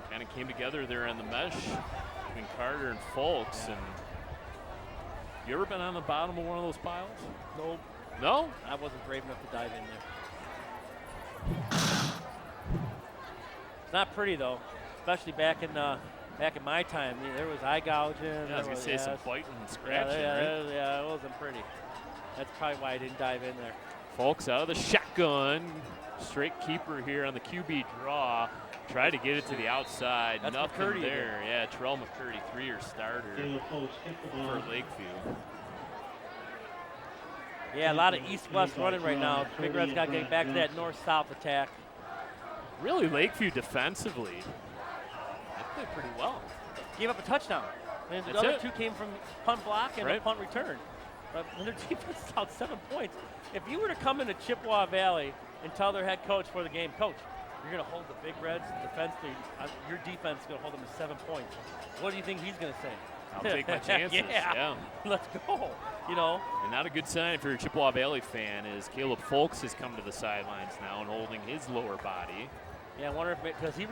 Speaker 2: Kind of came together there in the mesh between Carter and Folks. And you ever been on the bottom of one of those piles?
Speaker 3: Nope.
Speaker 2: No?
Speaker 3: I wasn't brave enough to dive in there. It's not pretty though, especially back in my time. There was eye gouging.
Speaker 2: Yeah, I was gonna say some biting and scratching.
Speaker 3: Yeah, it wasn't pretty. That's probably why I didn't dive in there.
Speaker 2: Folks out of the shotgun, straight keeper here on the QB draw. Tried to get it to the outside.
Speaker 3: That's
Speaker 2: nothing
Speaker 3: McCurdy
Speaker 2: there.
Speaker 3: again.
Speaker 2: Yeah, Terrell McCurdy, 3-year starter for Lakeview.
Speaker 3: Yeah, a lot of east-west running right now. Big Red's got to get back to that north-south attack.
Speaker 2: Really, Lakeview defensively, they played pretty well.
Speaker 3: Gave up a touchdown. And the other two came from punt block and a punt return. But their defense is out 7 points. If you were to come into Chippewa Valley and tell their head coach for the game, Coach, you're going to hold the Big Reds defense. Your defense is going to hold them to 7 points. What do you think he's going to say?
Speaker 2: I'll take my chances. Yeah.
Speaker 3: Let's go.
Speaker 2: And not a good sign if you're a Chippewa Valley fan is Caleb Folks has come to the sidelines now and holding his lower body.
Speaker 3: Yeah, I wonder if because he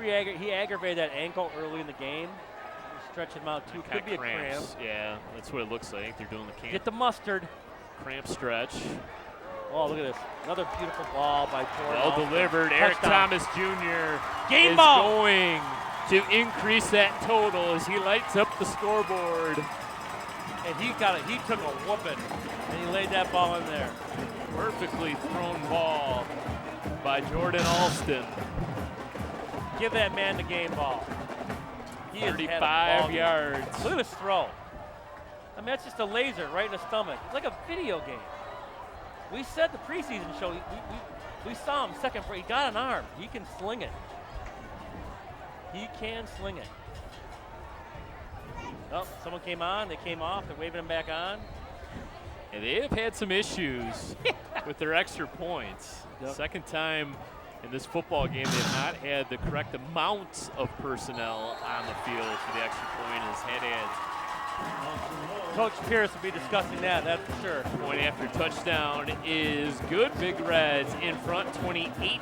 Speaker 3: aggravated that ankle early in the game. Stretching him out too. Could be a cramp.
Speaker 2: Yeah, that's what it looks like. They're doing the camp.
Speaker 3: Get the mustard.
Speaker 2: Cramp stretch.
Speaker 3: Oh, look at this. Another beautiful ball by Jordan.
Speaker 2: Well delivered. Eric Thomas Jr.
Speaker 3: Game
Speaker 2: is
Speaker 3: ball.
Speaker 2: going to increase that total as he lights up the scoreboard.
Speaker 3: And he took a whooping, and he laid that ball in there.
Speaker 2: Perfectly thrown ball by Jordan Alston.
Speaker 3: Give that man the game ball. He
Speaker 2: 35 yards.
Speaker 3: Look at this throw. I mean, that's just a laser right in the stomach. It's like a video game. We said the preseason show, we saw him second. He got an arm. He can sling it. He can sling it. Oh, someone came on. They came off. They're waving him back on.
Speaker 2: And they have had some issues with their extra points.
Speaker 3: Yep.
Speaker 2: Second time in this football game they have not had the correct amount of personnel on the field for the extra point as head-heads.
Speaker 3: Coach Pierce will be discussing that's for sure.
Speaker 2: Point after touchdown is good. Big Reds in front, 28-2.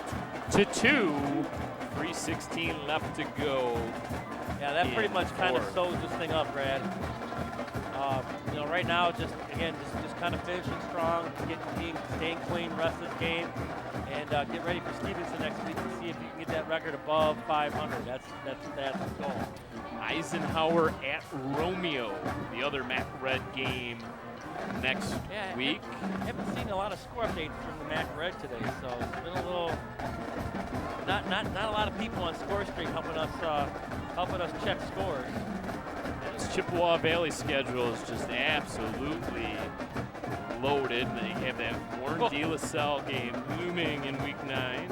Speaker 2: 3:16 left to go.
Speaker 3: Yeah, that pretty much kind of sews this thing up, Brad. Right now, just kind of finishing strong, staying clean rest of this game, and and get ready for Stevenson next week to see if you can get that record above 500. That's the goal.
Speaker 2: Eisenhower at Romeo, the other MAC Red game next week.
Speaker 3: I haven't seen a lot of score updates from the MAC Red today, so it's been a little not a lot of people on Score Street helping us check scores.
Speaker 2: This Chippewa Valley schedule is just absolutely loaded. They have that Warren De La Salle game looming in week 9.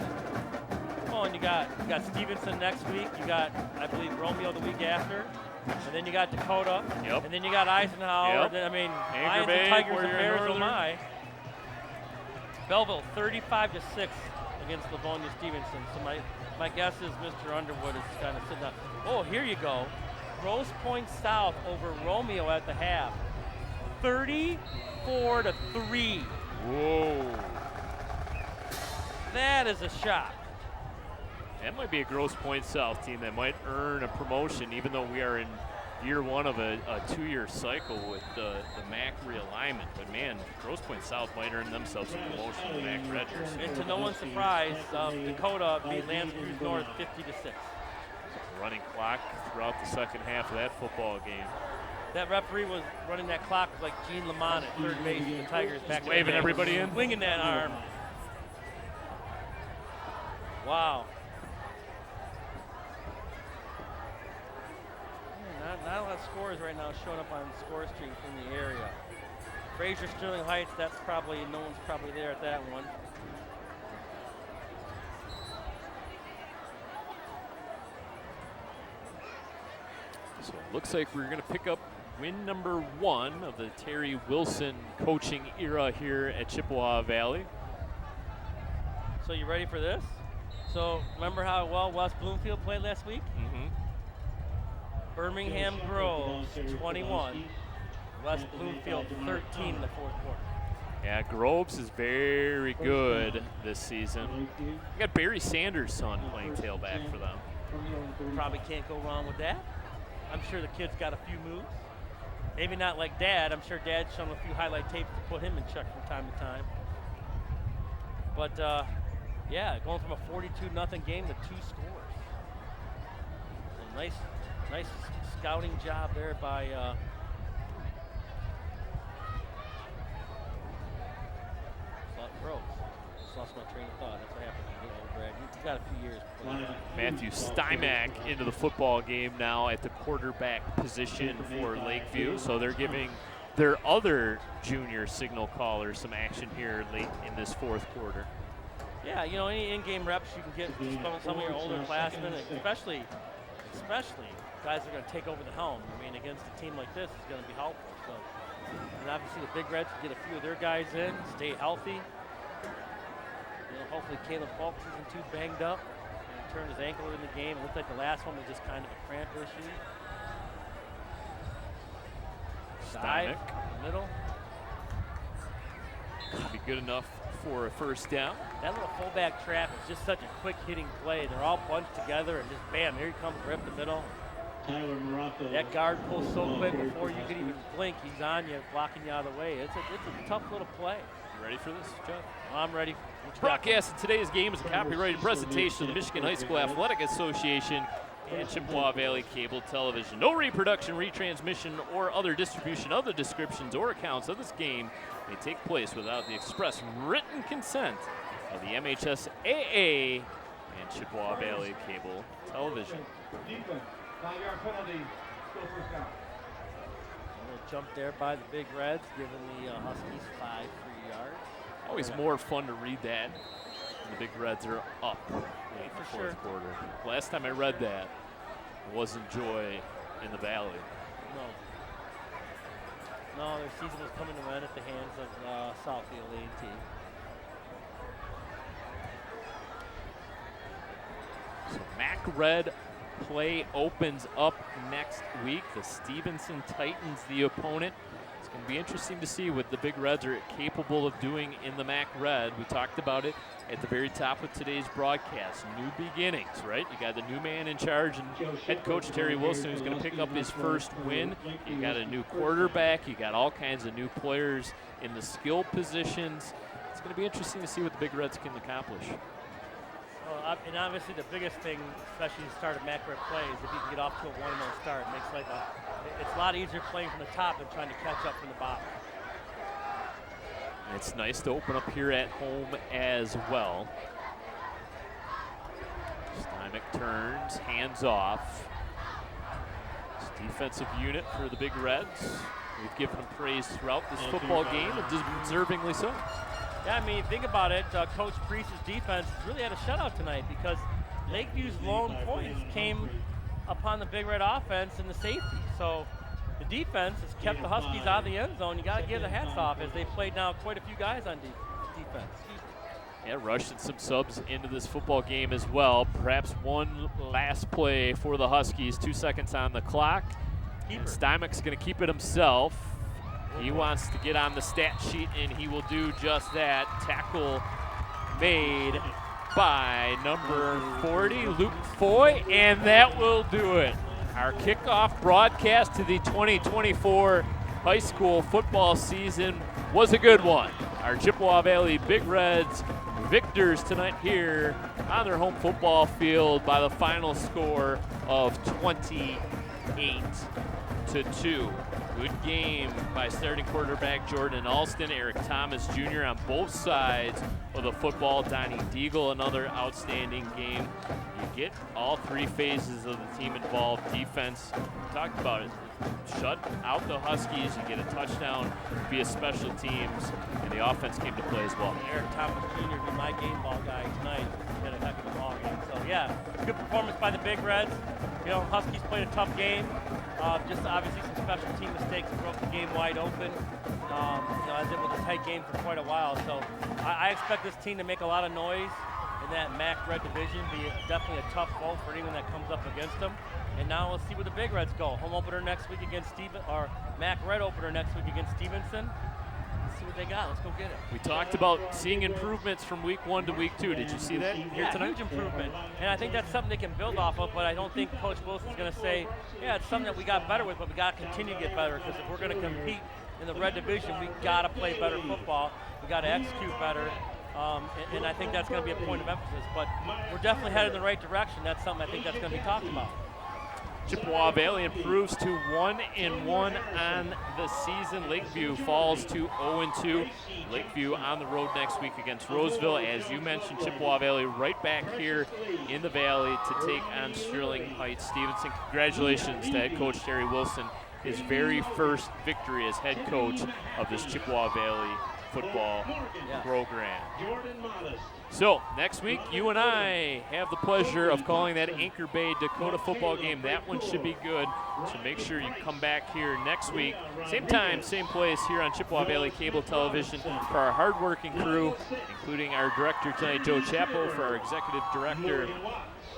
Speaker 3: Oh, and you got Stevenson next week. You got, I believe, Romeo the week after. And then you got Dakota.
Speaker 2: Yep.
Speaker 3: And then you got Eisenhower.
Speaker 2: Yep.
Speaker 3: Then, I mean,
Speaker 2: Anchor
Speaker 3: Lions
Speaker 2: Bay,
Speaker 3: and Tigers and
Speaker 2: Warrior
Speaker 3: Bears, oh
Speaker 2: Northern.
Speaker 3: my. Belleville 35-6 against Livonia Stevenson. So my guess is Mr. Underwood is kind of sitting up. Oh, here you go. Grosse Pointe South over Romeo at the half. 34-3.
Speaker 2: Whoa.
Speaker 3: That is a shock.
Speaker 2: That might be a Grosse Pointe South team that might earn a promotion, even though we are in year 1 of a 2-year cycle with the MAC realignment. But man, Grosse Pointe South might earn themselves a promotion to the MAC Red here soon.
Speaker 3: And to no one's surprise, Dakota beat L'Anse Creuse North 50-6.
Speaker 2: Running clock throughout the second half of that football game.
Speaker 3: That referee was running that clock was like Gene Lamont at third base for the Tigers. Back
Speaker 2: waving everybody in?
Speaker 3: Winging that arm. Wow. Not a lot of scores right now showing up on Score Street from the area. Fraser Sterling Heights, that's probably, no one's probably there at that one.
Speaker 2: So it looks like we're going to pick up win number 1 of the Terry Wilson coaching era here at Chippewa Valley.
Speaker 3: So you ready for this? So remember how well West Bloomfield played last week?
Speaker 2: Mm-hmm.
Speaker 3: Birmingham Groves 21, West Bloomfield 13 in the fourth quarter.
Speaker 2: Yeah, Groves is very good this season. You got Barry Sanders' son playing tailback for them.
Speaker 3: Probably can't go wrong with that. I'm sure the kid's got a few moves. Maybe not like Dad. I'm sure Dad's shown a few highlight tapes to put him in check from time to time. But yeah, going from a 42-0 game to 2 scores. So nice scouting job there by Groves. Just lost my train of thought. That's what happened. Brad. You got a few years before that.
Speaker 2: Matthew Stymack into the football game now at the quarterback position for Lakeview. So they're giving their other junior signal caller some action here late in this fourth quarter.
Speaker 3: Yeah, you know, any in-game reps you can get from some of your older classmen, especially guys that are going to take over the helm. I mean, against a team like this, it's going to be helpful. So, and obviously the Big Reds get a few of their guys in, stay healthy. You know, hopefully Caleb Fulks isn't too banged up. He turned his ankle in the game. It looked like the last one was just kind of a cramp issue. Dive, middle.
Speaker 2: Should be good enough for a first down.
Speaker 3: That little fullback trap is just such a quick hitting play. They're all bunched together and just bam, here he comes right up the middle. That guard pulls so quick before you can even blink, he's on you, blocking you out of the way. It's a tough little play.
Speaker 2: You ready for this, Jeff?
Speaker 3: I'm ready.
Speaker 2: Broadcast of today's game is a copyrighted presentation of the Michigan High School Athletic Association and Chippewa Valley Cable Television. No reproduction, retransmission, or other distribution of the descriptions or accounts of this game may take place without the express written consent of the MHSAA and Chippewa Valley Cable Television.
Speaker 4: 5-yard penalty, still first down.
Speaker 3: A little jump there by the Big Reds, giving the Huskies 5 free yards.
Speaker 2: Always more fun to read that. The Big Reds are up late in the fourth quarter. Last time I read that, it wasn't joy in the Valley.
Speaker 3: No, their season was coming to an end at the hands of Southfield A&T.
Speaker 2: So MAC Red play opens up next week. The Stevenson Titans, the opponent. It's going to be interesting to see what the Big Reds are capable of doing in the MAC Red. We talked about it at the very top of today's broadcast. New beginnings, right? You got the new man in charge and head coach Terry Wilson, who's going to pick up his first win. You got a new quarterback. You got all kinds of new players in the skill positions. It's going to be interesting to see what the Big Reds can accomplish.
Speaker 3: Well, and obviously the biggest thing, especially to start a MAC Red play, is if you can get off to a 1-0 start. It makes it's a lot easier playing from the top than trying to catch up from the bottom.
Speaker 2: It's nice to open up here at home as well. Stymick turns, hands off. This defensive unit for the Big Reds. We've given them praise throughout this football game, and deservingly so.
Speaker 3: Yeah, I mean, think about it. Coach Priest's defense really had a shutout tonight because Lakeview's lone points came upon the Big Red offense and the safety. So the defense has kept the Huskies out of the end zone. You got to give the hats off as they played now quite a few guys on defense.
Speaker 2: Yeah, rushing some subs into this football game as well. Perhaps one last play for the Huskies. 2 seconds on the clock. And Stymick's going to keep it himself. He wants to get on the stat sheet, and he will do just that. Tackle made by number 40, Luke Foy, and that will do it. Our kickoff broadcast to the 2024 high school football season was a good one. Our Chippewa Valley Big Reds victors tonight here on their home football field by the final score of 28-2. Good game by starting quarterback Jordan Alston, Eric Thomas Jr. on both sides of the football. Donnie Deagle, another outstanding game. You get all three phases of the team involved. Defense, we talked about it, shut out the Huskies. You get a touchdown via special teams, and the offense came to play as well.
Speaker 3: Eric Thomas Jr. be my game ball guy tonight. He had a heck of a ball game. So yeah, good performance by the Big Reds. You know, Huskies played a tough game. Just obviously some special team mistakes broke the game wide open. You know, as it was a tight game for quite a while. So I expect this team to make a lot of noise in that MAC Red division. Be definitely a tough foe for anyone that comes up against them. And now let's see where the Big Reds go. Home opener next week against MAC Red opener next week against Stevenson. Let's see what they got. Let's go get it.
Speaker 2: We talked about seeing improvements from week 1 to week 2. Did you see that here tonight?
Speaker 3: Huge improvement. And I think that's something they can build off of, but I don't think Coach Wilson's going to say, yeah, it's something that we got better with, but we got to continue to get better, because if we're going to compete in the Red division, we got to play better football. We got to execute better. And I think that's going to be a point of emphasis. But we're definitely headed in the right direction. That's something I think that's going to be talked about.
Speaker 2: Chippewa Valley improves to 1-1 on the season. Lakeview falls to 0-2. Lakeview on the road next week against Roseville. As you mentioned, Chippewa Valley right back here in the Valley to take on Sterling Heights. Stevenson, congratulations to head coach Terry Wilson. His very first victory as head coach of this Chippewa Valley football program. So next week, you and I have the pleasure of calling that Anchor Bay Dakota football game. That one should be good. So make sure you come back here next week. Same time, same place here on Chippewa Valley Cable Television for our hardworking crew, including our director tonight, Joe Chapo, for our executive director,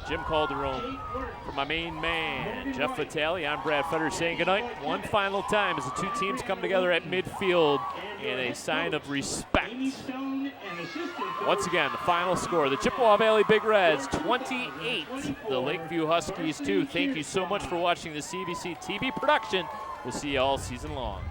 Speaker 2: Jim Calderon. For my main man, Jeff Vitale, I'm Brad Fetter saying goodnight one final time as the two teams come together at midfield in a sign of respect. Once again, the final score, the Chippewa Valley Big Reds 28, the Lakeview Huskies 2. Thank you so much for watching the CVC TV production. We'll see you all season long.